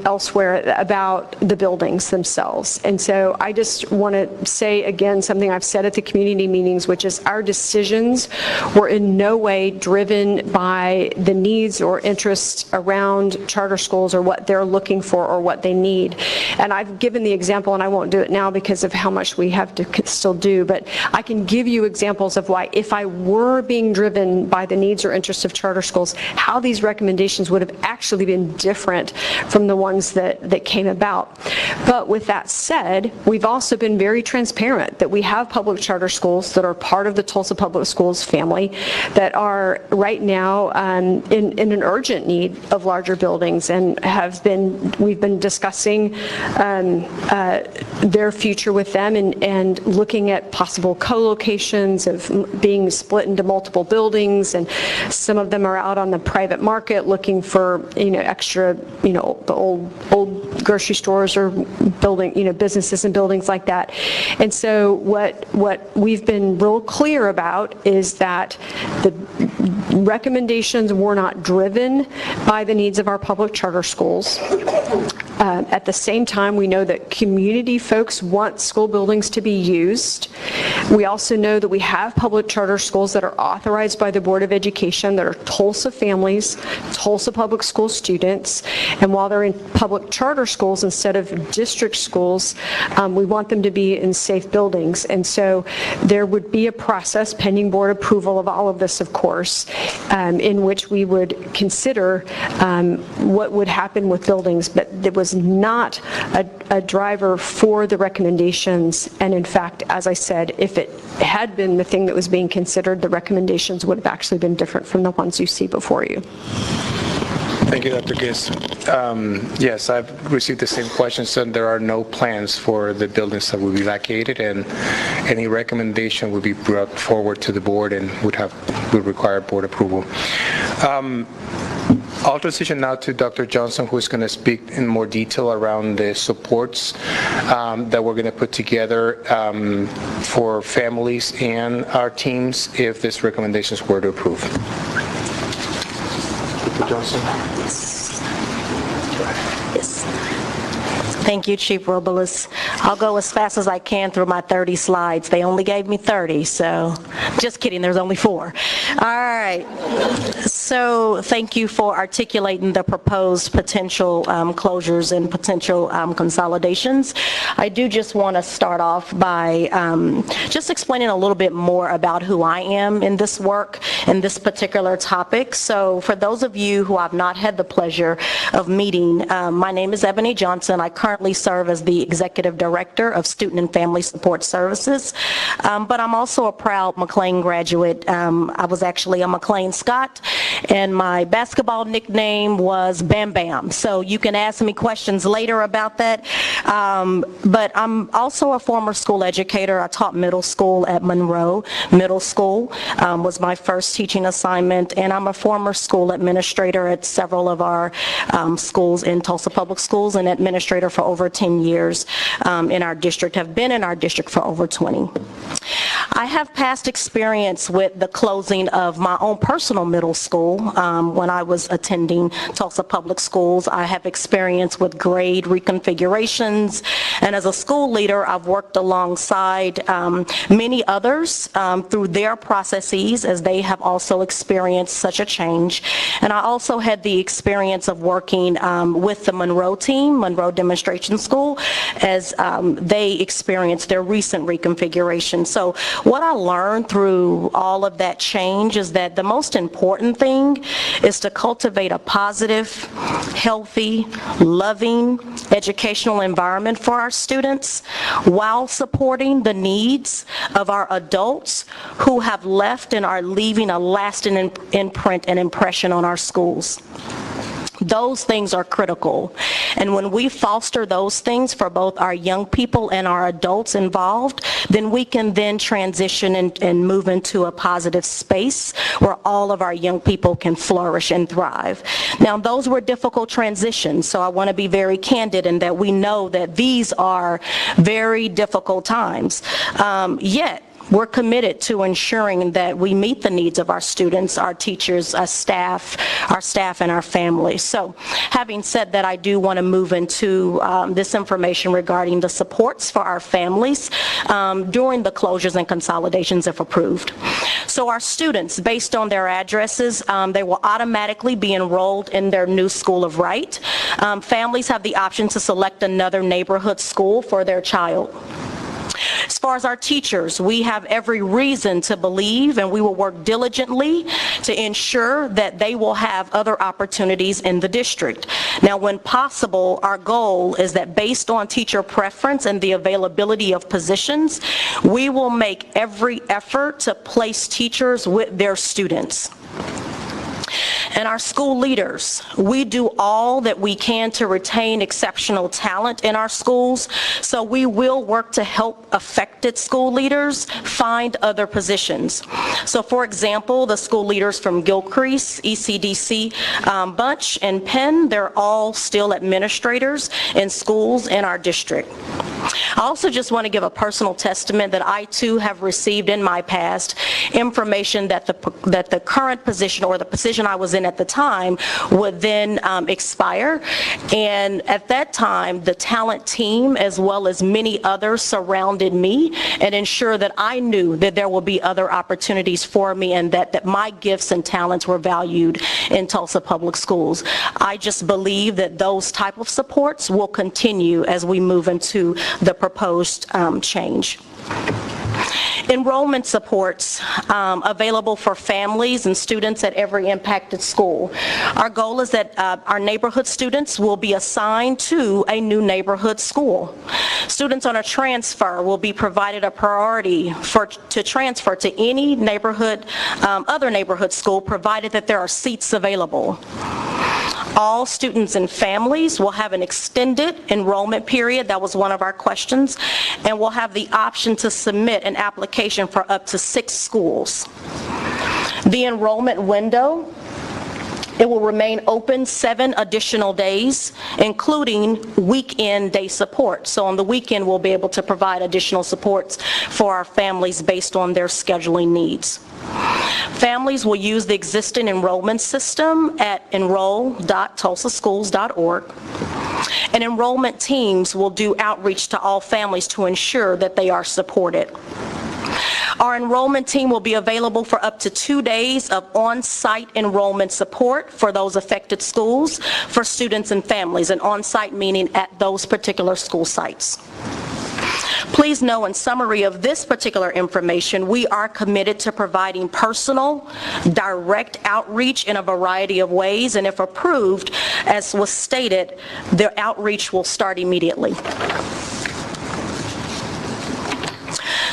elsewhere about the buildings themselves. And so I just want to say again something I've said at the community meetings, which is our decisions were in no way driven by the needs or interests around charter schools or what they're looking for or what they need. And I've given the example, and I won't do it now because of how much we have to still do, but I can give you examples of why, if I were being driven by the needs or interests of charter schools, how these recommendations would have actually been different from the ones that came about. But with that said, we've also been very transparent that we have public charter schools that are part of the Tulsa Public Schools family that are right now in an urgent need of larger buildings, and we've been discussing their future with them and looking at possible co-locations of being split into multiple buildings, and some of them are out on the private market looking for extra the old grocery stores or building businesses and buildings like that. And so what we've been real clear about is that the recommendations were not driven by the needs of our public charter schools. At the same time, we know that community folks want school buildings to be used. We also know that we have public charter schools that are authorized by the Board of Education that are Tulsa families, Tulsa public school students, and while they're in public charter schools instead of district schools, we want them to be in safe buildings. And so there would be a process pending board approval of all of this, of course, in which we would consider what would happen with buildings, but it was not a driver for the recommendations. And in fact, as I said, if it had been the thing that was being considered, the recommendations would have actually been different from the ones you see before you. Thank you, Dr. Giss. Yes, I've received the same questions, and there are no plans for the buildings that will be vacated, and any recommendation would be brought forward to the board and would require board approval. I'll transition now to Dr. Johnson, who is going to speak in more detail around the supports that we're going to put together for families and our teams if these recommendations were to approve. Dr. Johnson? Yes. Thank you, Chief Robles. I'll go as fast as I can through my 30 slides. They only gave me 30, so just kidding, there's only 4. All right. So thank you for articulating the proposed potential closures and potential consolidations. I do just want to start off by just explaining a little bit more about who I am in this work and this particular topic. So for those of you who I've not had the pleasure of meeting, my name is Ebony Johnson. I currently serve as the Executive Director of Student and Family Support Services, but I'm also a proud McLean graduate. I was actually a McLean Scott, and my basketball nickname was Bam Bam. So you can ask me questions later about that. But I'm also a former school educator. I taught middle school at Monroe Middle School, was my first teaching assignment, and I'm a former school administrator at several of our schools in Tulsa Public Schools, and administrator for over 10 years in our district, have been in our district for over 20. I have past experience with the closing of my own personal middle school when I was attending Tulsa Public Schools. I have experience with grade reconfigurations, and as a school leader, I've worked alongside many others through their processes as they have also experienced such a change. And I also had the experience of working with the Monroe team, Monroe Demonstration School, as they experienced their recent reconfiguration. So what I learned through all of that change is that the most important thing is to cultivate a positive, healthy, loving educational environment for our students while supporting the needs of our adults who have left and are leaving a lasting imprint and impression on our schools. Those things are critical. And when we foster those things for both our young people and our adults involved, then we can then transition and move into a positive space where all of our young people can flourish and thrive. Now, those were difficult transitions, so I want to be very candid in that we know that these are very difficult times. Yet, we're committed to ensuring that we meet the needs of our students, our teachers, our staff, and our families. So having said that, I do want to move into this information regarding the supports for our families during the closures and consolidations if approved. So our students, based on their addresses, they will automatically be enrolled in their new school of right. Families have the option to select another neighborhood school for their child. As far as our teachers, we have every reason to believe, and we will work diligently to ensure that they will have other opportunities in the district. Now, when possible, our goal is that based on teacher preference and the availability of positions, we will make every effort to place teachers with their students. And our school leaders, we do all that we can to retain exceptional talent in our schools, so we will work to help affected school leaders find other positions. So for example, the school leaders from Gilcrease, ECDC, Bunch, and Penn, they're all still administrators in schools in our district. I also just want to give a personal testament that I too have received in my past information that the current position or the position I was in at the time would then expire, and at that time the talent team as well as many others surrounded me and ensured that I knew that there will be other opportunities for me and that my gifts and talents were valued in Tulsa Public Schools. I just believe that those type of supports will continue as we move into the proposed change. Enrollment supports available for families and students at every impacted school. Our goal is that our neighborhood students will be assigned to a new neighborhood school. Students on a transfer will be provided a priority to transfer to any neighborhood, other neighborhood school, provided that there are seats available. All students and families will have an extended enrollment period. That was one of our questions. And will have the option to submit an application for up to 6 schools. The enrollment window, it will remain open 7 additional days, including weekend day support. So on the weekend, we'll be able to provide additional supports for our families based on their scheduling needs. Families will use the existing enrollment system at enroll.tulsaschools.org. and enrollment teams will do outreach to all families to ensure that they are supported. Our enrollment team will be available for up to 2 days of on-site enrollment support for those affected schools for students and families, and on-site meaning at those particular school sites. Please know, in summary of this particular information, we are committed to providing personal, direct outreach in a variety of ways, and if approved, as was stated, the outreach will start immediately.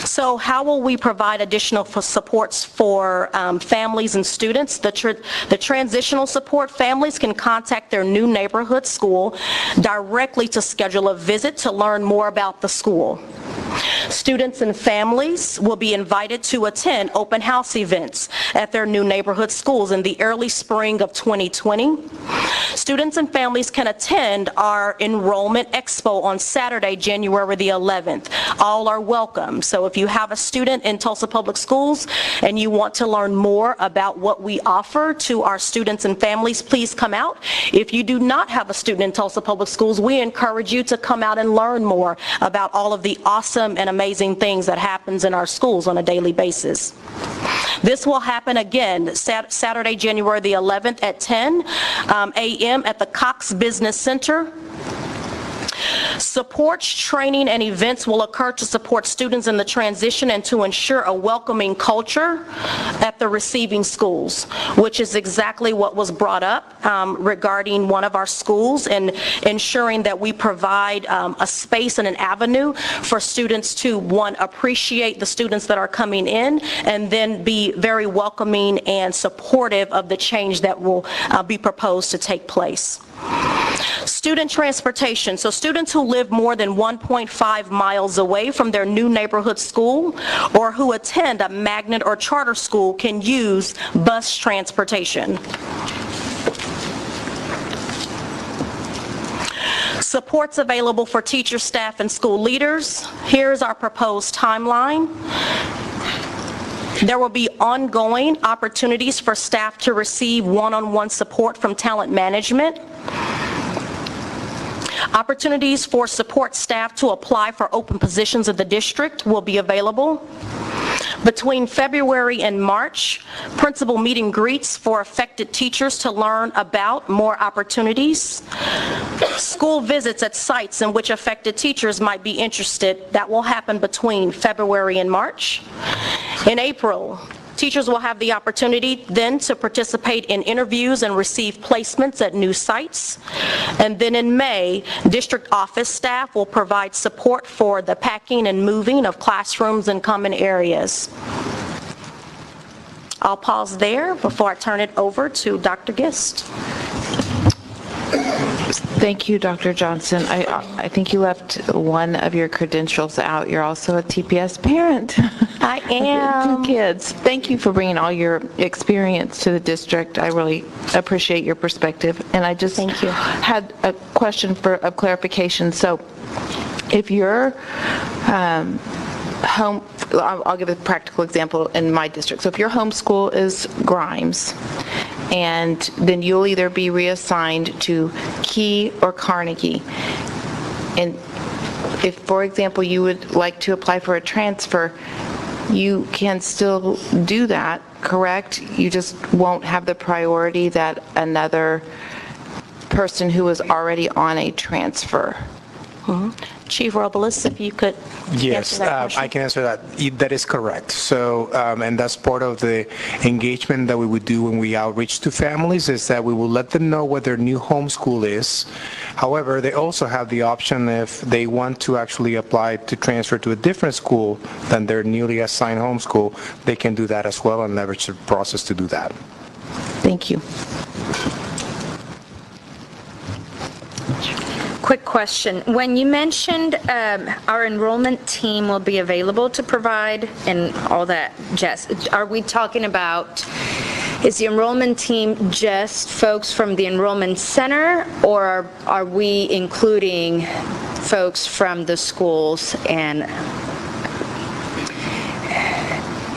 So how will we provide additional supports for families and students? The transitional support, families can contact their new neighborhood school directly to schedule a visit to learn more about the school. Students and families will be invited to attend open house events at their new neighborhood schools in the early spring of 2020. Students and families can attend our enrollment expo on Saturday, January the 11th. All are welcome. So if you have a student in Tulsa Public Schools and you want to learn more about what we offer to our students and families, please come out. If you do not have a student in Tulsa Public Schools, we encourage you to come out and learn more about all of the awesome and amazing things that happens in our schools on a daily basis. This will happen again Saturday, January the 11th at 10 a.m. at the Cox Business Center. Support, training, and events will occur to support students in the transition and to ensure a welcoming culture at the receiving schools, which is exactly what was brought up regarding one of our schools, and ensuring that we provide a space and an avenue for students to, one, appreciate the students that are coming in, and then be very welcoming and supportive of the change that will be proposed to take place. Student transportation. So students who live more than 1.5 miles away from their new neighborhood school or who attend a magnet or charter school can use bus transportation. Supports available for teachers, staff, and school leaders. Here's our proposed timeline. There will be ongoing opportunities for staff to receive one-on-one support from talent management. Opportunities for support staff to apply for open positions in the district will be available. Between February and March, principal meet and greets for affected teachers to learn about more opportunities. School visits at sites in which affected teachers might be interested. That will happen between February and March. In April, teachers will have the opportunity then to participate in interviews and receive placements at new sites. And then in May, district office staff will provide support for the packing and moving of classrooms and common areas. I'll pause there before I turn it over to Dr. Gist. Thank you, Dr. Johnson. I think you left one of your credentials out. You're also a TPS parent. I am. 2 kids. Thank you for bringing all your experience to the district. I really appreciate your perspective. And I just had a question of clarification. So if your home, I'll give a practical example in my district. So if your home school is Grimes, and then you'll either be reassigned to Key or Carnegie. And if, for example, you would like to apply for a transfer, you can still do that, correct? You just won't have the priority that another person who is already on a transfer. Chief Robles, if you could Yes, answer that question. I can answer that. That is correct. So, and that's part of the engagement that we would do when we outreach to families, is that we will let them know what their new homeschool is. However, they also have the option, if they want to actually apply to transfer to a different school than their newly assigned homeschool, they can do that as well and leverage the process to do that. Thank you. Quick question. When you mentioned our enrollment team will be available to provide and all that, Jess, are we talking about, is the enrollment team just folks from the enrollment center, or are we including folks from the schools? And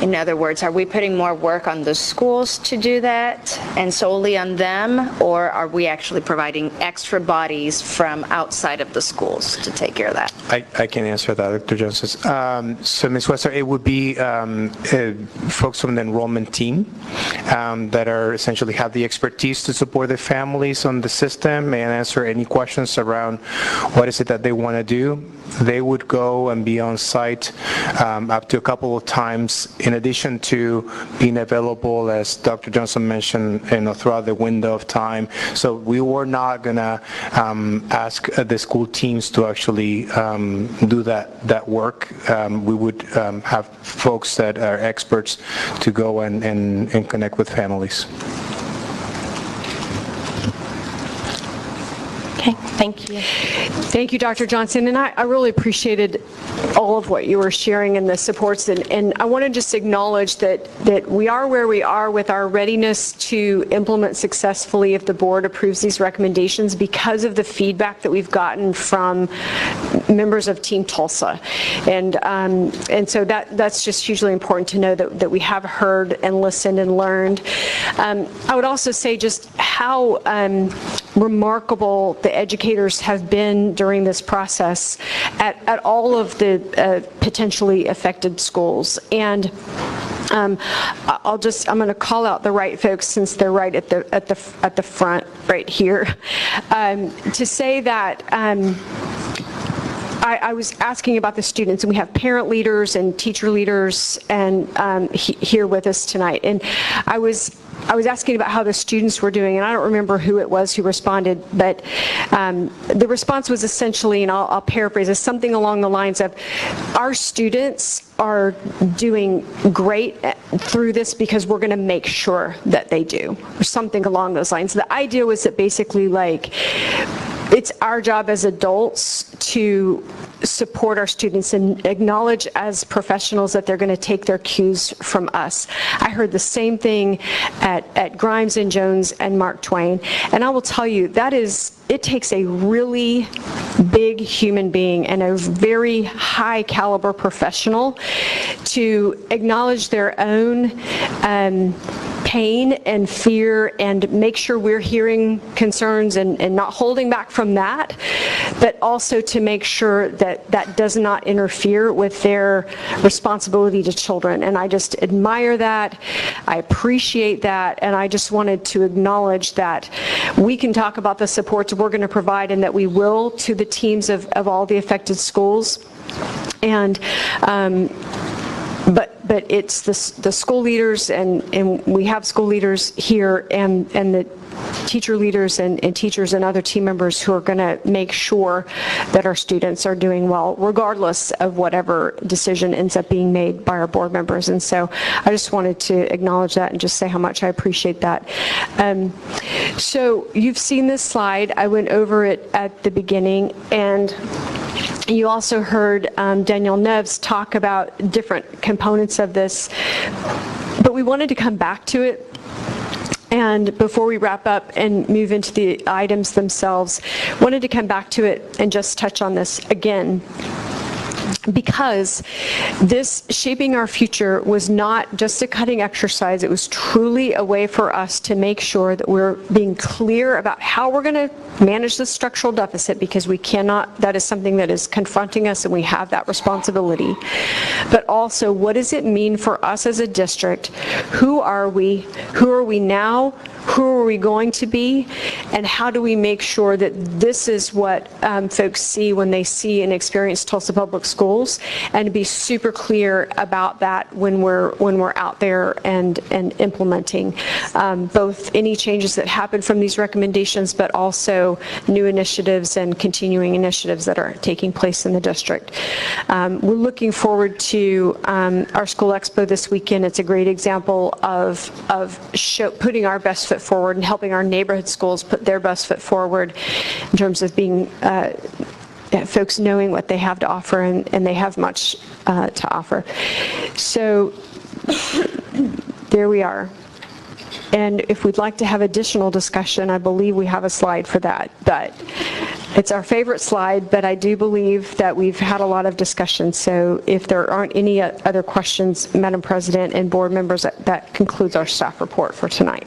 In other words, are we putting more work on the schools to do that and solely on them, or are we actually providing extra bodies from outside of the schools to take care of that? I can answer that, Dr. Johnson. So, Ms. Wester, it would be folks from the enrollment team that are essentially have the expertise to support the families on the system and answer any questions around what is it that they want to do. They would go and be on site up to a couple of times, in addition to being available, as Dr. Johnson mentioned, throughout the window of time. So we were not going to ask the school teams to actually do that work. We would have folks that are experts to go and connect with families. Okay, thank you. Thank you, Dr. Johnson, and I really appreciated all of what you were sharing and the supports, and I want to just acknowledge that we are where we are with our readiness to implement successfully if the board approves these recommendations because of the feedback that we've gotten from members of Team Tulsa, and so that's just hugely important to know that we have heard and listened and learned. I would also say just how remarkable the educators have been during this process at all of the potentially affected schools. And I'm going to call out the right folks since they're right at the front right here to say that I was asking about the students, and we have parent leaders and teacher leaders and here with us tonight, and I was asking about how the students were doing, and I don't remember who it was who responded, but the response was essentially, and I'll paraphrase this, something along the lines of, our students are doing great through this because we're going to make sure that they do, or something along those lines. The idea was that basically, like, it's our job as adults to support our students and acknowledge as professionals that they're going to take their cues from us. I heard the same thing at Grimes and Jones and Mark Twain, and I will tell you, it takes a really big human being and a very high caliber professional to acknowledge their own pain and fear and make sure we're hearing concerns and not holding back from that, but also to make sure that that does not interfere with their responsibility to children. And I just admire that. I appreciate that. And I just wanted to acknowledge that we can talk about the supports we're going to provide and that we will to the teams of all the affected schools. And but it's the school leaders, and we have school leaders here, and the teacher leaders and teachers and other team members who are going to make sure that our students are doing well, regardless of whatever decision ends up being made by our board members. And so I just wanted to acknowledge that and just say how much I appreciate that. So you've seen this slide. I went over it at the beginning, and you also heard Danielle Neves talk about different components of this, but we wanted to come back to it. And before we wrap up and move into the items themselves, wanted to come back to it and just touch on this again, because this Shaping Our Future was not just a cutting exercise. It was truly a way for us to make sure that we're being clear about how we're going to manage the structural deficit, because we cannot, that is something that is confronting us and we have that responsibility. But also, what does it mean for us as a district? Who are we? Who are we now? Who are we going to be? And how do we make sure that this is what folks see when they see and experience Tulsa Public Schools, and to be super clear about that when we're out there and implementing both any changes that happen from these recommendations, but also new initiatives and continuing initiatives that are taking place in the district. We're looking forward to our school expo this weekend. It's a great example of putting our best foot forward and helping our neighborhood schools put their best foot forward in terms of being folks knowing what they have to offer, and they have much to offer. So there we are. And if we'd like to have additional discussion, I believe we have a slide for that. But It's our favorite slide, but I do believe that we've had a lot of discussion. So if there aren't any other questions, Madam President and board members, that concludes our staff report for tonight.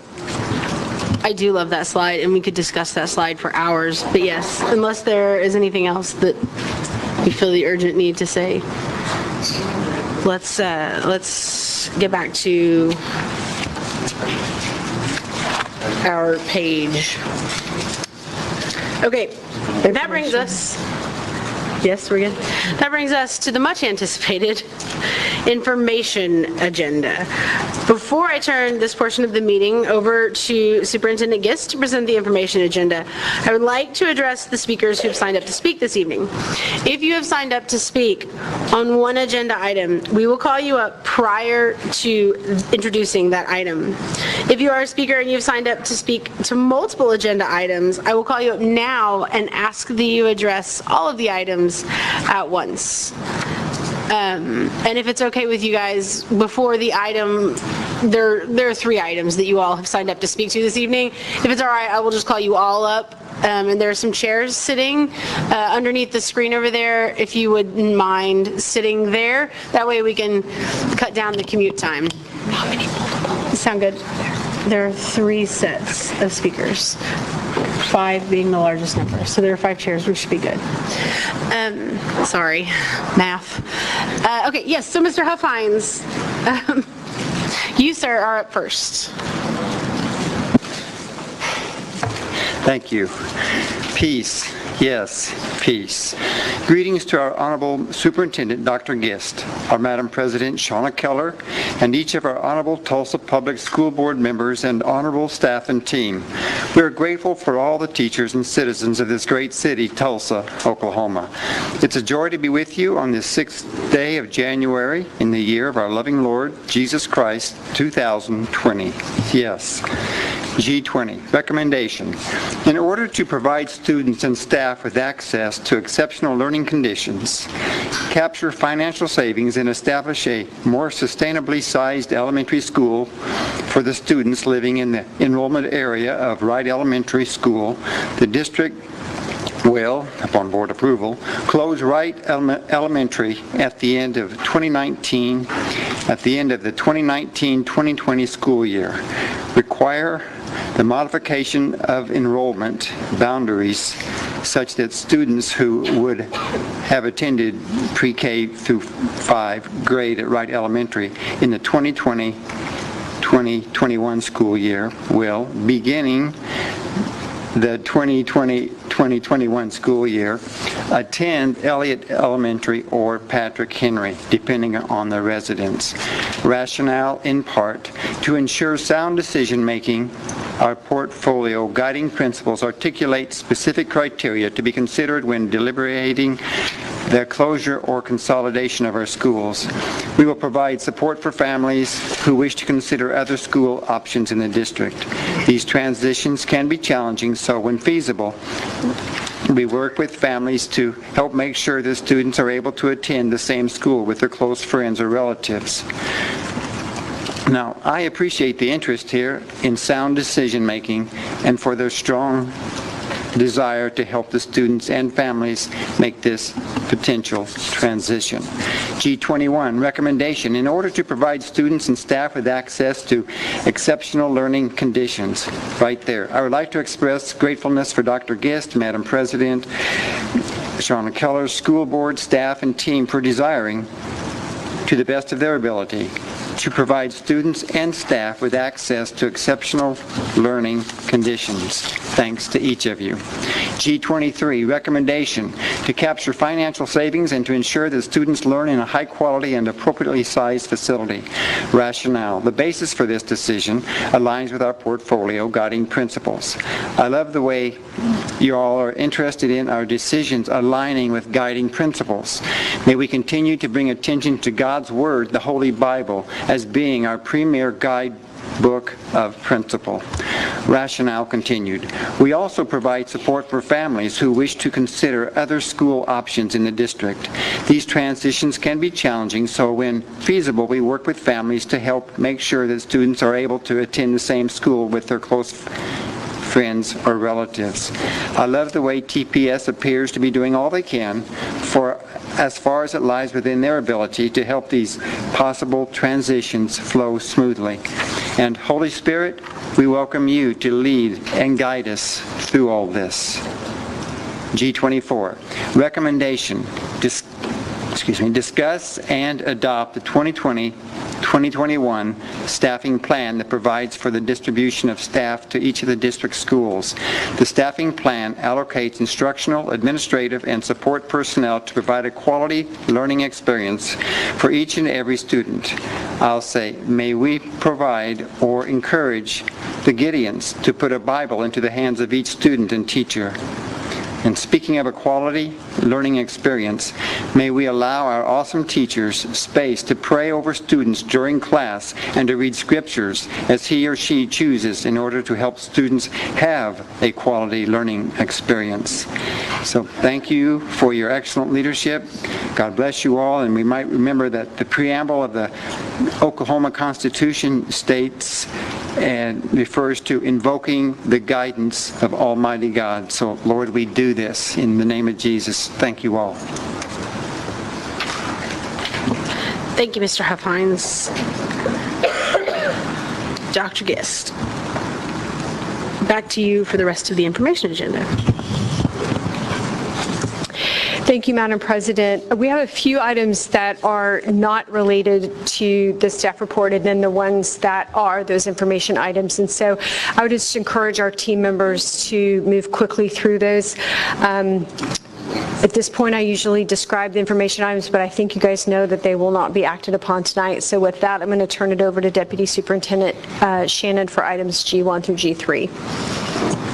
I do love that slide, and we could discuss that slide for hours. But yes, unless there is anything else that you feel the urgent need to say, let's get back to our page. Okay, that brings us, yes, we're good. That brings us to the much anticipated information agenda. Before I turn this portion of the meeting over to Superintendent Gist to present the information agenda, I would like to address the speakers who have signed up to speak this evening. If you have signed up to speak on one agenda item, we will call you up prior to introducing that item. If you are a speaker and you've signed up to speak to multiple agenda items, I will call you up now and ask that you address all of the items at once. And if it's okay with you guys, before the item, there are 3 items that you all have signed up to speak to this evening. If it's all right, I will just call you all up. And there are some chairs sitting underneath the screen over there, if you wouldn't mind sitting there. That way we can cut down the commute time. How many multiple? Sound good? There are 3 sets of speakers, 5 being the largest number. So there are 5 chairs, we should be good. Sorry, math. Okay, yes, so Mr. Huffines, you, sir, are up first. Thank you. Peace. Yes, peace. Greetings to our Honorable Superintendent, Dr. Gist, our Madam President, Shauna Keller, and each of our Honorable Tulsa Public School Board members and honorable staff and team. We are grateful for all the teachers and citizens of this great city, Tulsa, Oklahoma. It's a joy to be with you on this 6th day of January in the year of our loving Lord, Jesus Christ, 2020. Yes. G20, recommendation. In order to provide students and staff with access to exceptional learning conditions, capture financial savings, and establish a more sustainably sized elementary school for the students living in the enrollment area of Wright Elementary School, the district will, upon board approval, close Wright Elementary at the end of the 2019-2020 school year. Require the modification of enrollment boundaries such that students who would have attended pre-K through 5 grade at Wright Elementary in the 2020-2021 school year will, beginning the 2020-2021 school year, attend Elliott Elementary or Patrick Henry, depending on the residence. Rationale, in part, to ensure sound decision-making, our portfolio guiding principles articulate specific criteria to be considered when deliberating the closure or consolidation of our schools. We will provide support for families who wish to consider other school options in the district. These transitions can be challenging, so when feasible, we work with families to help make sure that students are able to attend the same school with their close friends or relatives. Now, I appreciate the interest here in sound decision-making and for their strong desire to help the students and families make this potential transition. G21, recommendation. In order to provide students and staff with access to exceptional learning conditions, right there. I would like to express gratefulness for Dr. Gist, Madam President, Shauna Keller, school board, staff, and team for desiring, to the best of their ability, to provide students and staff with access to exceptional learning conditions. Thanks to each of you. G23, recommendation to capture financial savings and to ensure that students learn in a high quality and appropriately sized facility. Rationale, the basis for this decision aligns with our portfolio guiding principles. I love the way you all are interested in our decisions aligning with guiding principles. May we continue to bring attention to God's Word, the Holy Bible, as being our premier guidebook of principle. Rationale continued. We also provide support for families who wish to consider other school options in the district. These transitions can be challenging, so when feasible, we work with families to help make sure that students are able to attend the same school with their close friends, or relatives. I love the way TPS appears to be doing all they can for as far as it lies within their ability to help these possible transitions flow smoothly. And Holy Spirit, we welcome you to lead and guide us through all this. G24, recommendation, discuss and adopt the 2020-2021 staffing plan that provides for the distribution of staff to each of the district schools. The staffing plan allocates instructional, administrative, and support personnel to provide a quality learning experience for each and every student. I'll say, may we provide or encourage the Gideons to put a Bible into the hands of each student and teacher. And speaking of a quality learning experience, may we allow our awesome teachers space to pray over students during class and to read scriptures as he or she chooses in order to help students have a quality learning experience. So thank you for your excellent leadership. God bless you all, and we might remember that the preamble of the Oklahoma Constitution states and refers to invoking the guidance of Almighty God. So, Lord, we do this in the name of Jesus. Thank you all. Thank you, Mr. Huffines. Dr. Gist, back to you for the rest of the information agenda. Thank you, Madam President. We have a few items that are not related to the staff report, and then the ones that are those information items. And so I would just encourage our team members to move quickly through those. At this point, I usually describe the information items, but I think you guys know that they will not be acted upon tonight. So with that, I'm going to turn it over to Deputy Superintendent Shannon for items G1 through G3.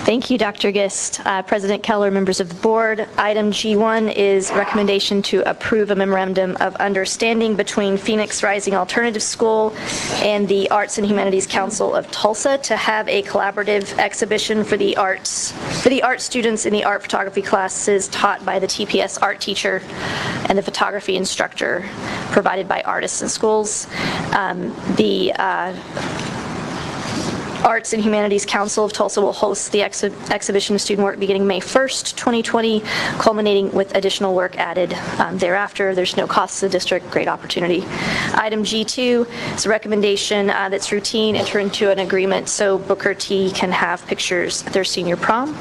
Thank you, Dr. Gist. President Keller, members of the board, item G1 is recommendation to approve a memorandum of understanding between Phoenix Rising Alternative School and the Arts and Humanities Council of Tulsa to have a collaborative exhibition for the art students in the art photography classes taught by the TPS art teacher and the photography instructor provided by artists in schools. The Arts and Humanities Council of Tulsa will host the exhibition of student work beginning May 1st, 2020, culminating with additional work added thereafter. There's no cost to the district, great opportunity. Item G2 is a recommendation that's routine, enter into an agreement so Booker T can have pictures at their senior prom.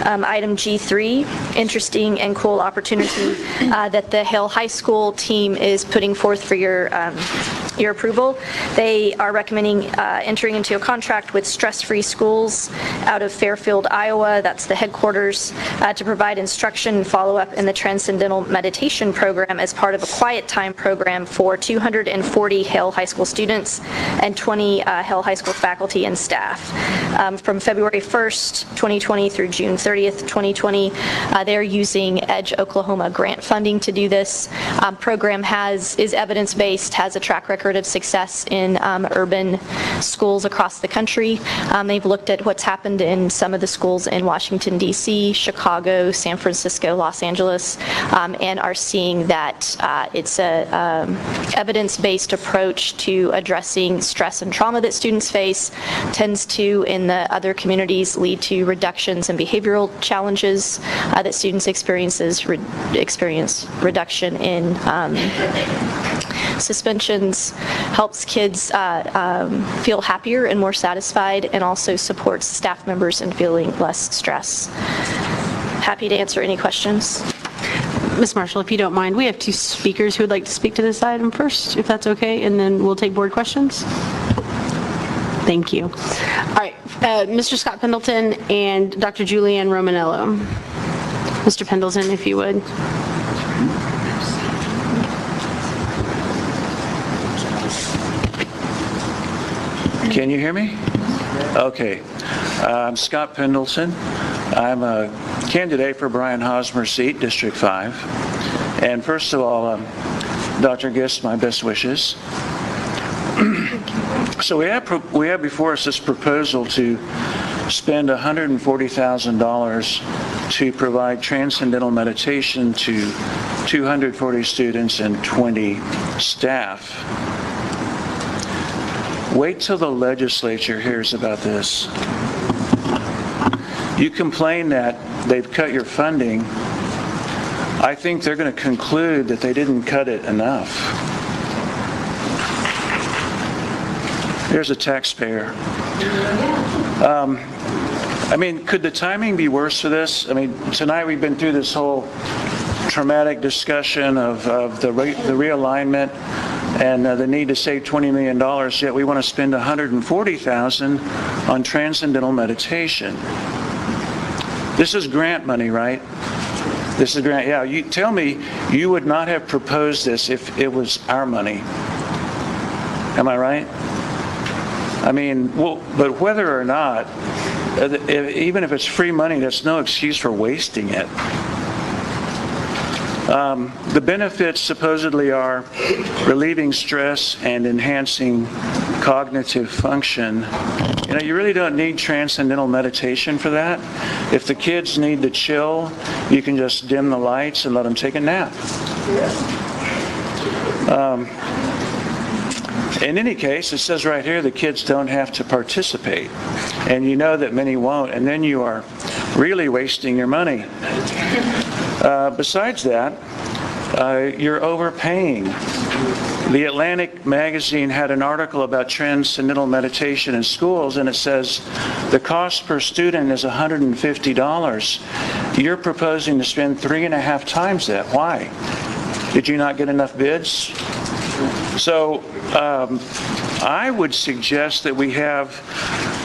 Item G3, interesting and cool opportunity that the Hale High School team is putting forth for your approval. They are recommending entering into a contract with Stress Free Schools out of Fairfield, Iowa, that's the headquarters, to provide instruction and follow-up in the Transcendental Meditation Program as part of a Quiet Time program for 240 Hale High School students and 20 Hale High School faculty and staff. From February 1st, 2020 through June 30th, 2020, they're using Edge Oklahoma grant funding to do this. Program is evidence-based, has a track record of success in urban schools across the country. They've looked at what's happened in some of the schools in Washington, D.C., Chicago, San Francisco, Los Angeles, and are seeing that it's a evidence-based approach to addressing stress and trauma that students face, tends to, in the other communities, lead to reductions in behavioral challenges that students experience reduction in suspensions, helps kids feel happier and more satisfied, and also supports staff members in feeling less stress. Happy to answer any questions. Ms. Marshall, if you don't mind, we have two speakers who would like to speak to this item first, if that's okay, and then we'll take board questions. Thank you. All right, Mr. Scott Pendleton and Dr. Julianne Romanello. Mr. Pendleton, if you would. Can you hear me? Okay. I'm Scott Pendleton. I'm a candidate for Brian Hosmer's seat, District 5. And first of all, Dr. Gist, my best wishes. So we have before us this proposal to spend $140,000 to provide transcendental meditation to 240 students and 20 staff. Wait till the legislature hears about this. You complain that they've cut your funding. I think they're going to conclude that they didn't cut it enough. There's a taxpayer. I mean, could the timing be worse for this? I mean, tonight we've been through this whole traumatic discussion of the realignment and the need to save $20 million, yet we want to spend $140,000 on transcendental meditation. This is grant money, right? This is grant, yeah. You tell me you would not have proposed this if it was our money. Am I right? I mean, well, but whether or not, even if it's free money, that's no excuse for wasting it. The benefits supposedly are relieving stress and enhancing cognitive function. You know, you really don't need transcendental meditation for that. If the kids need to chill, you can just dim the lights and let them take a nap. In any case, it says right here the kids don't have to participate. And you know that many won't, and then you are really wasting your money. Besides that, you're overpaying. The Atlantic magazine had an article about transcendental meditation in schools, and it says the cost per student is $150. You're proposing to spend 3.5 times that. Why? Did you not get enough bids? So I would suggest that we have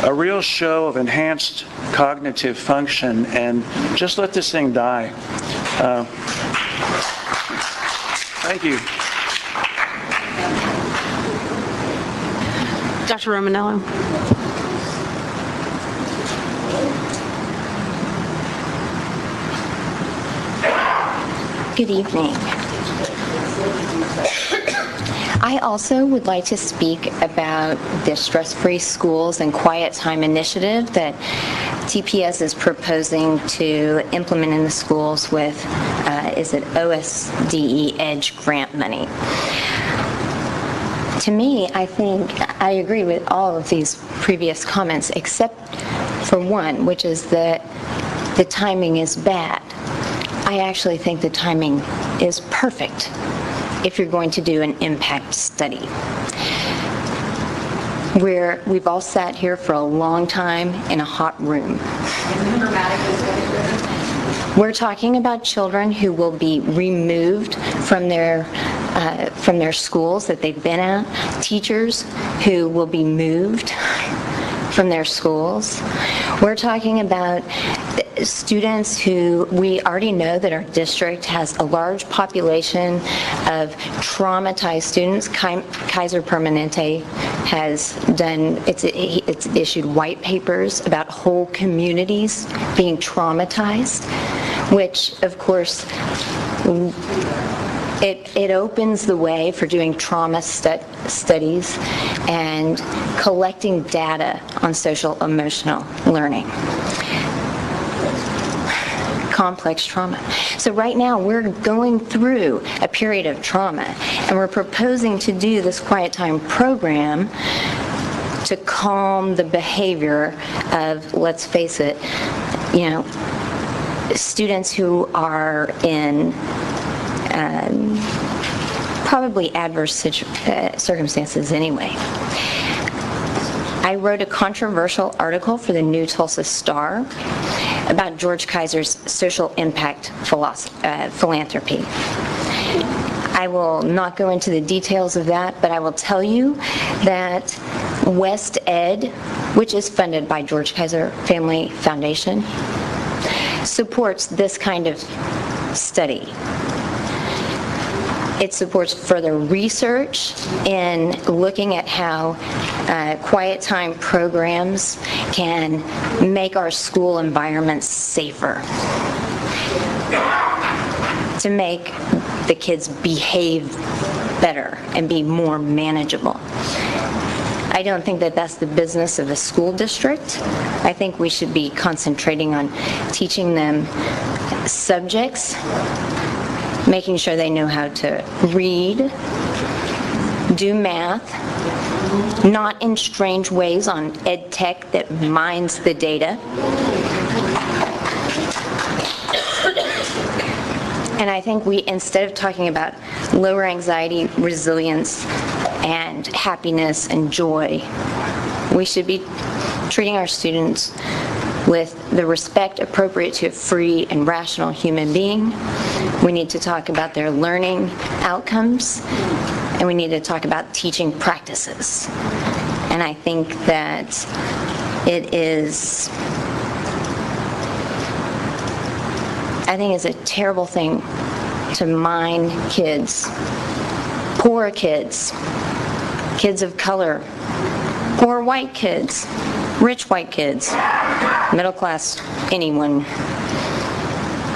a real show of enhanced cognitive function and just let this thing die. Thank you. Dr. Romanello. Good evening. I also would like to speak about the Stress-Free Schools and Quiet Time initiative that TPS is proposing to implement in the schools with, is it OSDE EDGE grant money. To me, I think I agree with all of these previous comments except for one, which is that the timing is bad. I actually think the timing is perfect if you're going to do an impact study. We've all sat here for a long time in a hot room. We're talking about children who will be removed from their schools that they've been at, teachers who will be moved from their schools. We're talking about students who we already know that our district has a large population of traumatized students. Kaiser Permanente has done, it's issued white papers about whole communities being traumatized, which of course it opens the way for doing trauma studies and collecting data on social emotional learning. Complex trauma. So right now we're going through a period of trauma and we're proposing to do this quiet time program to calm the behavior of, let's face it, you know, students who are in probably adverse circumstances anyway. I wrote a controversial article for the New Tulsa Star about George Kaiser's social impact philanthropy. I will not go into the details of that, but I will tell you that West Ed, which is funded by George Kaiser Family Foundation, supports this kind of study. It supports further research in looking at how quiet time programs can make our school environments safer, to make the kids behave better and be more manageable. I don't think that that's the business of a school district. I think we should be concentrating on teaching them subjects, making sure they know how to read, do math, not in strange ways on ed tech that mines the data, And I think we, instead of talking about lower anxiety, resilience, and happiness and joy, we should be treating our students with the respect appropriate to a free and rational human being. We need to talk about their learning outcomes, and we need to talk about teaching practices. And I think that it is, I think it's a terrible thing to mine kids, poor kids, kids of color, poor white kids, rich white kids, middle class, anyone.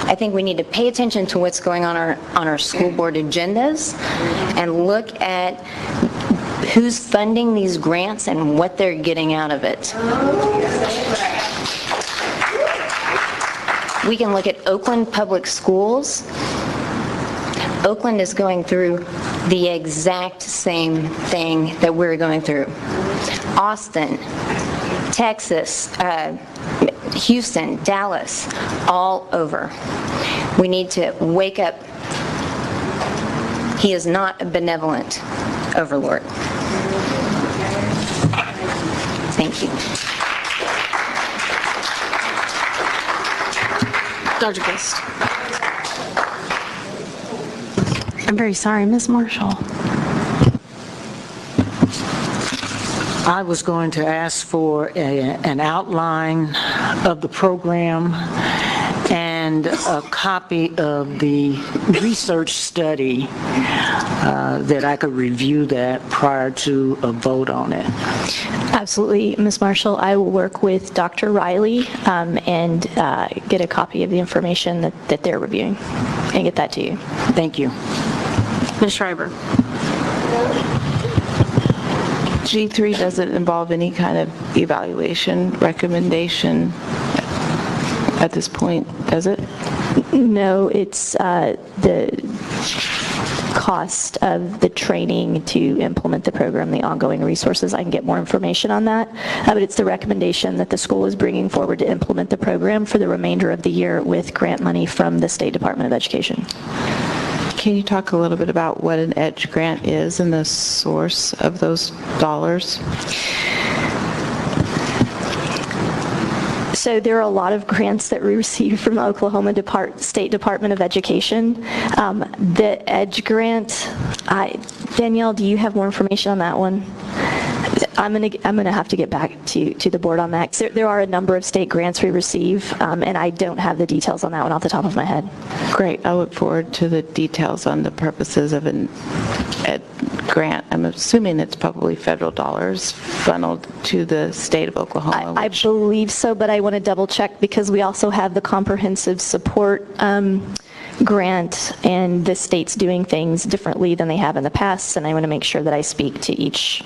I think we need to pay attention to what's going on our school board agendas and look at who's funding these grants and what they're getting out of it. We can look at Oakland Public Schools. Oakland is going through the exact same thing that we're going through. Austin, Texas, Houston, Dallas, all over. We need to wake up. He is not a benevolent overlord. Thank you. Dr. Gist. I'm very sorry, Ms. Marshall. I was going to ask for an outline of the program and a copy of the research study that I could review that prior to a vote on it. Absolutely, Ms. Marshall. I will work with Dr. Riley and get a copy of the information that they're reviewing and get that to you. Thank you. Ms. Schreiber. G3 doesn't involve any kind of evaluation recommendation at this point, does it? No, it's the cost of the training to implement the program, the ongoing resources. I can get more information on that, but it's the recommendation that the school is bringing forward to implement the program for the remainder of the year with grant money from the State Department of Education. Can you talk a little bit about what an EDGE grant is and the source of those dollars? So there are a lot of grants that we receive from the Oklahoma State Department of Education. The EDGE grant, Danielle, do you have more information on that one? I'm going to have to get back to the board on that. There are a number of state grants we receive, and I don't have the details on that one off the top of my head. Great. I look forward to the details on the purposes of an ED grant. I'm assuming it's probably federal dollars funneled to the state of Oklahoma. I believe so, but I want to double check because we also have the comprehensive support grant, and the state's doing things differently than they have in the past, and I want to make sure that I speak to each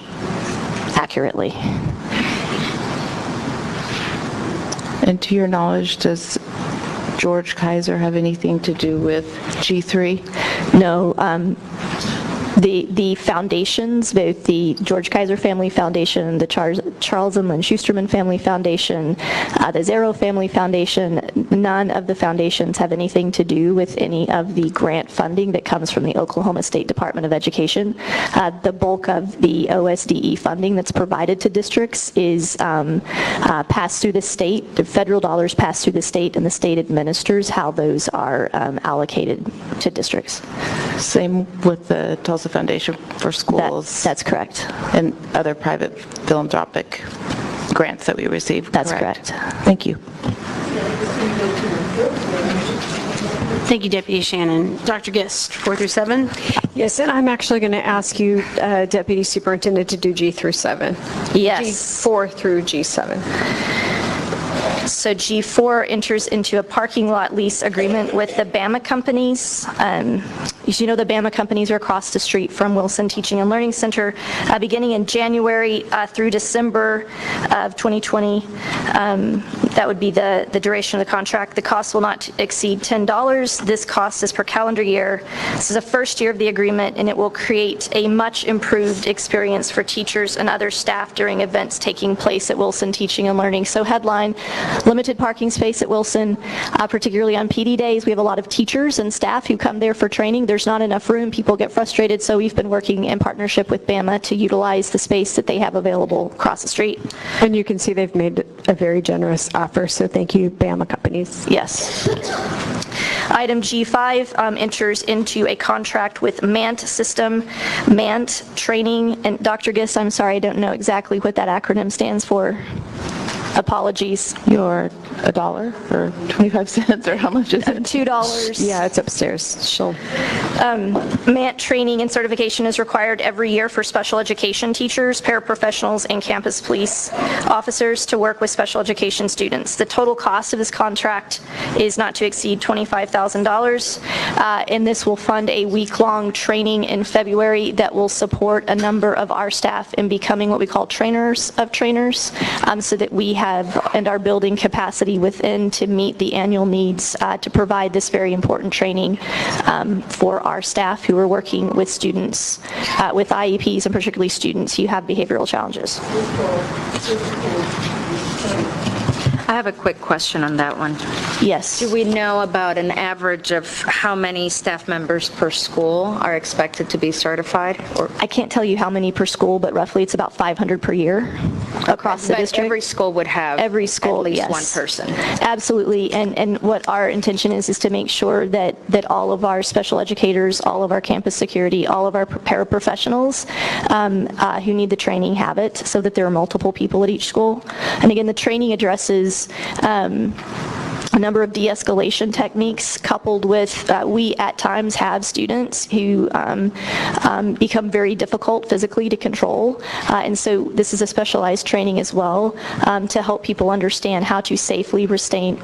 accurately. And to your knowledge, does George Kaiser have anything to do with G3? No. The foundations, both the George Kaiser Family Foundation, the Charles and Lynn Schusterman Family Foundation, the Zero Family Foundation, none of the foundations have anything to do with any of the grant funding that comes from the Oklahoma State Department of Education. The bulk of the OSDE funding that's provided to districts is passed through the state. The federal dollars pass through the state, and the state administers how those are allocated to districts. Same with the Tulsa Foundation for Schools. That's correct. And other private philanthropic grants that we receive. That's correct. Thank you. Thank you, Deputy Shannon. Dr. Gist, 4 through 7? Yes, and I'm actually going to ask you, Deputy Superintendent, to do G through 7. Yes. G4 through G7. So G4 enters into a parking lot lease agreement with the Bama companies. As you know, the Bama companies are across the street from Wilson Teaching and Learning Center. Beginning in January through December of 2020, that would be the duration of the contract. The cost will not exceed $10. This cost is per calendar year. This is the first year of the agreement, and it will create a much improved experience for teachers and other staff during events taking place at Wilson Teaching and Learning. So headline, limited parking space at Wilson, particularly on PD days. We have a lot of teachers and staff who come there for training. There's not enough room. People get frustrated, so we've been working in partnership with Bama to utilize the space that they have available across the street. And you can see they've made a very generous offer, so thank you, Bama companies. Yes. Item G5 enters into a contract with MANT System, MANT Training, and Dr. Giss, I'm sorry, I don't know exactly what that acronym stands for. Apologies. You're $1 or 25 cents, or how much is it? $2. Yeah, it's upstairs. She'll. MANT training and certification is required every year for special education teachers, paraprofessionals, and campus police officers to work with special education students. The total cost of this contract is not to exceed $25,000, and this will fund a week-long training in February that will support a number of our staff in becoming what we call trainers of trainers, so that we have and are building capacity within to meet the annual needs to provide this very important training for our staff who are working with students with IEPs, and particularly students who have behavioral challenges. I have a quick question on that one. Yes. Do we know about an average of how many staff members per school are expected to be certified? Or I can't tell you how many per school, but roughly it's about 500 per year across the but district. every school would have at least one person. Absolutely, and what our intention is to make sure that all of our special educators, all of our campus security, all of our paraprofessionals who need the training have it, so that there are multiple people at each school. And again, the training addresses a number of de-escalation techniques, coupled with we at times have students who become very difficult physically to control, and so this is a specialized training as well to help people understand how to safely restrain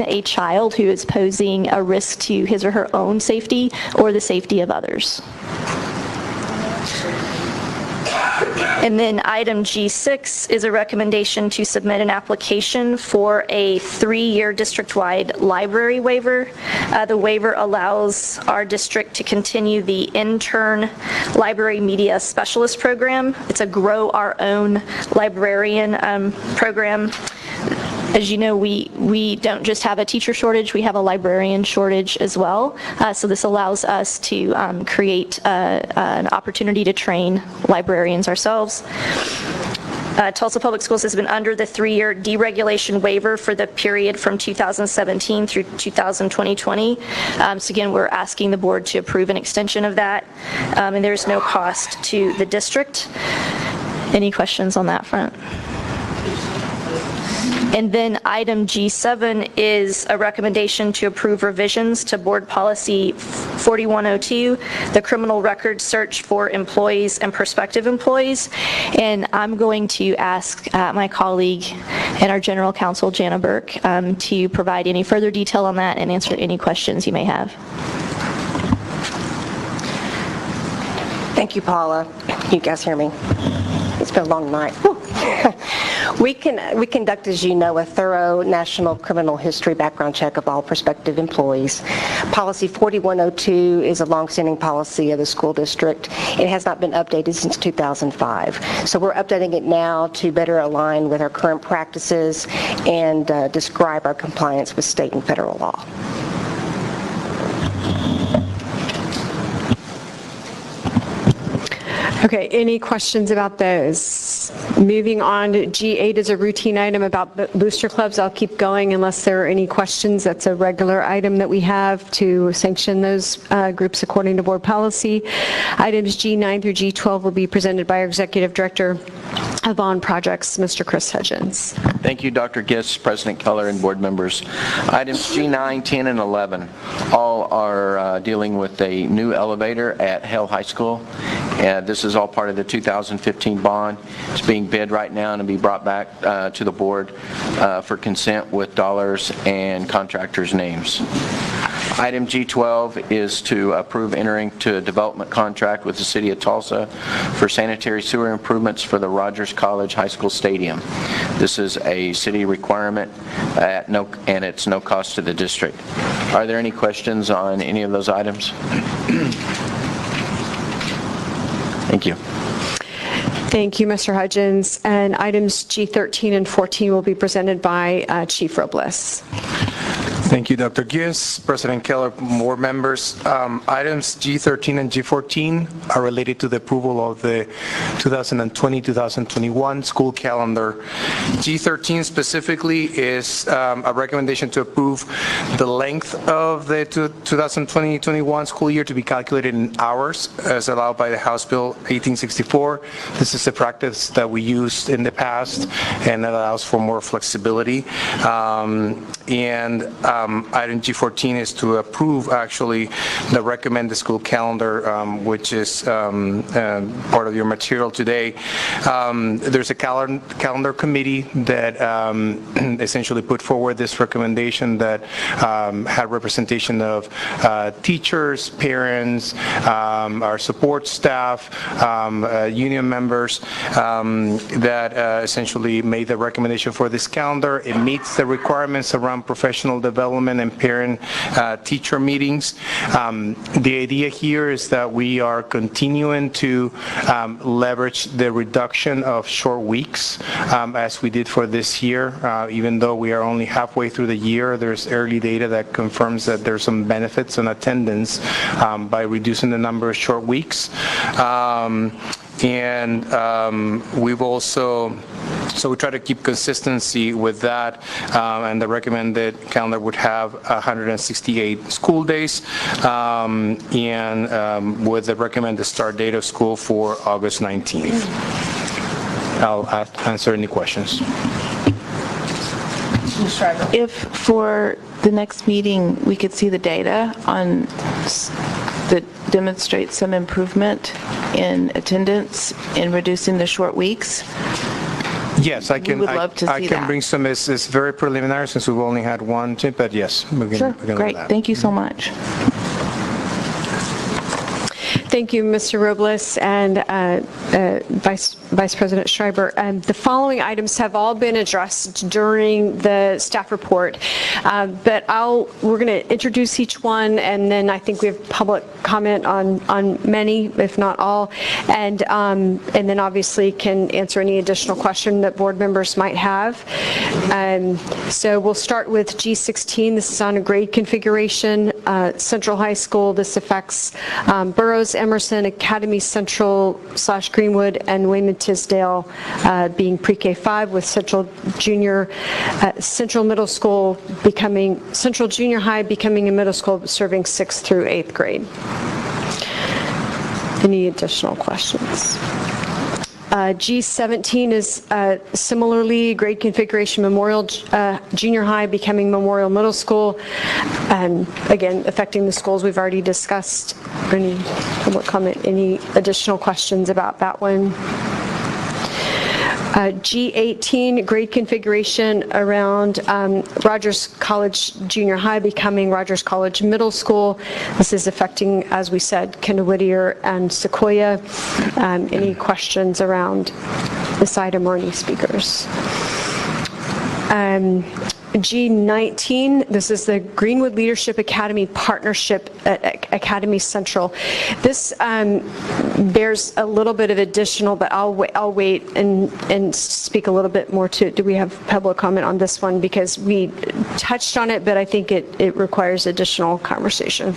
a child who is posing a risk to his or her own safety or the safety of others. And then item G6 is a recommendation to submit an application for a 3-year district-wide library waiver. The waiver allows our district to continue the intern library media specialist program. It's a grow our own librarian program. As you know, we don't just have a teacher shortage, we have a librarian shortage as well. So this allows us to create an opportunity to train librarians ourselves. Tulsa Public Schools has been under the 3-year deregulation waiver for the period from 2017 through 2020. So again, we're asking the board to approve an extension of that, and there's no cost to the district. Any questions on that front? And then item G7 is a recommendation to approve revisions to Board Policy 4102, the criminal record search for employees and prospective employees. And I'm going to ask my colleague and our General Counsel, Jana Burke, to provide any further detail on that and answer any questions you may have. Thank you, Paula. You guys hear me? It's been a long night. We conduct, as you know, a thorough national criminal history background check of all prospective employees. Policy 4102 is a longstanding policy of the school district. It has not been updated since 2005. So we're updating it now to better align with our current practices and describe our compliance with state and federal law. Okay, any questions about those? Moving on, G8 is a routine item about booster clubs. I'll keep going unless there are any questions. That's a regular item that we have to sanction those groups according to board policy. Items G9 through G12 will be presented by our Executive Director of On Projects, Mr. Chris Hudgens. Thank you, Dr. Giss, President Keller, and board members. Items G9, 10, and 11 all are dealing with a new elevator at Hale High School. This is all part of the 2015 bond. It's being bid right now and will be brought back to the board for consent with dollars and contractors' names. Item G12 is to approve entering to a development contract with the City of Tulsa for sanitary sewer improvements for the Rogers College High School Stadium. This is a city requirement and it's no cost to the district. Are there any questions on any of those items? Thank you. Thank you, Mr. Hudgens. And items G13 and 14 will be presented by Chief Robles. Thank you, Dr. Gies, President Keller, board members. Items G13 and G14 are related to the approval of the 2020-2021 school calendar. G13 specifically is a recommendation to approve the length of the 2020-21 school year to be calculated in hours as allowed by the House Bill 1864. This is a practice that we used in the past and it allows for more flexibility. Item G14 is to approve actually the recommended school calendar, which is part of your material today. There's a calendar committee that essentially put forward this recommendation that had representation of teachers, parents, our support staff, union members that essentially made the recommendation for this calendar. It meets the requirements around professional development and parent-teacher meetings. The idea here is that we are continuing to leverage the reduction of short weeks as we did for this year. Even though we are only halfway through the year, there's early data that confirms that there's some benefits on attendance by reducing the number of short weeks. We've also, so we try to keep consistency with that, and the recommended calendar would have 168 school days, and with the recommended start date of school for August 19th. I'll answer any questions. If for the next meeting, we could see the data on that demonstrates some improvement in attendance in reducing the short weeks. Yes, I can. We would love to see I can that. bring some. It's very preliminary since we've only had one, but yes, we can. Sure, we can great. do that. Thank you so much. Thank you, Mr. Robles and Vice President Schreiber. The following items have all been addressed during the staff report, but we're going to introduce each one, and then I think we have public comment on many, if not all, and then obviously can answer any additional question that board members might have. So we'll start with G16. This is on a grade configuration. Central High School. This affects Burroughs, Emerson, Academy Central / Greenwood, and Wayman Tisdale being pre-K 5, with Central Junior High becoming a middle school serving 6th through 8th grade. Any additional questions? G17 is similarly grade configuration Memorial Junior High becoming Memorial Middle School, again affecting the schools we've already discussed. Any public comment, any additional questions about that one? G18, grade configuration around Rogers College Junior High becoming Rogers College Middle School. This is affecting, as we said, Kendall Whittier and Sequoia. Any questions around this item or any speakers? G19, this is the Greenwood Leadership Academy Partnership at Academy Central. This bears a little bit of additional, but I'll wait and speak a little bit more to, do we have public comment on this one? Because we touched on it, but I think it requires additional conversation.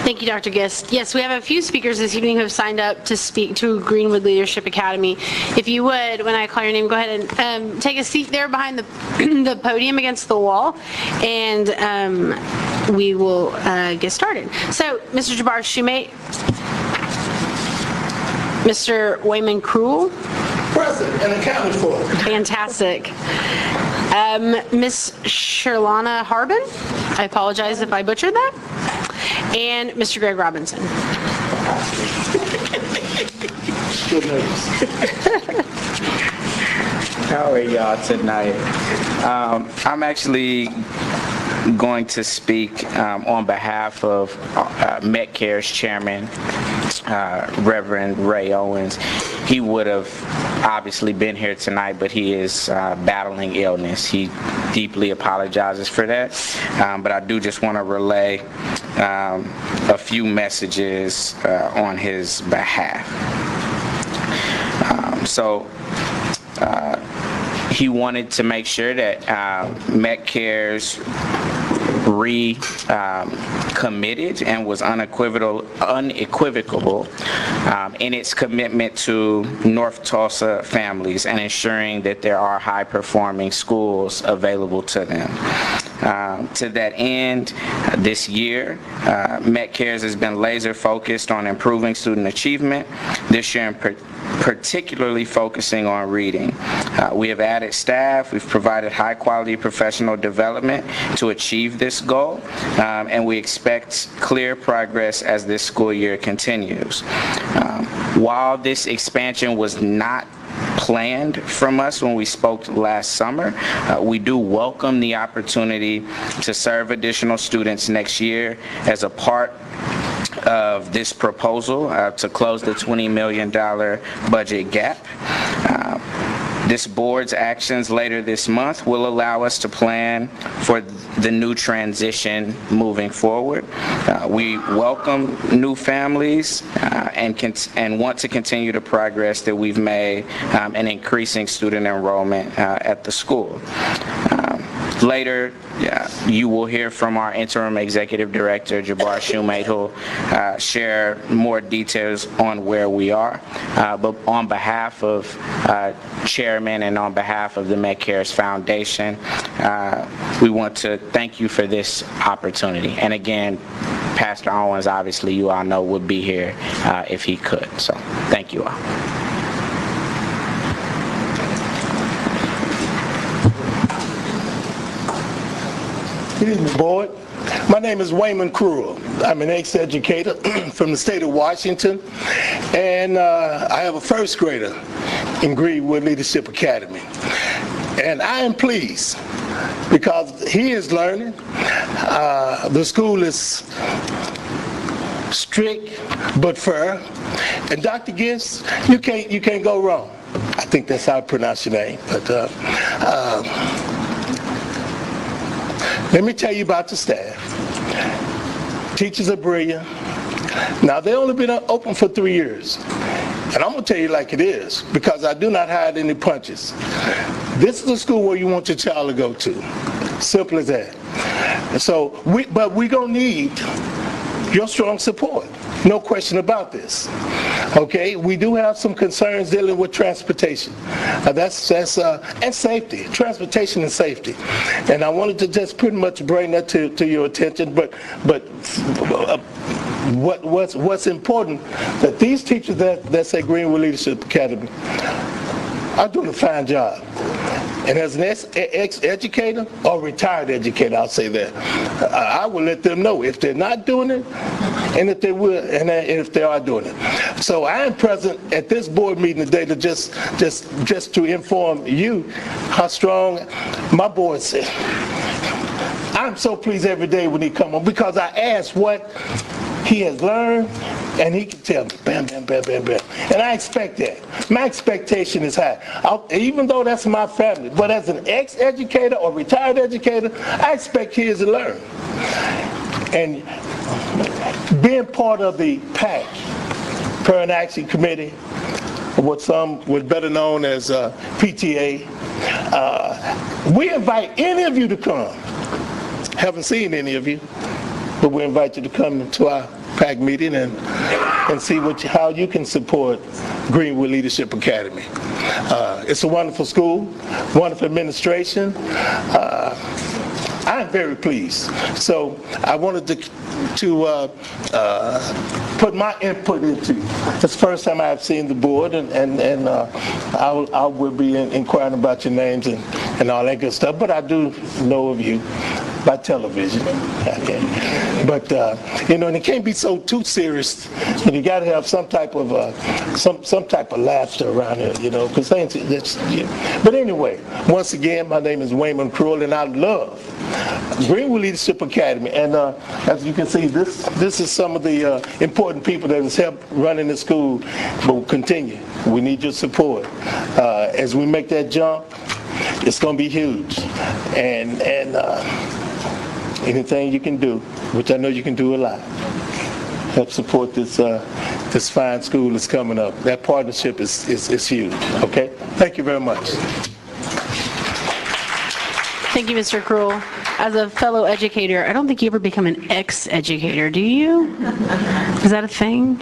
Thank you, Dr. Gist. Yes, we have a few speakers this evening who have signed up to speak to Greenwood Leadership Academy. If you would, when I call your name, go ahead and take a seat there behind the podium against the wall, and we will get started. So, Mr. Jabbar Shumate, Mr. Wayman Cruel. Present and accounted for. Fantastic. Ms. Sherlana Harbin, I apologize if I butchered that, and Mr. Greg Robinson. Good news. How are y'all tonight? I'm actually going to speak on behalf of Metcare's chairman, Reverend Ray Owens. He would have obviously been here tonight, but he is battling illness. He deeply apologizes for that, but I do just want to relay a few messages on his behalf. He wanted to make sure that Metcare's committed and was unequivocal in its commitment to North Tulsa families and ensuring that there are high-performing schools available to them. To that end, this year, Metcare's has been laser-focused on improving student achievement, this year in particularly focusing on reading. We have added staff, we've provided high-quality professional development to achieve this goal, and we expect clear progress as this school year continues. While this expansion was not planned from us when we spoke last summer, we do welcome the opportunity to serve additional students next year as a part of this proposal to close the $20 million budget gap. This board's actions later this month will allow us to plan for the new transition moving forward. We welcome new families and want to continue the progress that we've made in increasing student enrollment at the school. Later, you will hear from our interim executive director, Jabbar Shumate, who'll share more details on where we are. But on behalf of Chairman and on behalf of the Metcare's Foundation, we want to thank you for this opportunity. And again, Pastor Owens, obviously, you all know, would be here if he could. So thank you all. Good evening, board. My name is Wayman Cruel. I'm an ex-educator from the state of Washington, and I have a first grader in Greenwood Leadership Academy. And I am pleased because he is learning. The school is strict but fair. And Dr. Gist, you can't go wrong. I think that's how I pronounce your name. But let me tell you about the staff. Teachers are brilliant. Now, they've only been open for 3 years. And I'm going to tell you like it is, because I do not hide any punches. This is a school where you want your child to go to. Simple as that. So, but we're going to need your strong support. No question about this. Okay, we do have some concerns dealing with transportation. And safety, transportation and safety. And I wanted to just pretty much bring that to your attention. But what's important that these teachers that's at Greenwood Leadership Academy are doing a fine job. And as an ex-educator or retired educator, I'll say that, I will let them know if they're not doing it and if they will, and if they are doing it. So I am present at this board meeting today to just to inform you how strong my board is. I'm so pleased every day when he come on because I ask what he has learned, and he can tell me, bam, bam, bam, bam, bam. And I expect that. My expectation is high. Even though that's my family, but as an ex-educator or retired educator, I expect kids to learn. And being part of the PAC, Parent Action Committee, what some would better known as PTA, we invite any of you to come. Haven't seen any of you, but we invite you to come to our PAC meeting and see how you can support Greenwood Leadership Academy. It's a wonderful school, wonderful administration. I'm very pleased. So I wanted to put my input into it. It's the first time I've seen the board, and I will be inquiring about your names and all that good stuff, but I do know of you by television. Okay. But and it can't be too serious, and you got to have some type of laughter around here, because but anyway, once again, my name is Wayman Cruel, and I love Greenwood Leadership Academy, and as you can see, this is some of the important people that has helped running the school, but we'll continue. We need your support. As we make that jump, it's going to be huge, and anything you can do, which I know you can do a lot, help support this fine school that's coming up. That partnership is huge, okay? Thank you very much. Thank you, Mr. Krull. As a fellow educator, I don't think you ever become an ex-educator, do you? Is that a thing?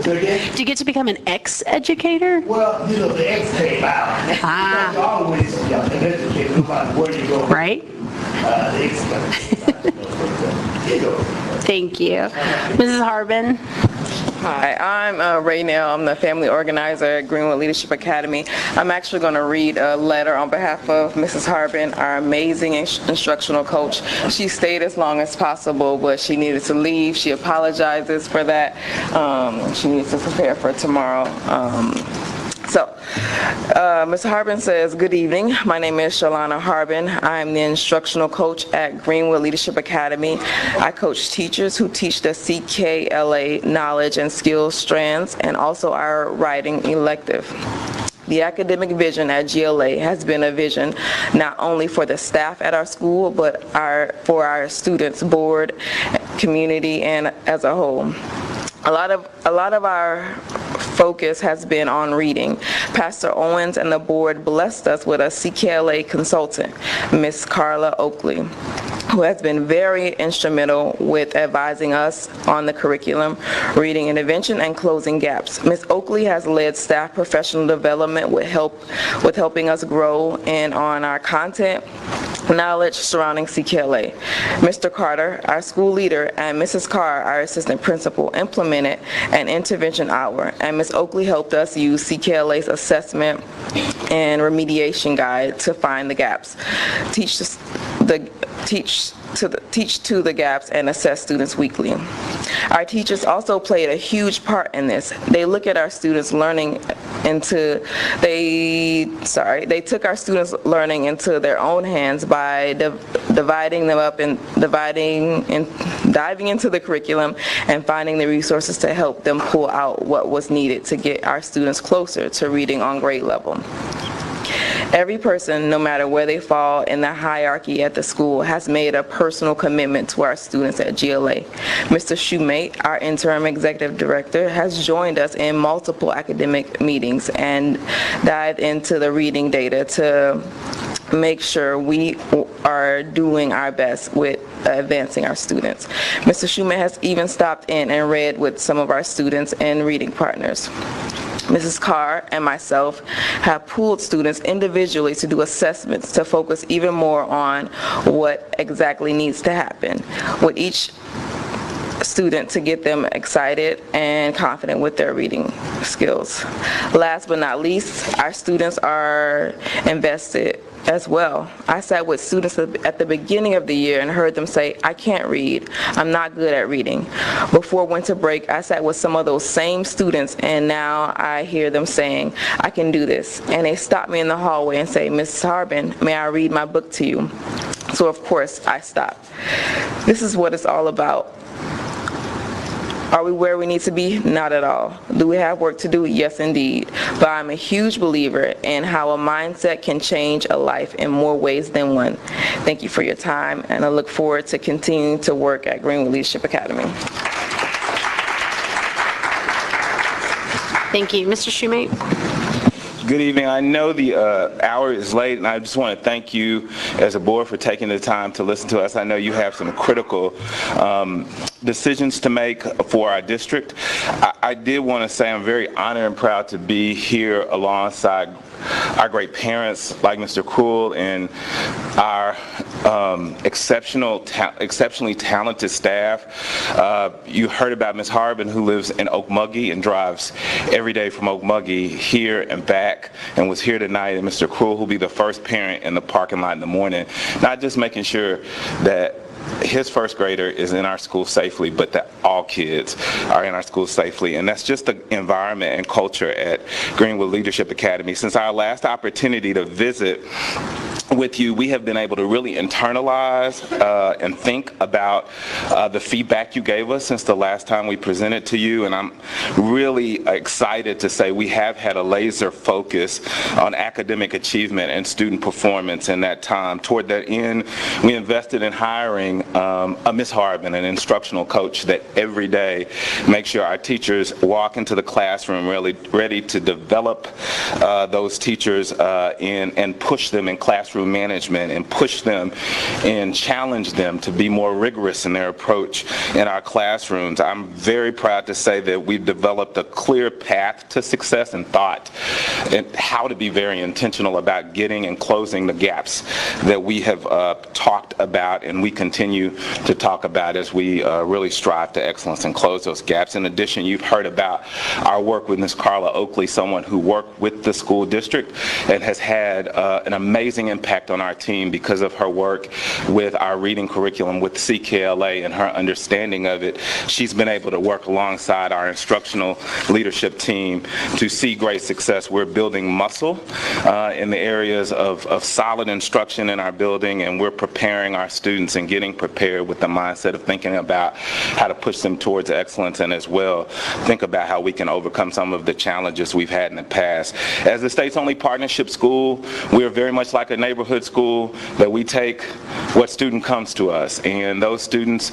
Do you get to become an ex-educator? Well, you know, the ex came out. You're always an educator, no matter where you go. Right? Thank you. Mrs. Harbin. Hi, I'm Raynell. I'm the family organizer at Greenwood Leadership Academy. I'm actually going to read a letter on behalf of Mrs. Harbin, our amazing instructional coach. She stayed as long as possible, but she needed to leave. She apologizes for that. She needs to prepare for tomorrow. Ms. Harbin says, good evening. My name is Shalana Harbin. I am the instructional coach at Greenwood Leadership Academy. I coach teachers who teach the CKLA knowledge and skills strands and also our writing elective. The academic vision at GLA has been a vision not only for the staff at our school, but for our students, board, community, and as a whole. A lot of our focus has been on reading. Pastor Owens and the board blessed us with a CKLA consultant, Ms. Carla Oakley, who has been very instrumental with advising us on the curriculum, reading intervention, and closing gaps. Ms. Oakley has led staff professional development with helping us grow in on our content knowledge surrounding CKLA. Mr. Carter, our school leader, and Mrs. Carr, our assistant principal, implemented an intervention hour, and Ms. Oakley helped us use CKLA's assessment and remediation guide to find the gaps, teach to the gaps, and assess students weekly. Our teachers also played a huge part in this. They look at our students learning they took our students' learning into their own hands by dividing them up and diving into the curriculum and finding the resources to help them pull out what was needed to get our students closer to reading on grade level. Every person, no matter where they fall in the hierarchy at the school, has made a personal commitment to our students at GLA. Mr. Shoemate, our interim executive director, has joined us in multiple academic meetings and dived into the reading data to make sure we are doing our best with advancing our students. Mr. Shoemate has even stopped in and read with some of our students and reading partners. Mrs. Carr and myself have pooled students individually to do assessments to focus even more on what exactly needs to happen with each student to get them excited and confident with their reading skills. Last but not least, our students are invested as well. I sat with students at the beginning of the year and heard them say, I can't read. I'm not good at reading. Before winter break, I sat with some of those same students, and now I hear them saying, I can do this. And they stop me in the hallway and say, Mrs. Harbin, may I read my book to you? So of course I stop. This is what it's all about. Are we where we need to be? Not at all. Do we have work to do? Yes, indeed. But I'm a huge believer in how a mindset can change a life in more ways than one. Thank you for your time, and I look forward to continuing to work at Greenwood Leadership Academy. Thank you. Mr. Shoemate. Good evening. I know the hour is late, and I just want to thank you as a board for taking the time to listen to us. I know you have some critical decisions to make for our district. I did want to say I'm very honored and proud to be here alongside our great parents like Mr. Krull and our exceptionally talented staff. You heard about Ms. Harbin, who lives in Okmulgee and drives every day from Okmulgee here and back, and was here tonight, and Mr. Krull, who'll be the first parent in the parking lot in the morning, not just making sure that his first grader is in our school safely, but that all kids are in our school safely. And that's just the environment and culture at Greenwood Leadership Academy. Since our last opportunity to visit with you, we have been able to really internalize and think about the feedback you gave us since the last time we presented to you, and I'm really excited to say we have had a laser focus on academic achievement and student performance in that time. Toward that end, we invested in hiring a Ms. Harbin, an instructional coach that every day makes sure our teachers walk into the classroom really ready to develop those teachers and push them in classroom management and push them and challenge them to be more rigorous in their approach in our classrooms. I'm very proud to say that we've developed a clear path to success and thought and how to be very intentional about getting and closing the gaps that we have talked about and we continue to talk about as we really strive to excellence and close those gaps. In addition, you've heard about our work with Ms. Carla Oakley, someone who worked with the school district and has had an amazing impact on our team because of her work with our reading curriculum with CKLA and her understanding of it. She's been able to work alongside our instructional leadership team to see great success. We're building muscle in the areas of solid instruction in our building, and we're preparing our students and getting prepared with the mindset of thinking about how to push them towards excellence and as well think about how we can overcome some of the challenges we've had in the past. As the state's only partnership school, we're very much like a neighborhood school that we take what student comes to us, and those students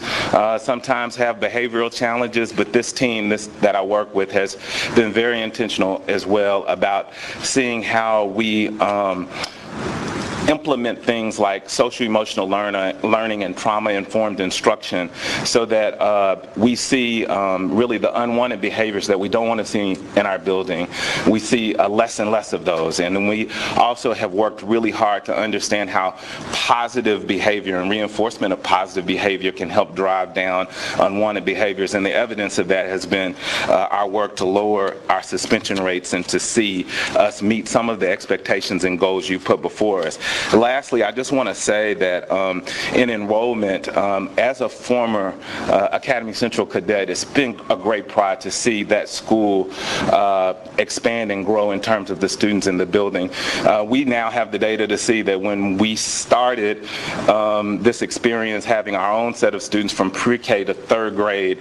sometimes have behavioral challenges, but this team that I work with has been very intentional as well about seeing how we implement things like social-emotional learning and trauma-informed instruction so that we see really the unwanted behaviors that we don't want to see in our building. We see less and less of those. And then we also have worked really hard to understand how positive behavior and reinforcement of positive behavior can help drive down unwanted behaviors. And the evidence of that has been our work to lower our suspension rates and to see us meet some of the expectations and goals you put before us. Lastly, I just want to say that in enrollment, as a former Academy Central cadet, it's been a great pride to see that school expand and grow in terms of the students in the building. We now have the data to see that when we started this experience having our own set of students from pre-K to third grade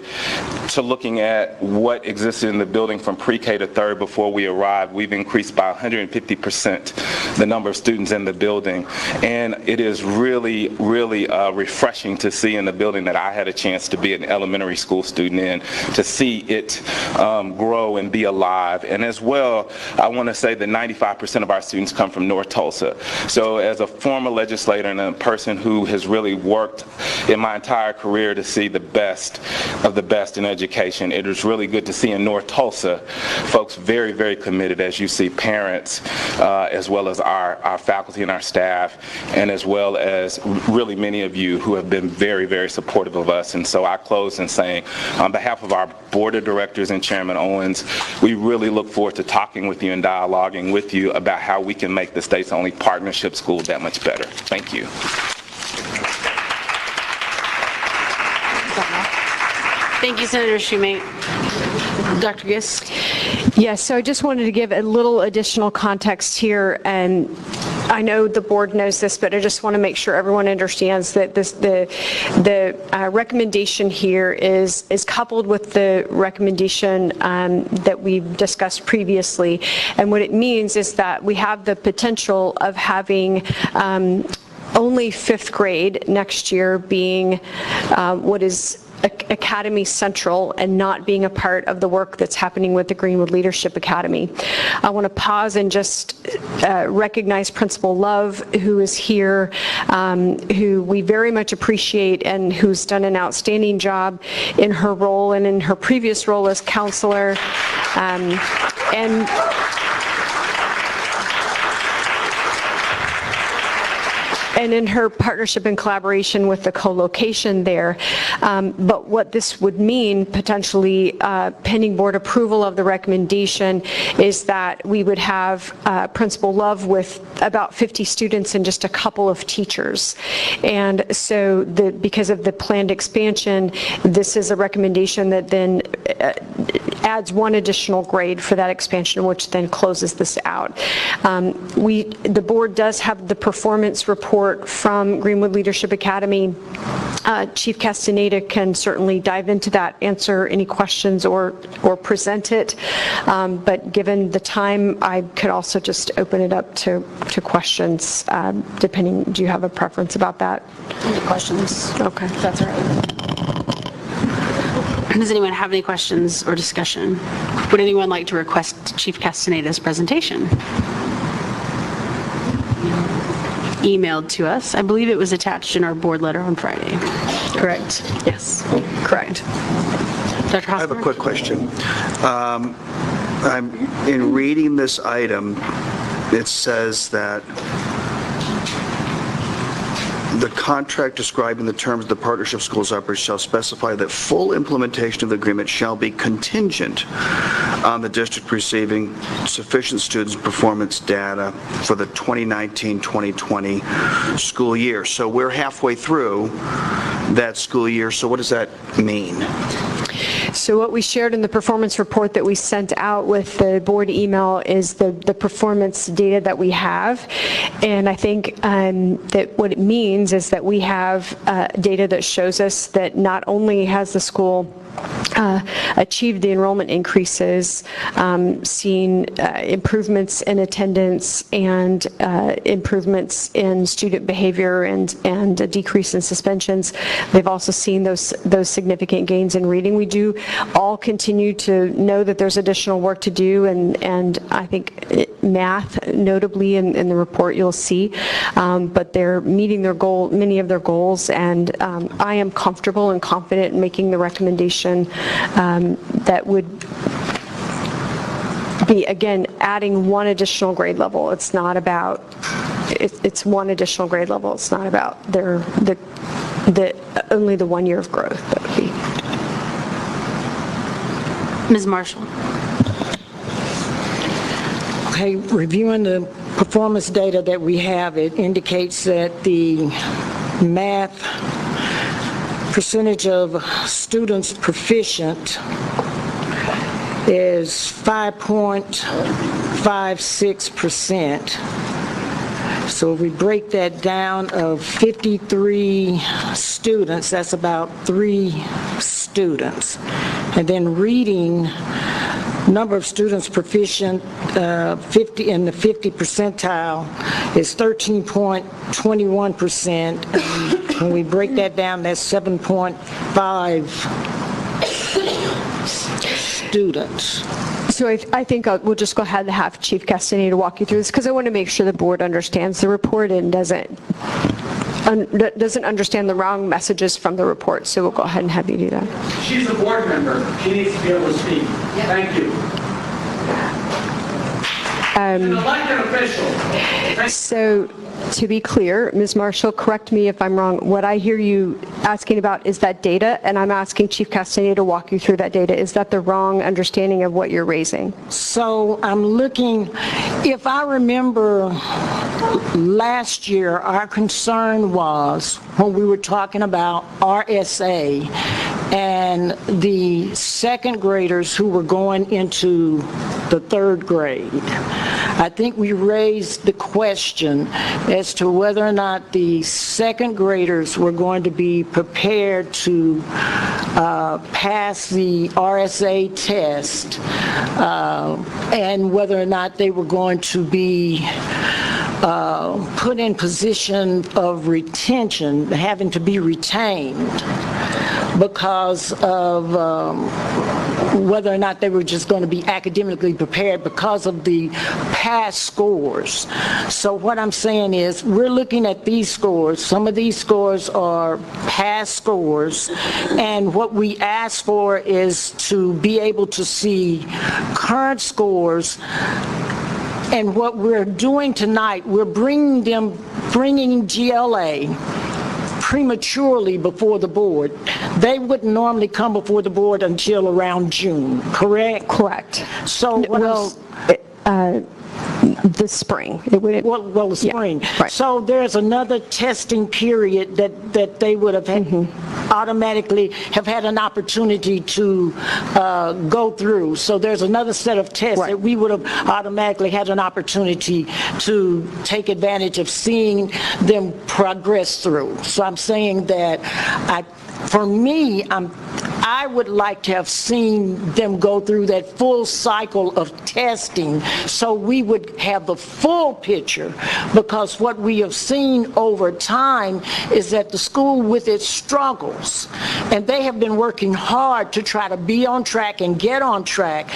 to looking at what existed in the building from pre-K to third before we arrived, we've increased by 150% the number of students in the building. And it is really, really refreshing to see in the building that I had a chance to be an elementary school student in, to see it grow and be alive. And as well, I want to say that 95% of our students come from North Tulsa. So as a former legislator and a person who has really worked in my entire career to see the best of the best in education, it is really good to see in North Tulsa folks very, very committed, as you see parents as well as our faculty and our staff, and as well as really many of you who have been very, very supportive of us. And so I close in saying, on behalf of our board of directors and Chairman Owens, we really look forward to talking with you and dialoguing with you about how we can make the state's only partnership school that much better. Thank you. Thank you, Senator Schumate. Dr. Gist? Yes, so I just wanted to give a little additional context here, and I know the board knows this, but I just want to make sure everyone understands that the recommendation here is coupled with the recommendation that we've discussed previously. And what it means is that we have the potential of having only fifth grade next year being what is Academy Central and not being a part of the work that's happening with the Greenwood Leadership Academy. I want to pause and just recognize Principal Love, who is here, who we very much appreciate and who's done an outstanding job in her role and in her previous role as counselor. And in her partnership and collaboration with the co-location there. But what this would mean, potentially, pending board approval of the recommendation, is that we would have Principal Love with about 50 students and just a couple of teachers. And so because of the planned expansion, this is a recommendation that then adds one additional grade for that expansion, which then closes this out. The board does have the performance report from Greenwood Leadership Academy. Chief Castaneda can certainly dive into that, answer any questions or present it. But given the time, I could also just open it up to questions, depending. Do you have a preference about that? Any questions? Okay. That's all right. Does anyone have any questions or discussion? Would anyone like to request Chief Castaneda's presentation? Emailed to us. I believe it was attached in our board letter on Friday. Correct? Yes, correct. Dr. Hosmer? I have a quick question. In reading this item, it says that the contract describing the terms of the partnership schools operation shall specify that full implementation of the agreement shall be contingent on the district receiving sufficient students' performance data for the 2019-2020 school year. So we're halfway through that school year. So what does that mean? So what we shared in the performance report that we sent out with the board email is the performance data that we have. And I think that what it means is that we have data that shows us that not only has the school achieved the enrollment increases, seen improvements in attendance and improvements in student behavior and a decrease in suspensions. They've also seen those significant gains in reading. We do all continue to know that there's additional work to do, and I think math, notably in the report you'll see, but they're meeting their goal, many of their goals, and I am comfortable and confident in making the recommendation that would be, again, adding one additional grade level. It's not about, it's one additional grade level. It's not about only the 1 year of growth. That would be. Ms. Marshall. Okay, reviewing the performance data that we have, it indicates that the math percentage of students proficient is 5.56%. So if we break that down of 53 students, that's about 3 students. And then reading, number of students proficient 50 in the 50 percentile is 13.21%. When we break that down, that's 7.5 students. So I think we'll just go ahead and have Chief Castaneda walk you through this, because I want to make sure the board understands the report and doesn't understand the wrong messages from the report. So we'll go ahead and have you do that. She's a board member. She needs to be able to speak. Thank you. An elected official. So to be clear, Ms. Marshall, correct me if I'm wrong, what I hear you asking about is that data, and I'm asking Chief Castaneda to walk you through that data. Is that the wrong understanding of what you're raising? So I'm looking, if I remember last year, our concern was when we were talking about RSA and the second graders who were going into the third grade. I think we raised the question as to whether or not the second graders were going to be prepared to pass the RSA test and whether or not they were going to be put in position of retention, having to be retained because of whether or not they were just going to be academically prepared because of the past scores. So what I'm saying is we're looking at these scores. Some of these scores are past scores, and what we ask for is to be able to see current scores. And what we're doing tonight, we're bringing GLA prematurely before the board. They wouldn't normally come before the board until around June, correct? Correct. So the spring. It would, Well, the spring. So there's another testing period that they would have had, automatically have had an opportunity to go through. So there's another set of tests that we would have automatically had an opportunity to take advantage of seeing them progress through. So I'm saying that for me, I would like to have seen them go through that full cycle of testing so we would have the full picture, because what we have seen over time is that the school with its struggles, and they have been working hard to try to be on track and get on track,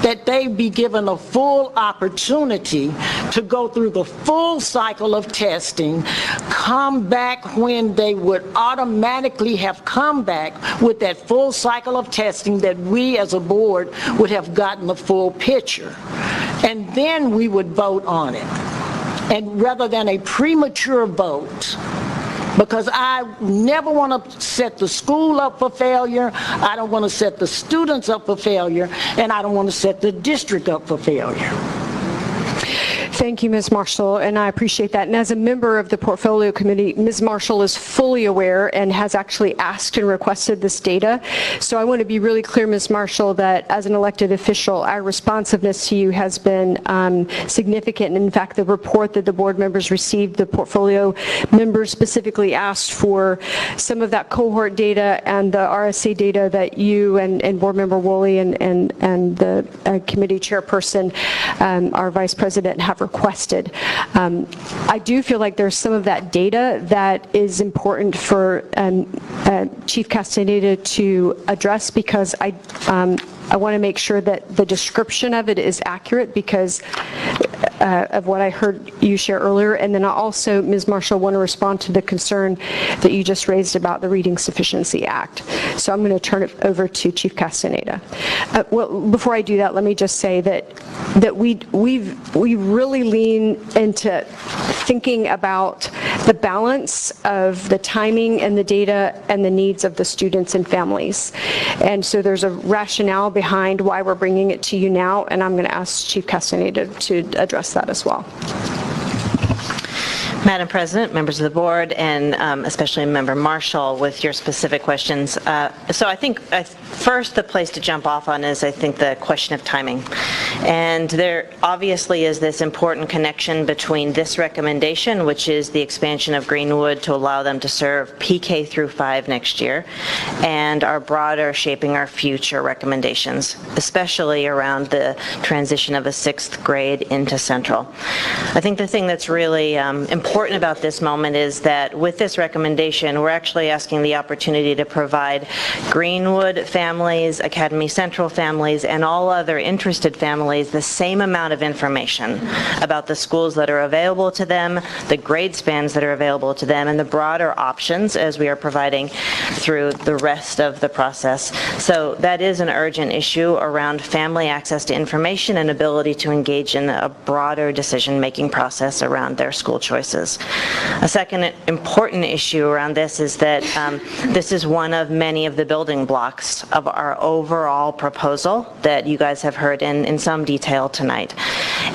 that they be given a full opportunity to go through the full cycle of testing, come back when they would automatically have come back with that full cycle of testing, that we as a board would have gotten the full picture. And then we would vote on it. And rather than a premature vote, because I never want to set the school up for failure, I don't want to set the students up for failure, and I don't want to set the district up for failure. Thank you, Ms. Marshall, and I appreciate that. And as a member of the Portfolio Committee, Ms. Marshall is fully aware and has actually asked and requested this data. So I want to be really clear, Ms. Marshall, that as an elected official, our responsiveness to you has been significant. In fact, the report that the board members received, the Portfolio members specifically asked for some of that cohort data and the RSA data that you and Board Member Woolley and the committee chairperson, our vice president, have requested. I do feel like there's some of that data that is important for Chief Castaneda to address, because I want to make sure that the description of it is accurate because of what I heard you share earlier. And then I also, Ms. Marshall, want to respond to the concern that you just raised about the Reading Sufficiency Act. So I'm going to turn it over to Chief Castaneda. Well, before I do that, let me just say that we really lean into thinking about the balance of the timing and the data and the needs of the students and families. And so there's a rationale behind why we're bringing it to you now, and I'm going to ask Chief Castaneda to address that as well. Madam President, members of the board, and especially Member Marshall, with your specific questions. So I think first the place to jump off on is, I think, the question of timing. And there obviously is this important connection between this recommendation, which is the expansion of Greenwood to allow them to serve PK through 5 next year, and our broader Shaping Our Future recommendations, especially around the transition of a 6th grade into Central. I think the thing that's really important about this moment is that with this recommendation, we're actually asking the opportunity to provide Greenwood families, Academy Central families, and all other interested families the same amount of information about the schools that are available to them, the grade spans that are available to them, and the broader options as we are providing through the rest of the process. So that is an urgent issue around family access to information and ability to engage in a broader decision-making process around their school choices. A second important issue around this is that this is one of many of the building blocks of our overall proposal that you guys have heard in some detail tonight.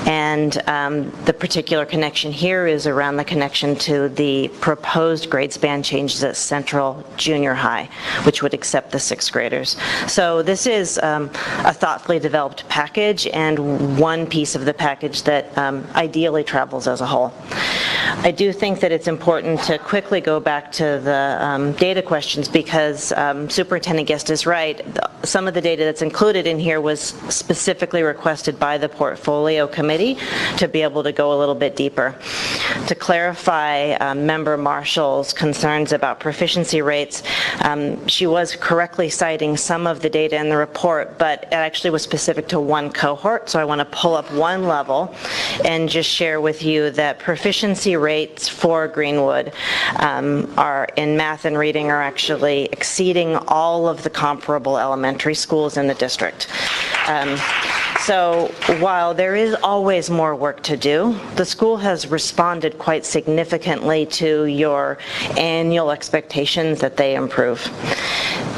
And the particular connection here is around the connection to the proposed grade span changes at Central Junior High, which would accept the 6th graders. So this is a thoughtfully developed package, and one piece of the package that ideally travels as a whole. I do think that it's important to quickly go back to the data questions, because Superintendent Guest is right. Some of the data that's included in here was specifically requested by the Portfolio Committee to be able to go a little bit deeper. To clarify Member Marshall's concerns about proficiency rates, she was correctly citing some of the data in the report, but it actually was specific to one cohort, so I want to pull up one level and just share with you that proficiency rates for Greenwood are in math and reading are actually exceeding all of the comparable elementary schools in the district. So while there is always more work to do, the school has responded quite significantly to your annual expectations that they improve.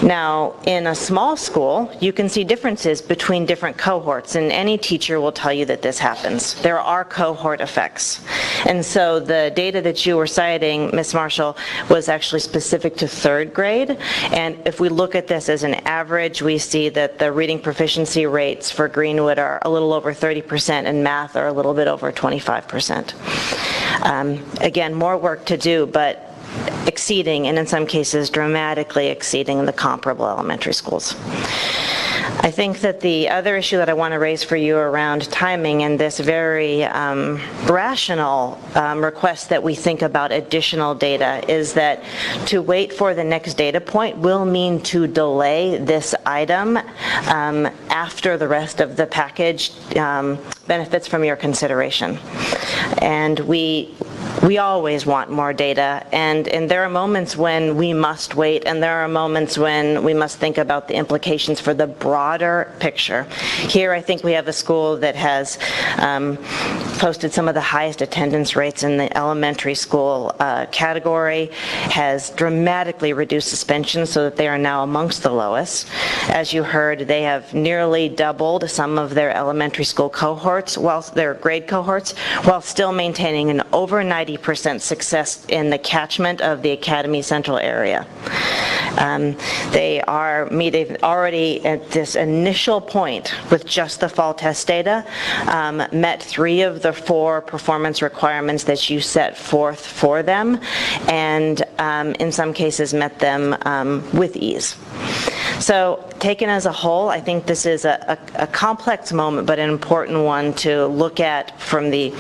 Now, in a small school, you can see differences between different cohorts, and any teacher will tell you that this happens. There are cohort effects. And so the data that you were citing, Ms. Marshall, was actually specific to third grade. And if we look at this as an average, we see that the reading proficiency rates for Greenwood are a little over 30%, and math are a little bit over 25%. Again, more work to do, but exceeding, and in some cases dramatically exceeding, the comparable elementary schools. I think that the other issue that I want to raise for you around timing and this very rational request that we think about additional data is that to wait for the next data point will mean to delay this item after the rest of the package benefits from your consideration. And we always want more data, and there are moments when we must wait, and there are moments when we must think about the implications for the broader picture. Here, I think we have a school that has posted some of the highest attendance rates in the elementary school category, has dramatically reduced suspensions so that they are now amongst the lowest. As you heard, they have nearly doubled some of their elementary school cohorts, their grade cohorts, while still maintaining an over 90% success in the catchment of the Academy Central area. They've already at this initial point with just the fall test data met 3 of the 4 performance requirements that you set forth for them, and in some cases met them with ease. So taken as a whole, I think this is a complex moment, but an important one to look at from the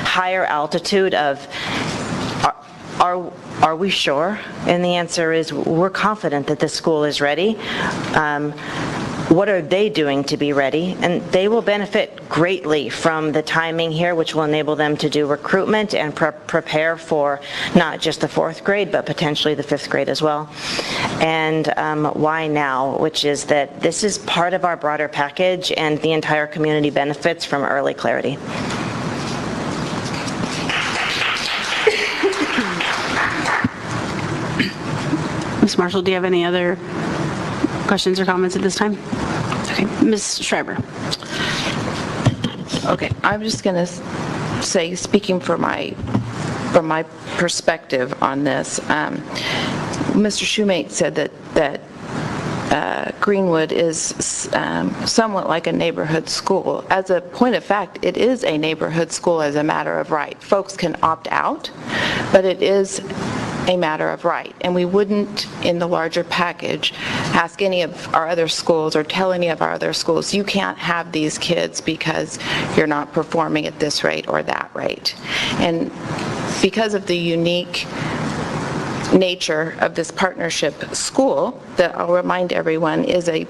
higher altitude of, are we sure? And the answer is, we're confident that this school is ready. What are they doing to be ready? And they will benefit greatly from the timing here, which will enable them to do recruitment and prepare for not just the 4th grade, but potentially the 5th grade as well. And why now, which is that this is part of our broader package, and the entire community benefits from early clarity. Ms. Marshall, do you have any other questions or comments at this time? Okay, Ms. Schreiber. Okay, I'm just going to say, speaking from my perspective on this, Mr. Shoemate said that Greenwood is somewhat like a neighborhood school. As a point of fact, it is a neighborhood school as a matter of right. Folks can opt out, but it is a matter of right. And we wouldn't, in the larger package, ask any of our other schools or tell any of our other schools, you can't have these kids because you're not performing at this rate or that rate. And because of the unique nature of this partnership school, that I'll remind everyone is a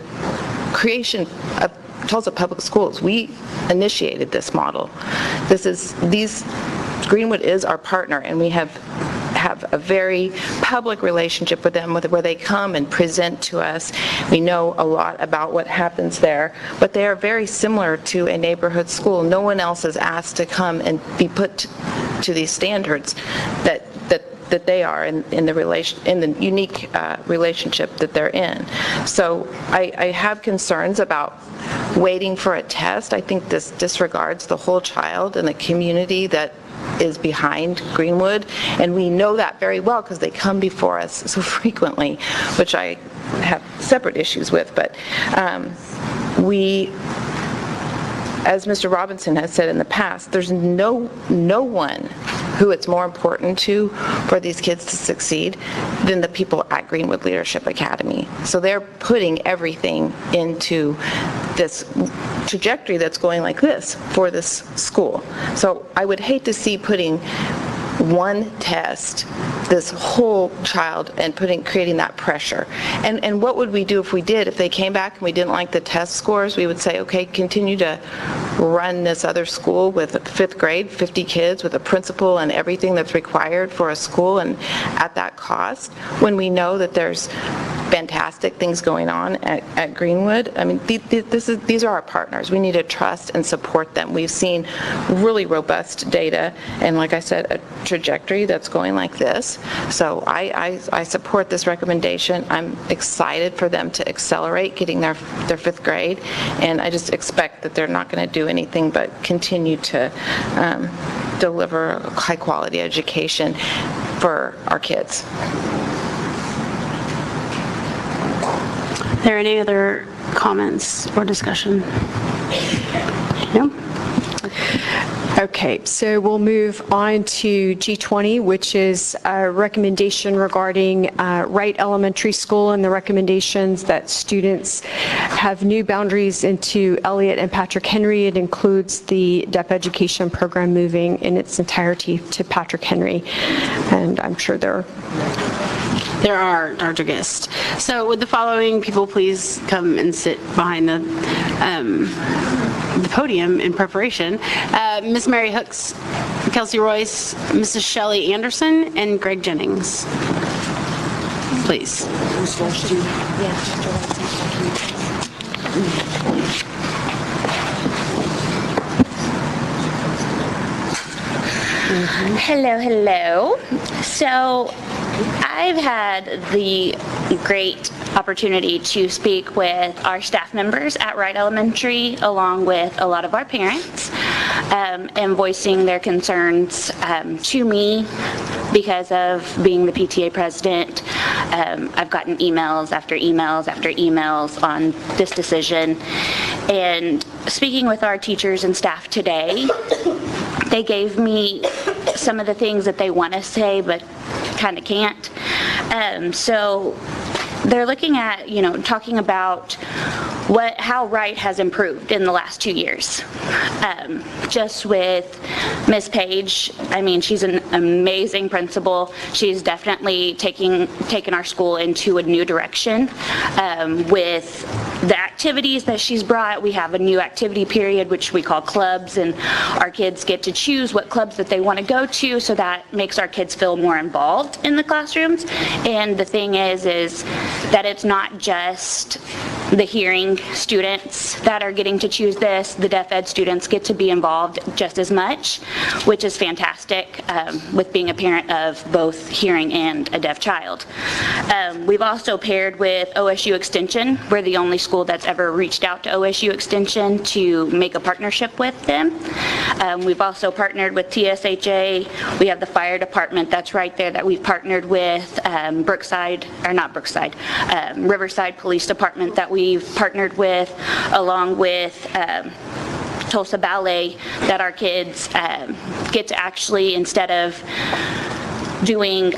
creation of Tulsa Public Schools. We initiated this model. Greenwood is our partner, and we have a very public relationship with them, where they come and present to us. We know a lot about what happens there, but they are very similar to a neighborhood school. No one else is asked to come and be put to these standards that they are in the unique relationship that they're in. So I have concerns about waiting for a test. I think this disregards the whole child and the community that is behind Greenwood, and we know that very well because they come before us so frequently, which I have separate issues with. But as Mr. Robinson has said in the past, there's no one who it's more important to for these kids to succeed than the people at Greenwood Leadership Academy. So they're putting everything into this trajectory that's going like this for this school. So I would hate to see putting one test, this whole child, and creating that pressure. And what would we do if we did? If they came back and we didn't like the test scores, we would say, okay, continue to run this other school with 5th grade, 50 kids, with a principal and everything that's required for a school, and at that cost, when we know that there's fantastic things going on at Greenwood. I mean, these are our partners. We need to trust and support them. We've seen really robust data and, like I said, a trajectory that's going like this. So I support this recommendation. I'm excited for them to accelerate getting their fifth grade, and I just expect that they're not going to do anything but continue to deliver high-quality education for our kids. Are there any other comments or discussion? No? Okay, so we'll move on to G20, which is a recommendation regarding Wright Elementary School and the recommendations that students have new boundaries into Elliott and Patrick Henry. It includes the deaf education program moving in its entirety to Patrick Henry, and I'm sure there are our guests. So would the following people please come and sit behind the podium in preparation? Ms. Mary Hooks, Kelsey Royce, Mrs. Shelley Anderson, and Greg Jennings. Please. Hello, hello. So I've had the great opportunity to speak with our staff members at Wright Elementary, along with a lot of our parents, and voicing their concerns to me because of being the PTA president. I've gotten emails after emails after emails on this decision. And speaking with our teachers and staff today, they gave me some of the things that they want to say but kind of can't. So they're looking at, talking about how Wright has improved in the last 2 years. Just with Miss Page, I mean, she's an amazing principal. She's definitely taken our school into a new direction. With the activities that she's brought, we have a new activity period, which we call clubs, and our kids get to choose what clubs that they want to go to, so that makes our kids feel more involved in the classrooms. And the thing is that it's not just the hearing students that are getting to choose this. The deaf ed students get to be involved just as much, which is fantastic with being a parent of both hearing and a deaf child. We've also paired with OSU Extension. We're the only school that's ever reached out to OSU Extension to make a partnership with them. We've also partnered with TSHA. We have the fire department that's right there that we've partnered with, Riverside Police Department that we've partnered with, along with Tulsa Ballet, that our kids get to actually, instead of doing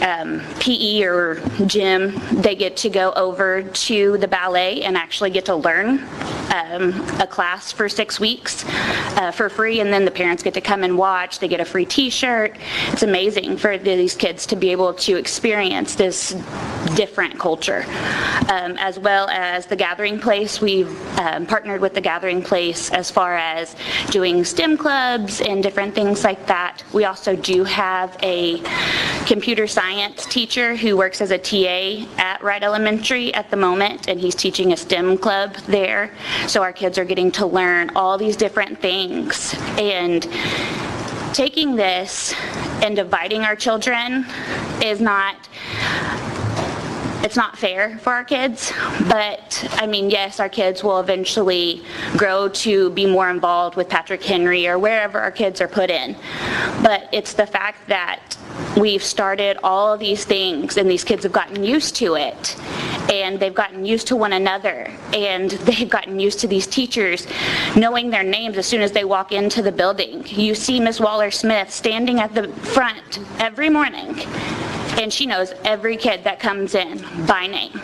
PE or gym, they get to go over to the ballet and actually get to learn a class for 6 weeks for free, and then the parents get to come and watch. They get a free t-shirt. It's amazing for these kids to be able to experience this different culture. As well as the Gathering Place, we've partnered with the Gathering Place as far as doing STEM clubs and different things like that. We also do have a computer science teacher who works as a TA at Wright Elementary at the moment, and he's teaching a STEM club there. So our kids are getting to learn all these different things. And taking this and dividing our children is it's not fair for our kids, but I mean, yes, our kids will eventually grow to be more involved with Patrick Henry or wherever our kids are put in. But it's the fact that we've started all of these things and these kids have gotten used to it, and they've gotten used to one another, and they've gotten used to these teachers knowing their names as soon as they walk into the building. You see Miss Waller-Smith standing at the front every morning, and she knows every kid that comes in by name.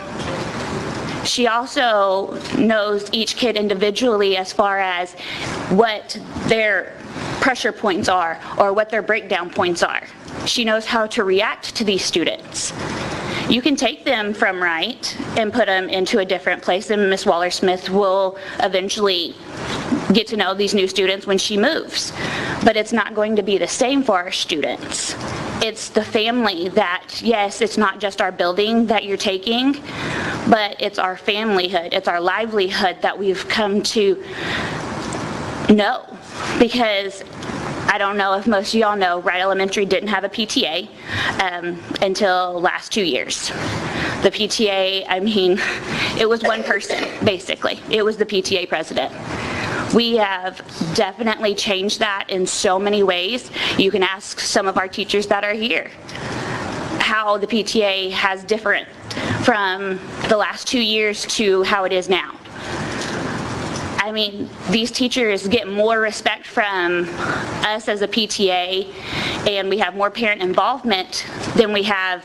She also knows each kid individually as far as what their pressure points are or what their breakdown points are. She knows how to react to these students. You can take them from Wright and put them into a different place, and Miss Waller-Smith will eventually get to know these new students when she moves. But it's not going to be the same for our students. It's the family that, yes, it's not just our building that you're taking, but it's our familyhood, it's our livelihood that we've come to know. Because I don't know if most of y'all know, Wright Elementary didn't have a PTA until last 2 years. The PTA, I mean, it was one person, basically. It was the PTA president. We have definitely changed that in so many ways. You can ask some of our teachers that are here how the PTA has different from the last 2 years to how it is now. I mean, these teachers get more respect from us as a PTA, and we have more parent involvement than we have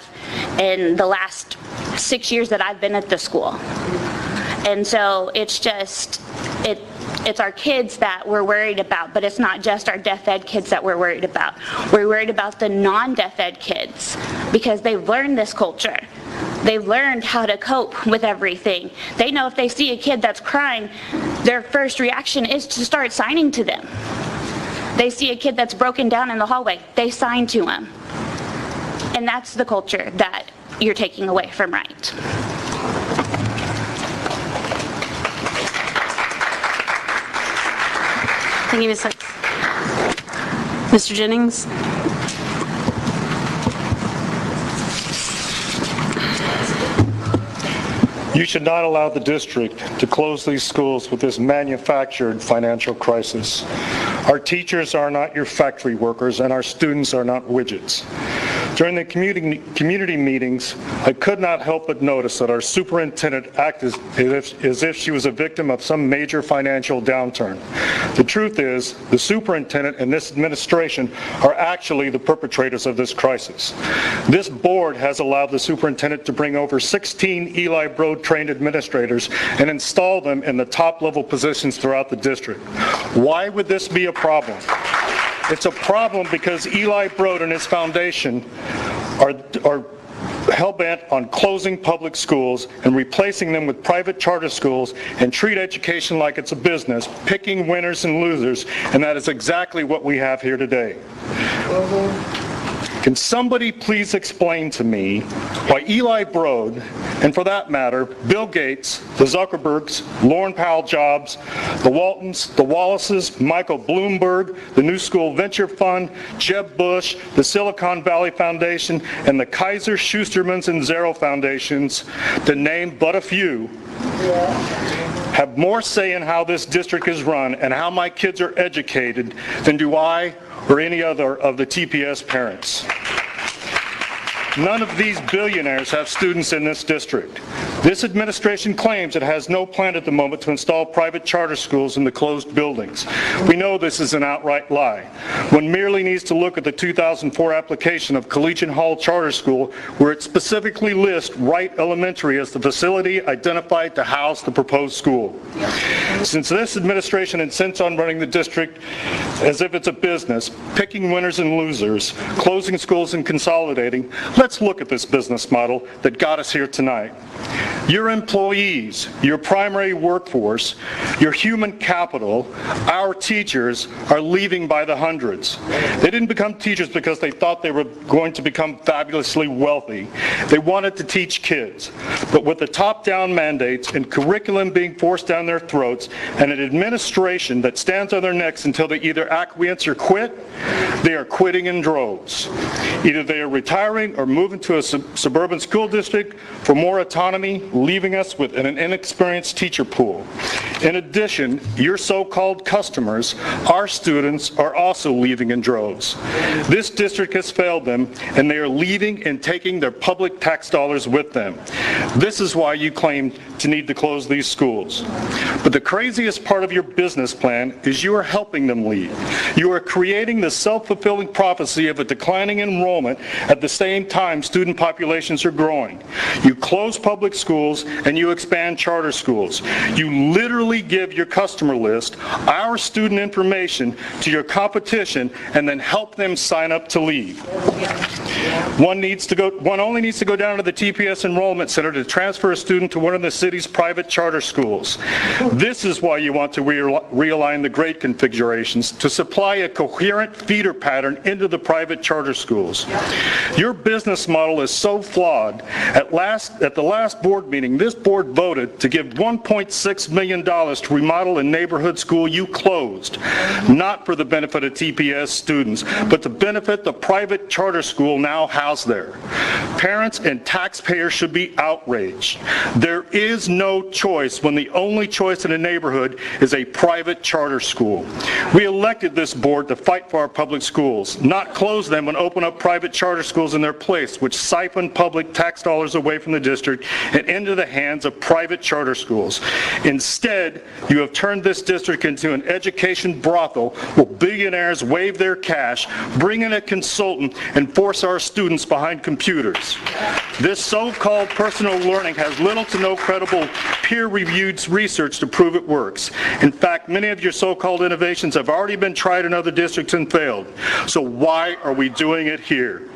in the last 6 years that I've been at the school. And so it's just, it's our kids that we're worried about, but it's not just our deaf ed kids that we're worried about. We're worried about the non-deaf ed kids because they've learned this culture. They've learned how to cope with everything. They know if they see a kid that's crying, their first reaction is to start signing to them. They see a kid that's broken down in the hallway, they sign to him. And that's the culture that you're taking away from Wright. Thank you, Ms. Sykes. Mr. Jennings? You should not allow the district to close these schools with this manufactured financial crisis. Our teachers are not your factory workers, and our students are not widgets. During the community meetings, I could not help but notice that our superintendent acted as if she was a victim of some major financial downturn. The truth is, the superintendent and this administration are actually the perpetrators of this crisis. This board has allowed the superintendent to bring over 16 Eli Broad trained administrators and install them in the top level positions throughout the district. Why would this be a problem? It's a problem because Eli Broad and his foundation are hell-bent on closing public schools and replacing them with private charter schools and treat education like it's a business, picking winners and losers, and that is exactly what we have here today. Can somebody please explain to me why Eli Broad, and for that matter, Bill Gates, the Zuckerbergs, Lauren Powell Jobs, the Waltons, the Wallaces, Michael Bloomberg, the New School Venture Fund, Jeb Bush, the Silicon Valley Foundation, and the Kaiser, Schustermans, and Zero Foundations, to name but a few, have more say in how this district is run and how my kids are educated than do I or any other of the TPS parents. None of these billionaires have students in this district. This administration claims it has no plan at the moment to install private charter schools in the closed buildings. We know this is an outright lie. One merely needs to look at the 2004 application of Collegiate Hall Charter School, where it specifically lists Wright Elementary as the facility identified to house the proposed school. Since this administration insists on running the district as if it's a business, picking winners and losers, closing schools and consolidating, let's look at this business model that got us here tonight. Your employees, your primary workforce, your human capital, our teachers are leaving by the hundreds. They didn't become teachers because they thought they were going to become fabulously wealthy. They wanted to teach kids. But with the top-down mandates and curriculum being forced down their throats and an administration that stands on their necks until they either acquiesce or quit, they are quitting in droves. Either they are retiring or moving to a suburban school district for more autonomy, leaving us with an inexperienced teacher pool. In addition, your so-called customers, our students, are also leaving in droves. This district has failed them, and they are leaving and taking their public tax dollars with them. This is why you claim to need to close these schools. But the craziest part of your business plan is you are helping them leave. You are creating the self-fulfilling prophecy of a declining enrollment at the same time student populations are growing. You close public schools and you expand charter schools. You literally give your customer list, our student information, to your competition and then help them sign up to leave. One only needs to go down to the TPS enrollment center to transfer a student to one of the city's private charter schools. This is why you want to realign the grade configurations to supply a coherent feeder pattern into the private charter schools. Your business model is so flawed. At the last board board meeting, this board voted to give $1.6 million to remodel a neighborhood school you closed, not for the benefit of TPS students, but to benefit the private charter school now housed there. Parents and taxpayers should be outraged. There is no choice when the only choice in a neighborhood is a private charter school. We elected this board to fight for our public schools, not close them and open up private charter schools in their place, which siphon public tax dollars away from the district and into the hands of private charter schools. Instead, you have turned this district into an education brothel where billionaires wave their cash, bring in a consultant, and force our students behind computers. This so-called personal learning has little to no credible peer-reviewed research to prove it works. In fact, many of your so-called innovations have already been tried in other districts and failed. So why are we doing it here?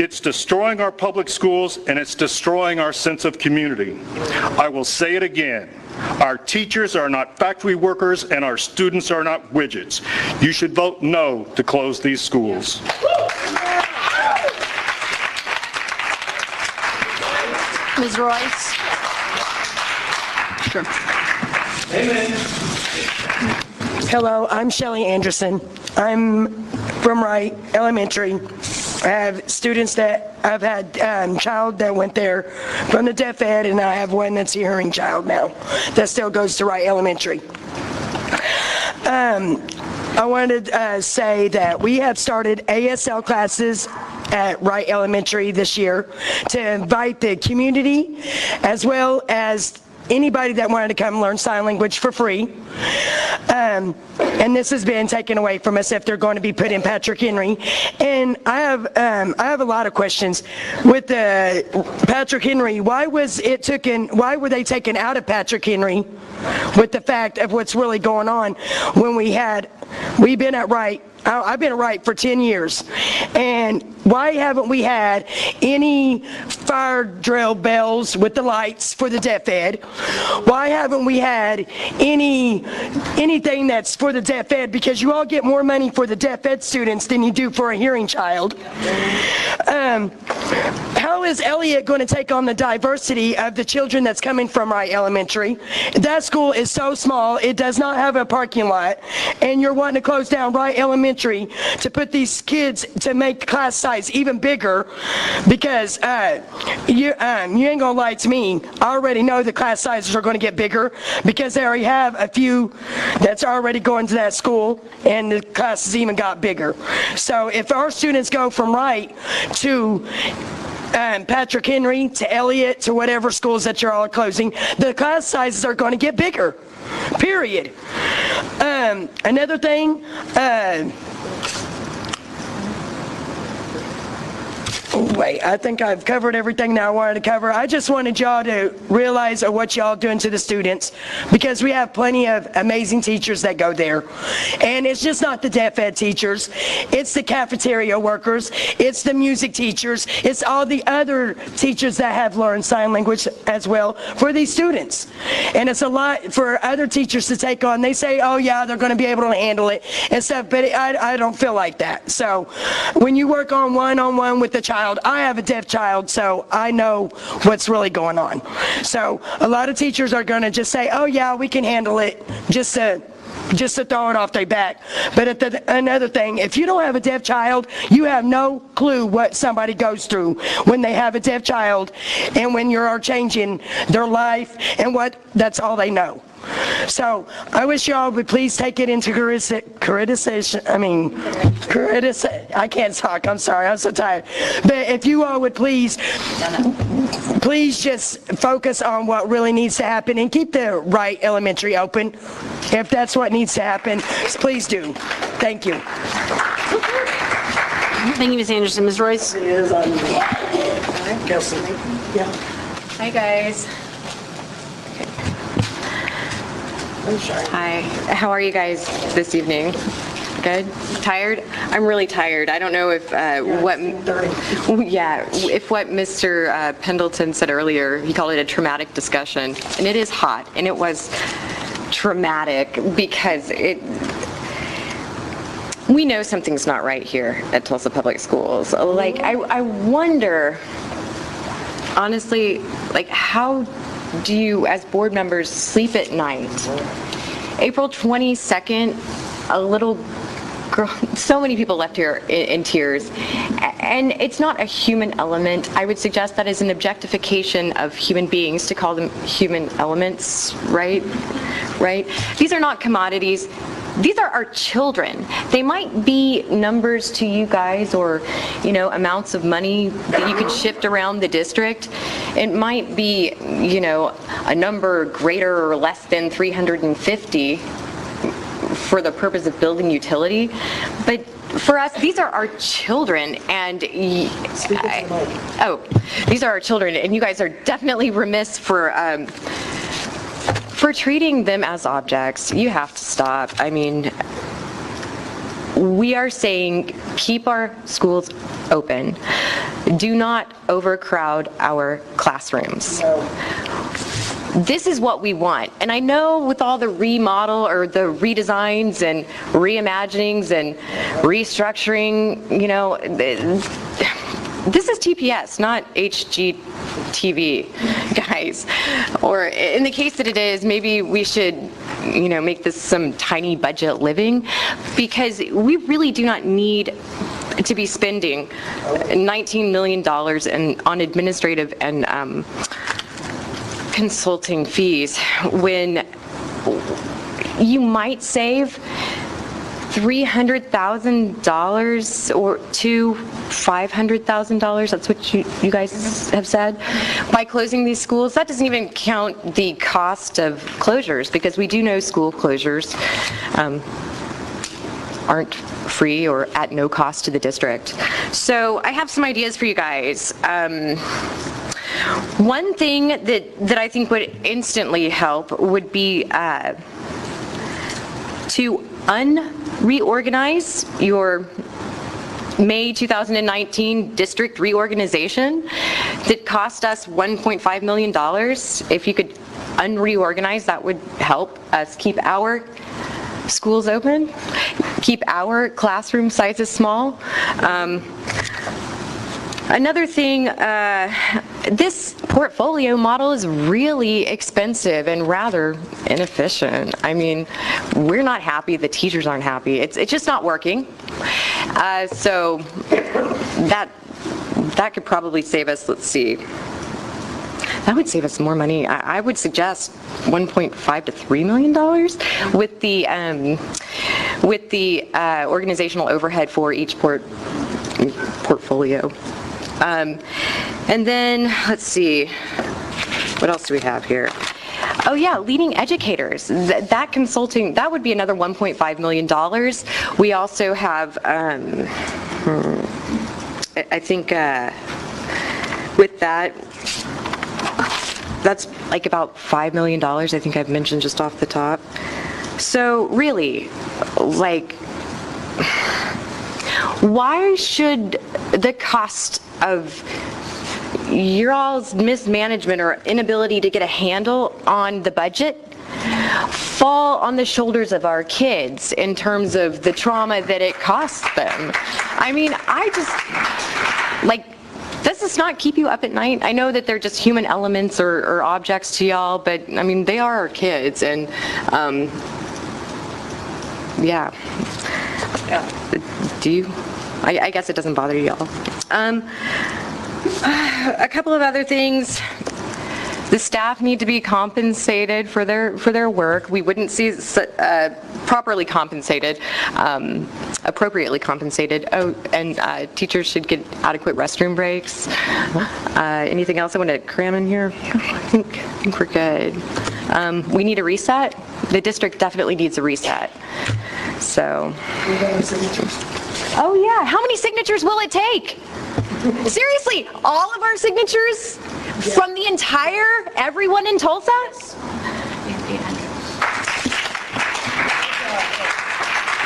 It's destroying our public schools, and it's destroying our sense of community. I will say it again. Our teachers are not factory workers, and our students are not widgets. You should vote no to close these schools. Ms. Royce? Sure. Amen. Hello, I'm Shelley Anderson. I'm from Wright Elementary. I have students that I've had child that went there from the deaf ed, and I have one that's a hearing child now that still goes to Wright Elementary. I wanted to say that we have started ASL classes at Wright Elementary this year to invite the community as well as anybody that wanted to come learn sign language for free. And this has been taken away from us if they're going to be put in Patrick Henry. And I have a lot of questions with the Patrick Henry. Why were they taken out of Patrick Henry with the fact of what's really going on when we've been at Wright. I've been at Wright for 10 years, and why haven't we had any fire drill bells with the lights for the deaf ed? Why haven't we had anything that's for the deaf ed? Because you all get more money for the deaf ed students than you do for a hearing child. How is Elliott going to take on the diversity of the children that's coming from Wright Elementary? That school is so small, it does not have a parking lot, and you're wanting to close down Wright Elementary to put these kids, to make class size even bigger, because you ain't gonna lie to me. I already know the class sizes are going to get bigger because they already have a few that's already going to that school, and the classes even got bigger. So if our students go from Wright to Patrick Henry to Elliott to whatever schools that you're all closing, the class sizes are going to get bigger, period. Another thing, wait, I think I've covered everything that I wanted to cover. I just wanted y'all to realize what y'all doing to the students, because we have plenty of amazing teachers that go there. And it's just not the deaf ed teachers, it's the cafeteria workers, it's the music teachers, it's all the other teachers that have learned sign language as well for these students. And it's a lot for other teachers to take on. They say, oh yeah, they're going to be able to handle it and stuff, but I don't feel like that. So when you work on one-on-one with the child, I have a deaf child, so I know what's really going on. So a lot of teachers are going to just say, oh yeah, we can handle it, just to throw it off their back. But another thing, if you don't have a deaf child, you have no clue what somebody goes through when they have a deaf child, and when you're changing their life, and that's all they know. So I wish y'all would please take it into I can't talk, I'm sorry, I'm so tired. But if you all would please just focus on what really needs to happen and keep the Wright Elementary open. If that's what needs to happen, please do. Thank you. Thank you, Ms. Anderson. Ms. Royce? Hi, guys. Hi, how are you guys this evening? Good? Tired? I'm really tired. I don't know if what Mr. Pendleton said earlier, he called it a traumatic discussion, and it is hot, and it was traumatic because we know something's not right here at Tulsa Public Schools. Like, I wonder honestly, like, how do you, as board members, sleep at night? April 22nd, a little girl, so many people left here in tears, and it's not a human element. I would suggest that is an objectification of human beings to call them human elements, right? These are not commodities. These are our children. They might be numbers to you guys, or, you know, amounts of money that you can shift around the district. It might be, you know, a number greater or less than 350 for the purpose of building utility. But for us, these are our children, and these are our children, and you guys are definitely remiss for treating them as objects. You have to stop. I mean, we are saying keep our schools open. Do not overcrowd our classrooms. This is what we want. And I know with all the remodel or the redesigns and reimaginings and restructuring, you know, this is TPS, not HGTV, guys. Or in the case that it is, maybe we should, you know, make this some tiny budget living, because we really do not need to be spending $19 million on administrative and consulting fees when you might save $300,000 or to $500,000. That's what you guys have said, by closing these schools. That doesn't even count the cost of closures, because we do know school closures aren't free or at no cost to the district. So I have some ideas for you guys. One thing that I think would instantly help would be to reorganize your May 2019 district reorganization that cost us $1.5 million. If you could unreorganize, that would help us keep our schools open, keep our classroom sizes small. Another thing, this portfolio model is really expensive and rather inefficient. I mean, we're not happy, the teachers aren't happy. It's just not working. So that could probably save us, let's see, that would save us more money. I would suggest $1.5 to $3 million with the organizational overhead for each portfolio. And then, let's see, what else do we have here? Oh yeah, leading educators. That consulting, that would be another $1.5 million. We also have, I think with that, that's like about $5 million, I think I've mentioned just off the top. So really, like, why should the cost of your all's mismanagement or inability to get a handle on the budget fall on the shoulders of our kids in terms of the trauma that it costs them? I mean, I just, like, does this not keep you up at night? I know that they're just human elements or objects to y'all, but I mean, they are our kids, and yeah. Do you? I guess it doesn't bother y'all. A couple of other things. The staff need to be compensated for their work. We wouldn't see properly compensated, appropriately compensated. Oh, and teachers should get adequate restroom breaks. Anything else I want to cram in here? I think we're good. We need a reset. The district definitely needs a reset. So. Oh yeah, how many signatures will it take? Seriously, all of our signatures from the entire, everyone in Tulsa?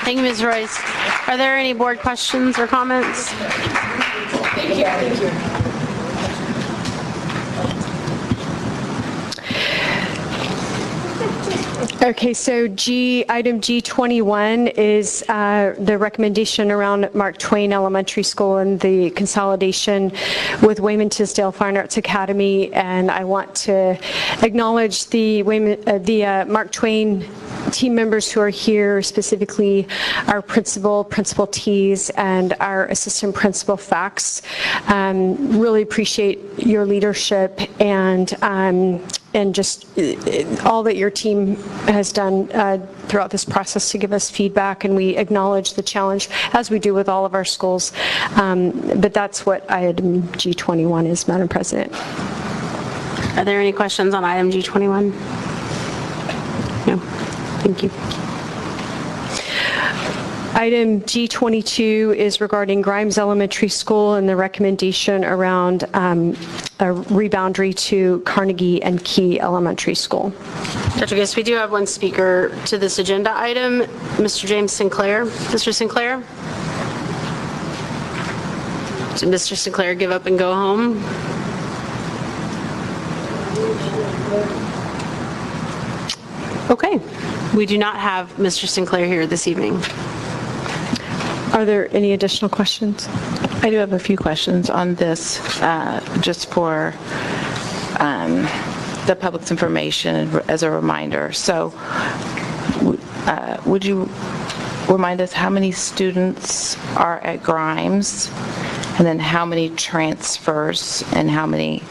Thank you, Ms. Royce. Are there any board questions or comments? Thank you. Thank you. Okay, so item G21 is the recommendation around Mark Twain Elementary School and the consolidation with Wayman Tisdale Fine Arts Academy. And I want to acknowledge the Mark Twain team members who are here, specifically our principal T's, and our assistant principal Fax. Really appreciate your leadership and just all that your team has done throughout this process to give us feedback, and we acknowledge the challenge, as we do with all of our schools. But that's what item G21 is, Madam President. Are there any questions on item G21? No. Thank you. Item G22 is regarding Grimes Elementary School and the recommendation around a reboundary to Carnegie and Key Elementary School. Dr. Gist, we do have one speaker to this agenda item, Mr. James Sinclair. Mr. Sinclair? Did Mr. Sinclair give up and go home? Okay. We do not have Mr. Sinclair here this evening. Are there any additional questions? I do have a few questions on this, just for the public's information as a reminder. So would you remind us how many students are at Grimes, and then how many transfers, and how many,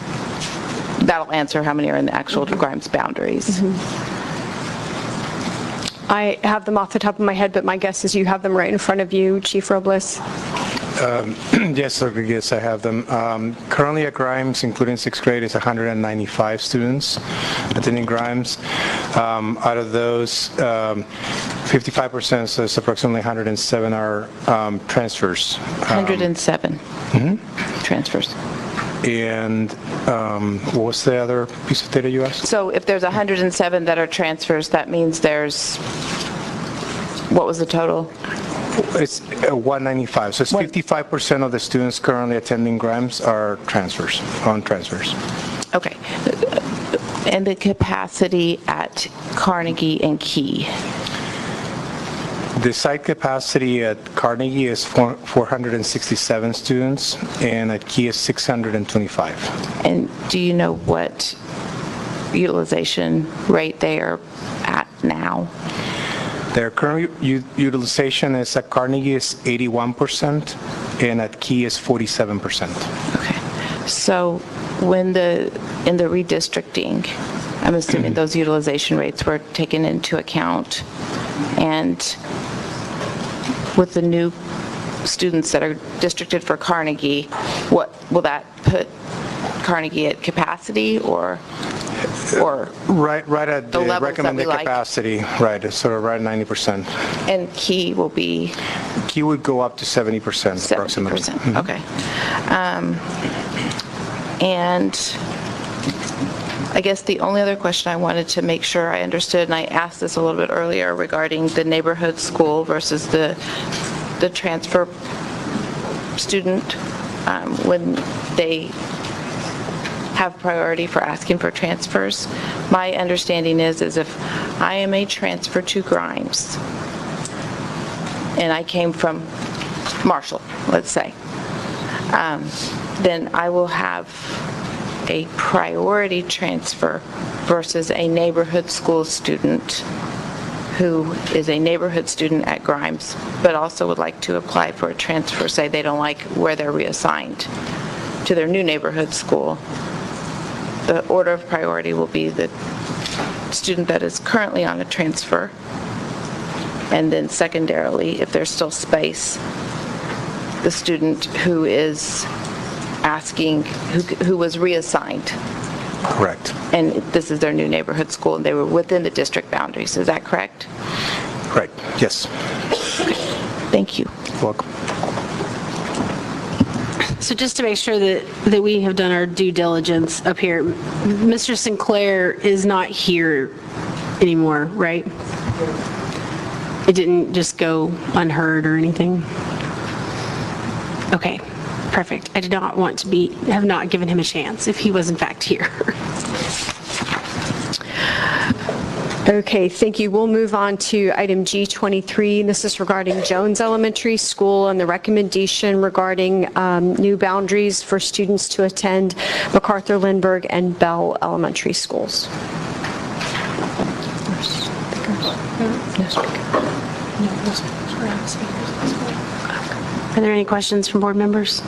that'll answer how many are in the actual Grimes boundaries. I have them off the top of my head, but my guess is you have them right in front of you, Chief Robles. Yes, Dr. Gist, I have them. Currently at Grimes, including 6th grade, is 195 students attending Grimes. Out of those, 55%, so it's approximately 107 are transfers. 107 transfers. And what was the other piece of data you asked? So if there's 107 that are transfers, that means there's, what was the total? It's 195, so it's 55% of the students currently attending Grimes are transfers, on transfers. Okay. And the capacity at Carnegie and Key? The site capacity at Carnegie is 467 students, and at Key is 625. And do you know what utilization rate they are at now? Their current utilization is at Carnegie is 81%, and at Key is 47%. Okay. So when in the redistricting, I'm assuming those utilization rates were taken into account, and with the new students that are districted for Carnegie, what will that put Carnegie at capacity, or right at the levels recommended that we like? capacity, right, it's sort of right at 90%. And Key will be? Key would go up to 70% approximately. 70%, okay. And I guess the only other question I wanted to make sure I understood, and I asked this a little bit earlier regarding the neighborhood school versus the transfer student, when they have priority for asking for transfers. My understanding is if I am a transfer to Grimes, and I came from Marshall, let's say, then I will have a priority transfer versus a neighborhood school student who is a neighborhood student at Grimes, but also would like to apply for a transfer, say they don't like where they're reassigned to their new neighborhood school. The order of priority will be the student that is currently on a transfer, and then secondarily, if there's still space, the student who is asking, who was reassigned. Correct. And this is their new neighborhood school, and they were within the district boundaries. Is that correct? Correct, yes. Okay. Thank you. You're welcome. So just to make sure that we have done our due diligence up here, Mr. Sinclair is not here anymore, right? It didn't just go unheard or anything? Okay, perfect. I did not want to have not given him a chance if he was in fact here. Okay, thank you. We'll move on to item G23. This is regarding Jones Elementary School and the recommendation regarding new boundaries for students to attend MacArthur, Lindbergh, and Bell Elementary Schools. Are there any questions from board members?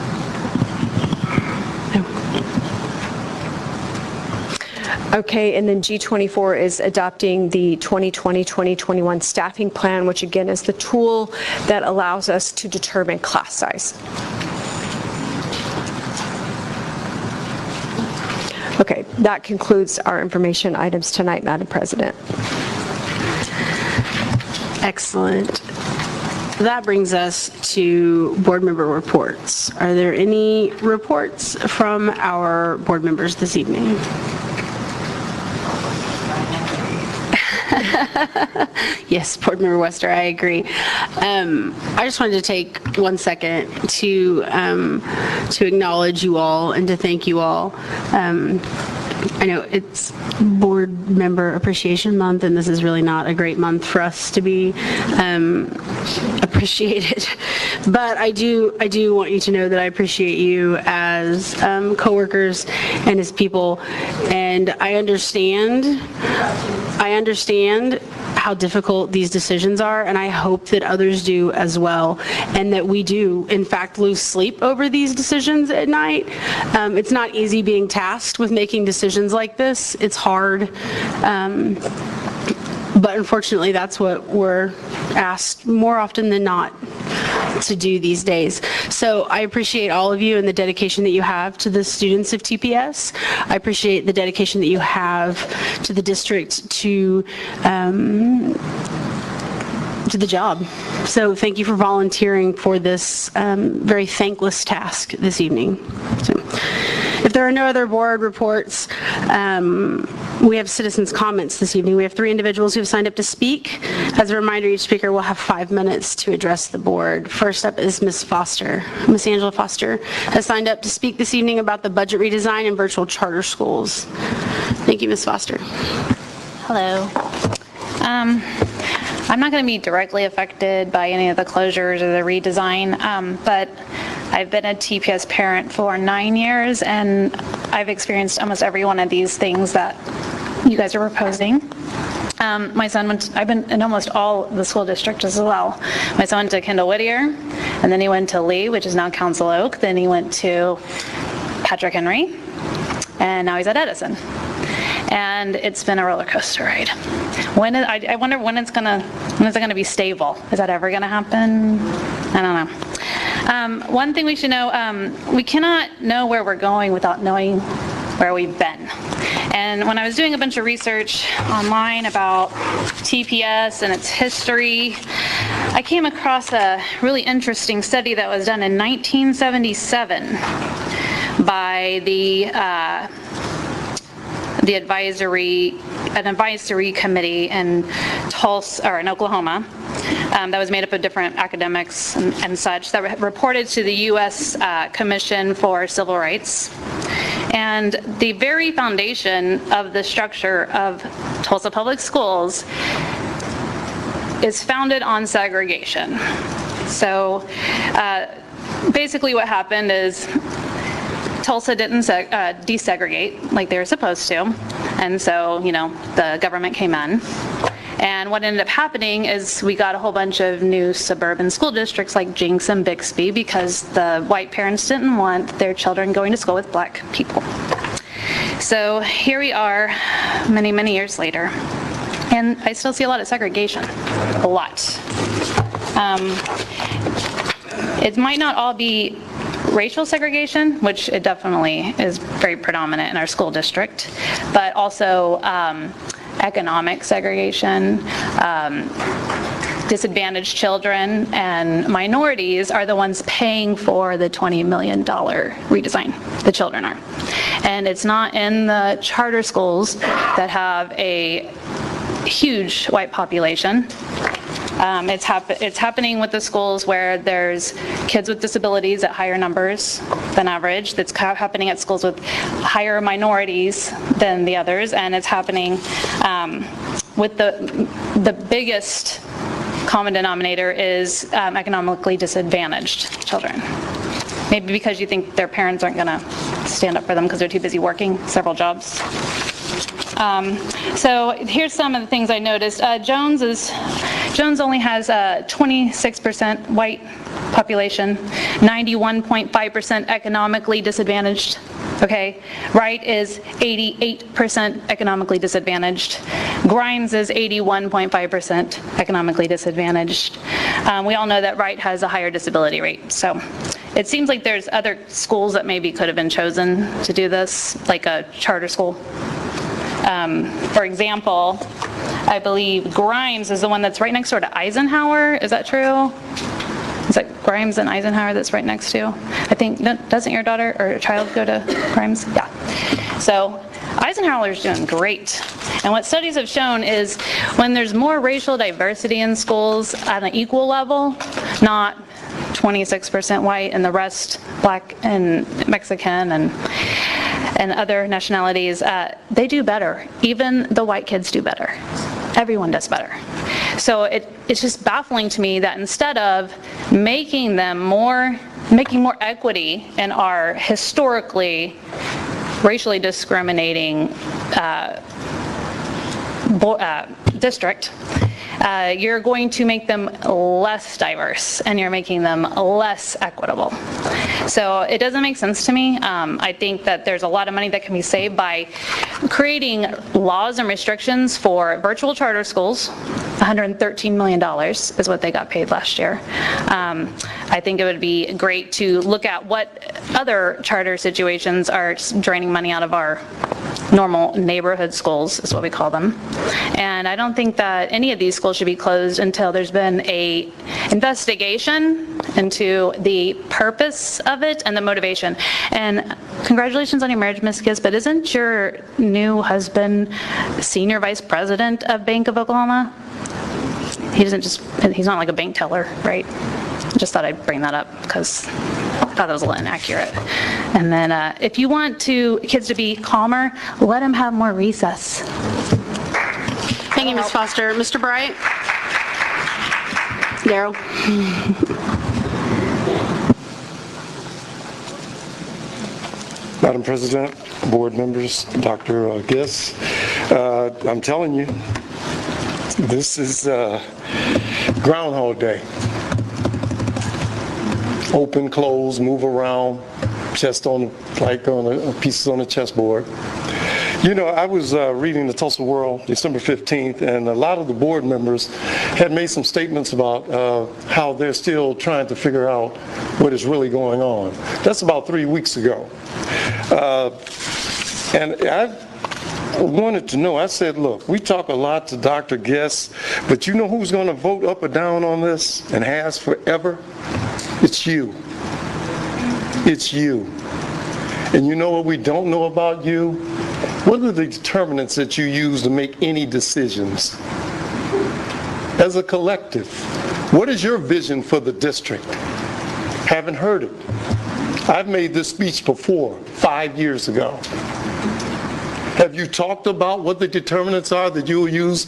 Okay, and then G24 is adopting the 2020-2021 staffing plan, which again is the tool that allows us to determine class size. Okay, that concludes our information items tonight, Madam President. Excellent. That brings us to board member reports. Are there any reports from our board members this evening? Yes, Board Member Wester, I agree. I just wanted to take 1 second to acknowledge you all and to thank you all. I know it's Board Member Appreciation Month, and this is really not a great month for us to be appreciated. But I do want you to know that I appreciate you as coworkers and as people, and I understand how difficult these decisions are, and I hope that others do as well, and that we do, in fact, lose sleep over these decisions at night. It's not easy being tasked with making decisions like this. It's hard. But unfortunately, that's what we're asked more often than not to do these days. So I appreciate all of you and the dedication that you have to the students of TPS. I appreciate the dedication that you have to the district, to the job. So thank you for volunteering for this very thankless task this evening. So, if there are no other board reports, we have citizens' comments this evening. We have 3 individuals who have signed up to speak. As a reminder, each speaker will have 5 minutes to address the board. First up is Ms. Foster. Ms. Angela Foster has signed up to speak this evening about the budget redesign in virtual charter schools. Thank you, Ms. Foster. Hello. I'm not going to be directly affected by any of the closures or the redesign, but I've been a TPS parent for 9 years, and I've experienced almost every one of these things that you guys are proposing. My son I've been in almost all the school districts as well. My son went to Kendall Whittier, and then he went to Lee, which is now Council Oak, then he went to Patrick Henry, and now he's at Edison. And it's been a roller coaster ride. I wonder when is it gonna be stable? Is that ever gonna happen? I don't know. One thing we should know, we cannot know where we're going without knowing where we've been. And when I was doing a bunch of research online about TPS and its history, I came across a really interesting study that was done in 1977 by an advisory committee in Tulsa, or in Oklahoma, that was made up of different academics and such, that reported to the U.S. Commission for Civil Rights. And the very foundation of the structure of Tulsa Public Schools is founded on segregation. So basically what happened is Tulsa didn't desegregate like they were supposed to, and so, the government came in. And what ended up happening is we got a whole bunch of new suburban school districts like Jinx and Bixby because the white parents didn't want their children going to school with black people. So here we are many, many years later, and I still see a lot of segregation, a lot. It might not all be racial segregation, which it definitely is very predominant in our school district, but also economic segregation. Disadvantaged children and minorities are the ones paying for the $20 million redesign. The children are. And it's not in the charter schools that have a huge white population. It's happening with the schools where there's kids with disabilities at higher numbers than average. That's happening at schools with higher minorities than the others, and it's happening with the biggest common denominator is economically disadvantaged children. Maybe because you think their parents aren't going to stand up for them because they're too busy working several jobs. So here's some of the things I noticed. Jones only has a 26% white population, 91.5% economically disadvantaged. Okay, Wright is 88% economically disadvantaged. Grimes is 81.5% economically disadvantaged. We all know that Wright has a higher disability rate. So it seems like there's other schools that maybe could have been chosen to do this, like a charter school. For example, I believe Grimes is the one that's right next door to Eisenhower. Is that true? Is that Grimes and Eisenhower that's right next to? I think, doesn't your daughter or child go to Grimes? Yeah. So Eisenhower's doing great. And what studies have shown is when there's more racial diversity in schools at an equal level, not 26% white and the rest black and Mexican and other nationalities, they do better. Even the white kids do better. Everyone does better. So it's just baffling to me that instead of making more equity in our historically racially discriminating district, you're going to make them less diverse and you're making them less equitable. So it doesn't make sense to me. I think that there's a lot of money that can be saved by creating laws and restrictions for virtual charter schools. $113 million is what they got paid last year. I think it would be great to look at what other charter situations are draining money out of our normal neighborhood schools, is what we call them. And I don't think that any of these schools should be closed until there's been a investigation into the purpose of it and the motivation. And congratulations on your marriage, Ms. Giss, but isn't your new husband senior vice president of Bank of Oklahoma? He's not like a bank teller, right? Just thought I'd bring that up because I thought that was a little inaccurate. And then if you want kids to be calmer, let them have more recess. Thank you, Ms. Foster. Mr. Bright? Darrell? Madam President, board members, Dr. Giss, I'm telling you, this is Groundhog Day. Open, close, move around, chest on, like on pieces on a chessboard. You know, I was reading the Tulsa World December 15th, and a lot of the board members had made some statements about how they're still trying to figure out what is really going on. That's about 3 weeks ago. And I wanted to know, I said, look, we talk a lot to Dr. Giss, but you know who's going to vote up or down on this and has forever? It's you. It's you. And you know what we don't know about you? What are the determinants that you use to make any decisions? As a collective, what is your vision for the district? Haven't heard it. I've made this speech before, 5 years ago. Have you talked about what the determinants are that you will use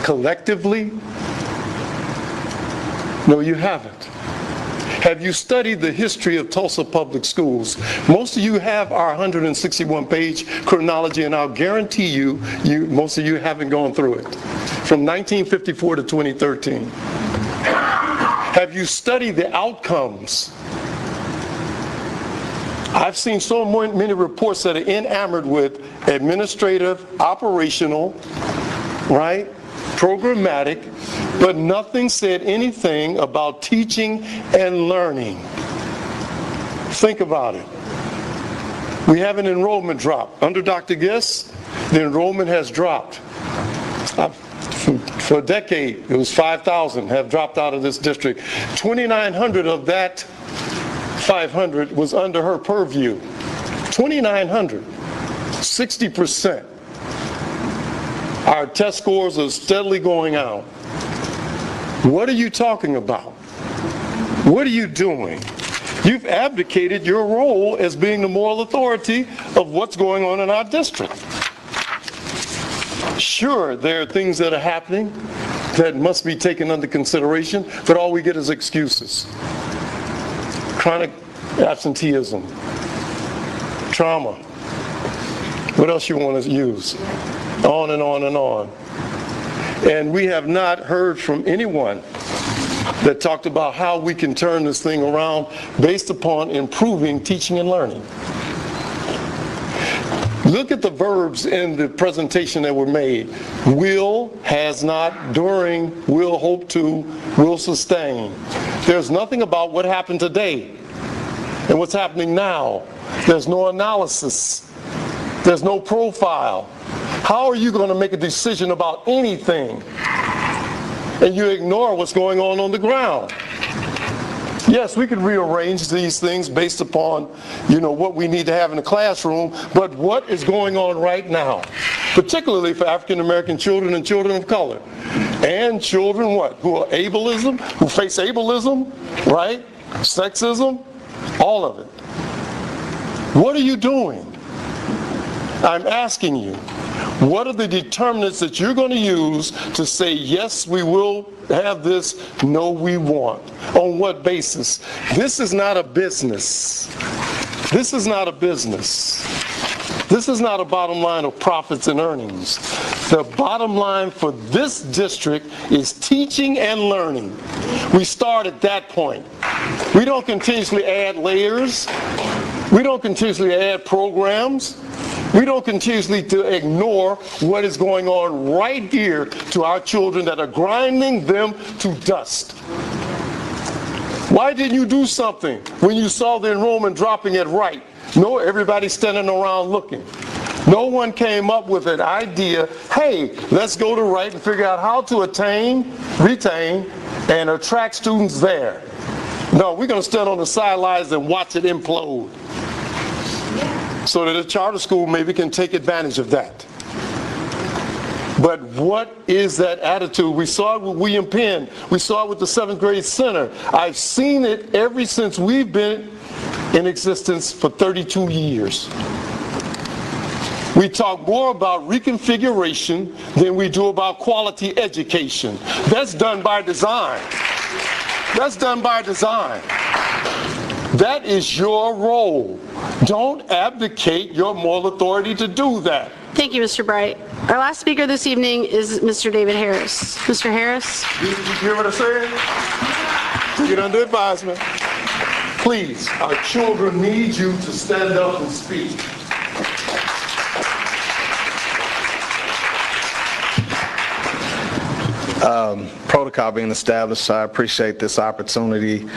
collectively? No, you haven't. Have you studied the history of Tulsa Public Schools? Most of you have our 161-page chronology, and I'll guarantee you, most of you haven't gone through it. From 1954 to 2013. Have you studied the outcomes? I've seen so many reports that are enamored with administrative, operational, right, programmatic, but nothing said anything about teaching and learning. Think about it. We have an enrollment drop. Under Dr. Giss, the enrollment has dropped. For a decade, it was 5,000 have dropped out of this district. 2,900 of that 500 was under her purview. 2,900, 60%. Our test scores are steadily going out. What are you talking about? What are you doing? You've abdicated your role as being the moral authority of what's going on in our district. Sure, there are things that are happening that must be taken under consideration, but all we get is excuses. Chronic absenteeism, trauma. What else you want to use? On and on and on. And we have not heard from anyone that talked about how we can turn this thing around based upon improving teaching and learning. Look at the verbs in the presentation that were made. Will, has not, during, will, hope to, will sustain. There's nothing about what happened today and what's happening now. There's no analysis. There's no profile. How are you going to make a decision about anything and you ignore what's going on the ground? Yes, we can rearrange these things based upon, what we need to have in the classroom, but what is going on right now, particularly for African American children and children of color, and children who are ableism, who face ableism, right? Sexism, all of it. What are you doing? I'm asking you, what are the determinants that you're going to use to say, yes, we will have this, no, we won't? On what basis? This is not a business. This is not a business. This is not a bottom line of profits and earnings. The bottom line for this district is teaching and learning. We start at that point. We don't continuously add layers. We don't continuously add programs. We don't continuously to ignore what is going on right here to our children that are grinding them to dust. Why didn't you do something when you saw the enrollment dropping at Wright? No, everybody's standing around looking. No one came up with an idea, hey, let's go to Wright and figure out how to attain, retain, and attract students there. No, we're going to stand on the sidelines and watch it implode, so that a charter school maybe can take advantage of that. But what is that attitude? We saw it with William Penn. We saw it with the 7th grade center. I've seen it ever since we've been in existence for 32 years. We talk more about reconfiguration than we do about quality education. That's done by design. That's done by design. That is your role. Don't abdicate your moral authority to do that. Thank you, Mr. Bright. Our last speaker this evening is Mr. David Harris. Mr. Harris? You hear what I said? Take it under advisement. Please, our children need you to stand up and speak. Protocol being established, so I appreciate this opportunity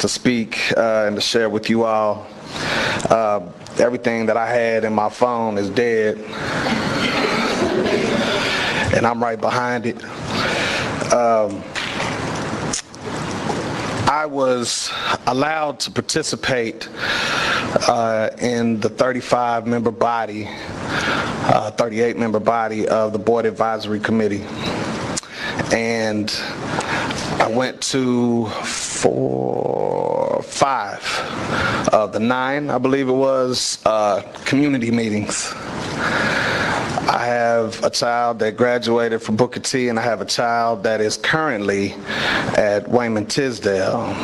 to speak and to share with you all. Everything that I had in my phone is dead, and I'm right behind it. I was allowed to participate in the 38-member body of the Board Advisory Committee. And I went to 5 of the 9, I believe it was, community meetings. I have a child that graduated from Booker T, and I have a child that is currently at Wayman Tisdale.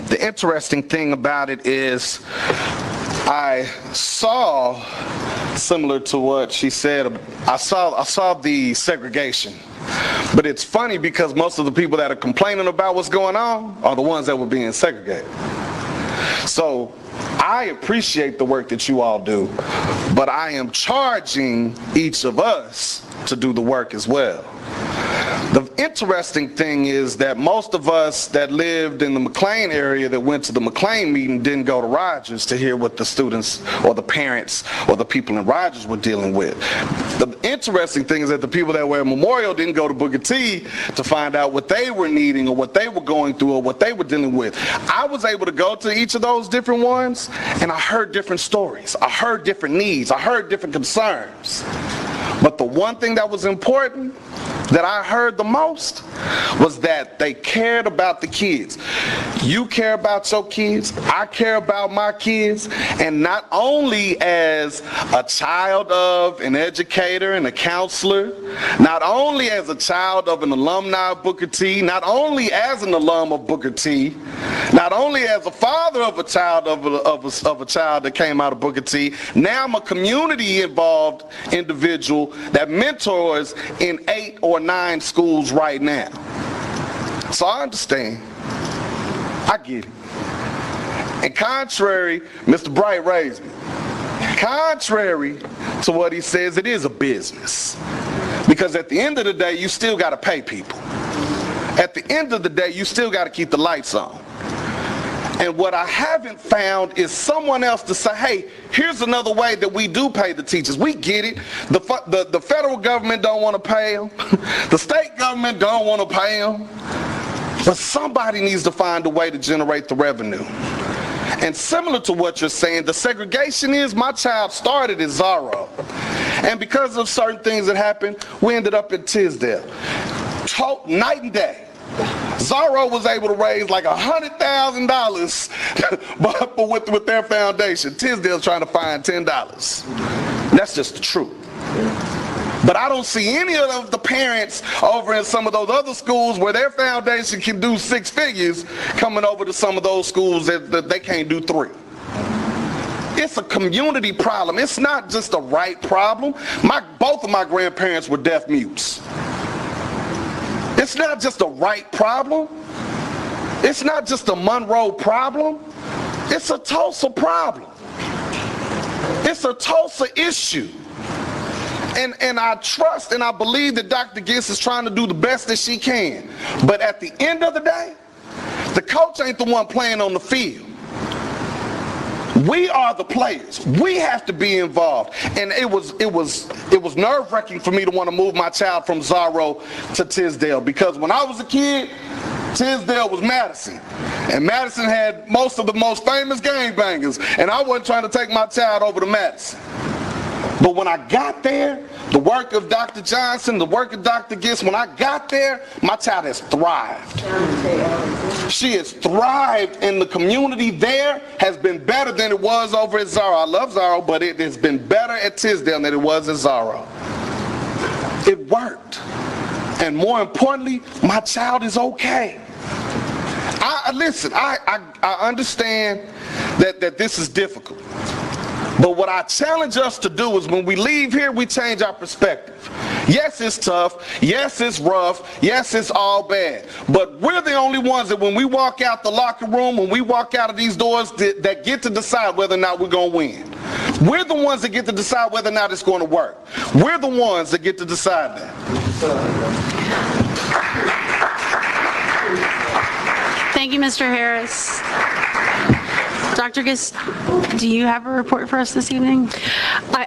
The interesting thing about it is I saw, similar to what she said, I saw the segregation. But it's funny because most of the people that are complaining about what's going on are the ones that were being segregated. So I appreciate the work that you all do, but I am charging each of us to do the work as well. The interesting thing is that most of us that lived in the McLean area that went to the McLean meeting didn't go to Rogers to hear what the students or the parents or the people in Rogers were dealing with. The interesting thing is that the people that were at Memorial didn't go to Booker T to find out what they were needing or what they were going through or what they were dealing with. I was able to go to each of those different ones, and I heard different stories. I heard different needs. I heard different concerns. But the one thing that was important that I heard the most was that they cared about the kids. You care about your kids, I care about my kids, and not only as a child of an educator and a counselor, not only as a child of an alumni of Booker T, not only as an alum of Booker T, not only as a father of a child of a child that came out of Booker T, now I'm a community involved individual that mentors in 8 or 9 schools right now. So I understand. I get it. And contrary, Mr. Bright raised me. Contrary to what he says, it is a business. Because at the end of the day, you still got to pay people. At the end of the day, you still got to keep the lights on. And what I haven't found is someone else to say, hey, here's another way that we do pay the teachers. We get it. The federal government don't want to pay them. The state government don't want to pay them. But somebody needs to find a way to generate the revenue. And similar to what you're saying, the segregation is my child started at Zorro. And because of certain things that happened, we ended up at Tisdale. Night and day. Zorro was able to raise like $100,000 but with their foundation. Tisdale's trying to find $10. That's just the truth. But I don't see any of the parents over in some of those other schools where their foundation can do 6 figures coming over to some of those schools that they can't do 3. It's a community problem. It's not just a right problem. Both of my grandparents were deaf mutes. It's not just a right problem. It's not just a Monroe problem. It's a Tulsa problem. It's a Tulsa issue. And I trust and I believe that Dr. Giss is trying to do the best that she can. But at the end of the day, the coach ain't the one playing on the field. We are the players. We have to be involved. And it was nerve-wracking for me to want to move my child from Zorro to Tisdale, because when I was a kid, Tisdale was Madison. And Madison had most of the most famous gangbangers. And I wasn't trying to take my child over to Madison. But when I got there, the work of Dr. Johnson, the work of Dr. Giss, when I got there, my child has thrived. She has thrived, and the community there has been better than it was over at Zorro. I love Zorro, but it has been better at Tisdale than it was at Zorro. It worked. And more importantly, my child is okay. Listen, I understand that this is difficult. But what I challenge us to do is when we leave here, we change our perspective. Yes, it's tough. Yes, it's rough. Yes, it's all bad. But we're the only ones that when we walk out the locker room, when we walk out of these doors, that get to decide whether or not we're going to win. We're the ones that get to decide whether or not it's going to work. We're the ones that get to decide that. Thank you, Mr. Harris. Dr. Giss, do you have a report for us this evening?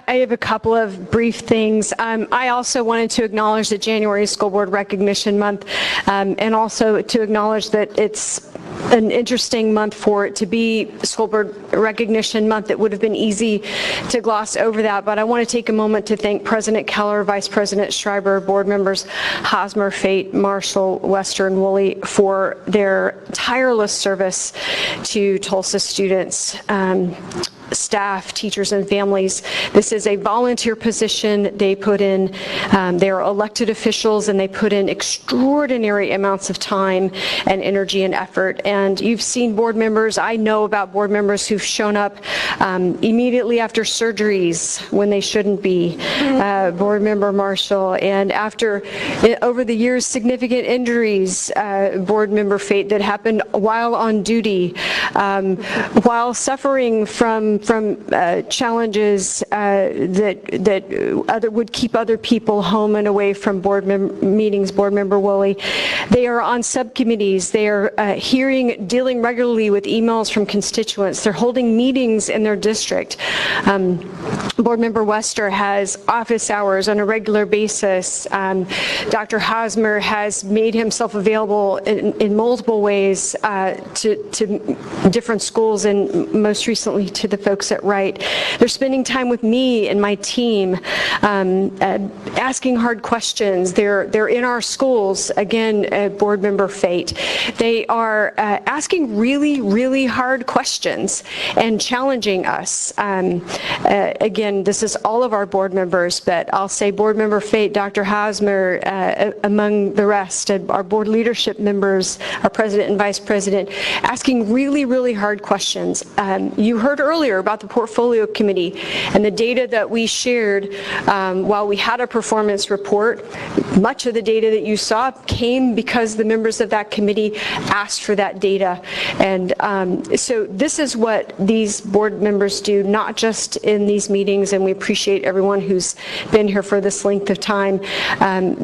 I have a couple of brief things. I also wanted to acknowledge that January is School Board Recognition Month, and also to acknowledge that it's an interesting month for it to be School Board Recognition Month. It would have been easy to gloss over that, but I want to take a moment to thank President Keller, Vice President Schreiber, board members Hosmer, Fate, Marshall, Wester, and Woolley for their tireless service to Tulsa students, staff, teachers, and families. This is a volunteer position they put in. They are elected officials, and they put in extraordinary amounts of time and energy and effort. And you've seen board members, I know about board members who've shown up immediately after surgeries when they shouldn't be. Board member Marshall, and after, over the years, significant injuries, board member Fate, that happened while on duty, while suffering from challenges that would keep other people home and away from board meetings. Board member Woolley, they are on subcommittees. They are dealing regularly with emails from constituents. They're holding meetings in their district. Board member Wester has office hours on a regular basis. Dr. Hosmer has made himself available in multiple ways to different schools, and most recently to the folks at Wright. They're spending time with me and my team, asking hard questions. They're in our schools, again, board member Fate. They are asking really, really hard questions and challenging us. Again, this is all of our board members, but I'll say board member Fate, Dr. Hosmer, among the rest, our board leadership members, our president and vice president, asking really, really hard questions. You heard earlier about the portfolio committee and the data that we shared while we had a performance report. Much of the data that you saw came because the members of that committee asked for that data. And so this is what these board members do, not just in these meetings, and we appreciate everyone who's been here for this length of time,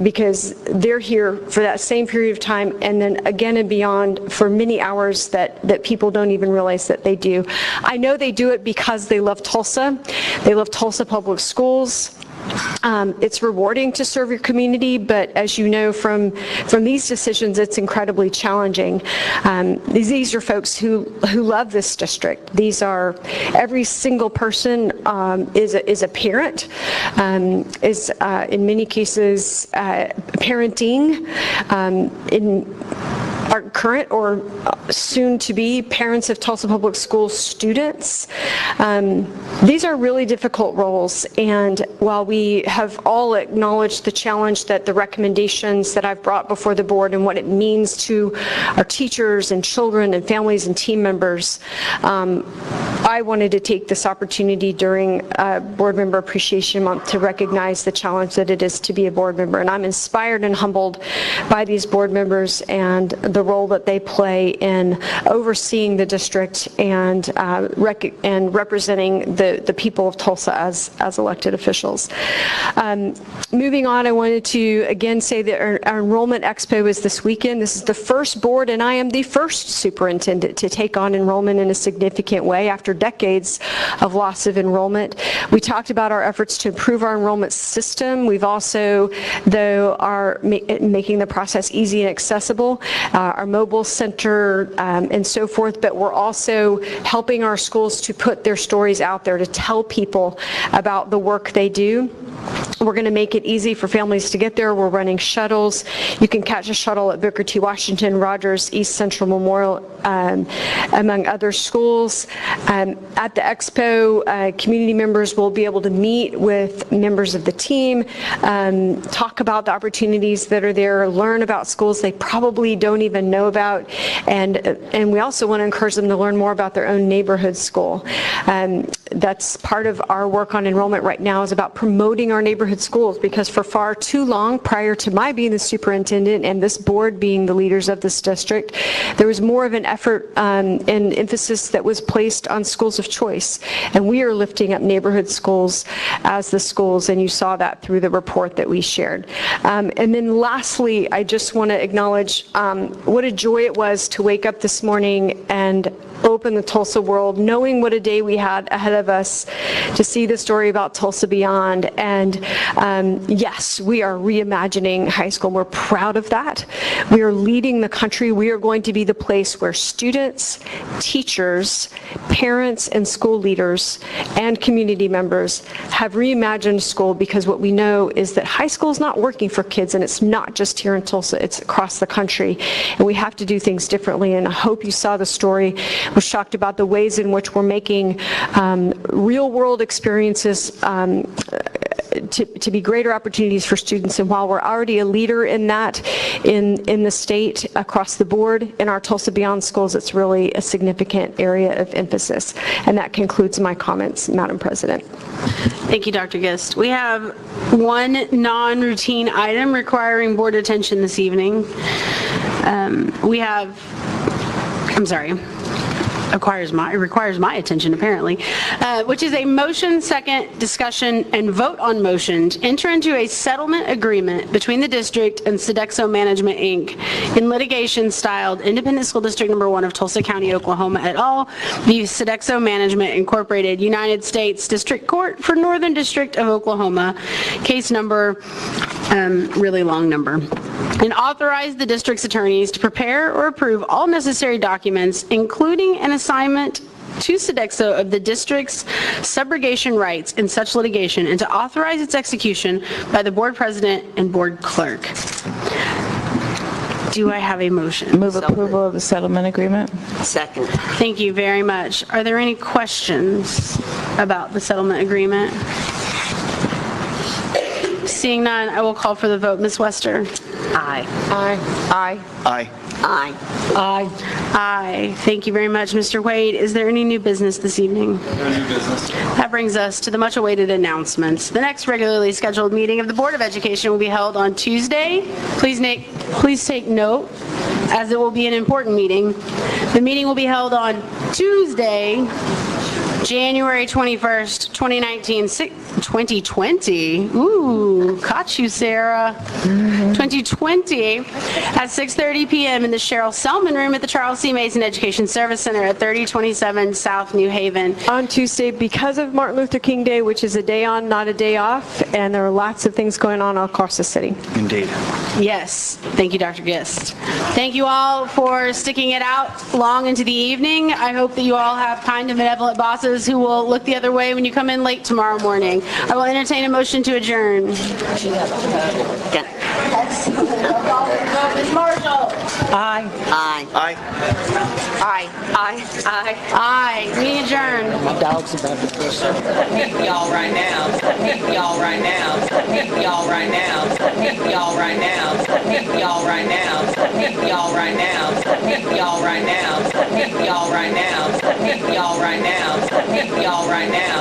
because they're here for that same period of time, and then again and beyond for many hours that people don't even realize that they do. I know they do it because they love Tulsa. They love Tulsa Public Schools. It's rewarding to serve your community, but as you know from these decisions, it's incredibly challenging. These are folks who love this district. These are, every single person is a parent, is in many cases parenting, in our current or soon-to-be parents of Tulsa Public Schools students. These are really difficult roles, and while we have all acknowledged the challenge that the recommendations that I've brought before the board and what it means to our teachers and children and families and team members, I wanted to take this opportunity during Board Member Appreciation Month to recognize the challenge that it is to be a board member, and I'm inspired and humbled by these board members and the role that they play in overseeing the district and representing the people of Tulsa as elected officials. Moving on, I wanted to again say that our enrollment expo is this weekend. This is the first board, and I am the first superintendent to take on enrollment in a significant way after decades of loss of enrollment. We talked about our efforts to improve our enrollment system. We've also, though, are making the process easy and accessible. Our mobile center and so forth, but we're also helping our schools to put their stories out there, to tell people about the work they do. We're going to make it easy for families to get there. We're running shuttles. You can catch a shuttle at Booker T. Washington, Rogers, East Central Memorial, among other schools. At the expo, community members will be able to meet with members of the team, talk about the opportunities that are there, learn about schools they probably don't even know about, and we also want to encourage them to learn more about their own neighborhood school. That's part of our work on enrollment right now, is about promoting our neighborhood schools, because for far too long, prior to my being the superintendent and this board being the leaders of this district, there was more of an effort and emphasis that was placed on schools of choice, and we are lifting up neighborhood schools as the schools, and you saw that through the report that we shared. And then lastly, I just want to acknowledge what a joy it was to wake up this morning and open the Tulsa World, knowing what a day we had ahead of us, to see the story about Tulsa Beyond. And yes, we are reimagining high school. We're proud of that. We are leading the country. We are going to be the place where students, teachers, parents, and school leaders and community members have reimagined school, because what we know is that high school is not working for kids, and it's not just here in Tulsa, it's across the country, and we have to do things differently. And I hope you saw the story. Was shocked about the ways in which we're making real world experiences to be greater opportunities for students. And while we're already a leader in that in the state across the board in our Tulsa Beyond schools, it's really a significant area of emphasis. And that concludes my comments, Madam President. Thank you, Dr. Gist. We have one non-routine item requiring board attention this evening. It requires my attention apparently, which is a motion, second, discussion, and vote on motion to enter into a settlement agreement between the district and Sodexo Management, Inc. in litigation styled Independent School District Number 1 of Tulsa County, Oklahoma et al. The Sodexo Management Incorporated, United States District Court for Northern District of Oklahoma, case number, really long number, and authorize the district's attorneys to prepare or approve all necessary documents, including an assignment to Sodexo of the district's subrogation rights in such litigation and to authorize its execution by the board president and board clerk. Do I have a motion? Move approval of the settlement agreement. Second. Thank you very much. Are there any questions about the settlement agreement? Seeing none, I will call for the vote. Ms. Wester? Aye. Aye. Aye. Aye. Aye. Aye. Aye. Thank you very much, Mr. Wade. Is there any new business this evening? No new business. That brings us to the much-awaited announcements. The next regularly scheduled meeting of the Board of Education will be held on Tuesday. Please take note, as it will be an important meeting. The meeting will be held on Tuesday, January 21st, 2020. Ooh, caught you, Sarah. 2020 at 6:30 p.m. in the Cheryl Selman Room at the Charles C. Mason Education Service Center at 3027 South New Haven. On Tuesday, because of Martin Luther King Day, which is a day on, not a day off, and there are lots of things going on all across the city. Indeed. Yes, thank you, Dr. Gist. Thank you all for sticking it out long into the evening. I hope that you all have kind and benevolent bosses who will look the other way when you come in late tomorrow morning. I will entertain a motion to adjourn. Ms. Marshall? Aye. Aye. Aye. Aye. Aye. Aye. Aye. Meeting adjourned. My dog's about to piss. Meet y'all right now. Meet y'all right now. Meet y'all right now. Meet y'all right now. Meet y'all right now. Meet y'all right now. Meet y'all right now. Meet y'all right now. Meet y'all right now. Meet y'all right now.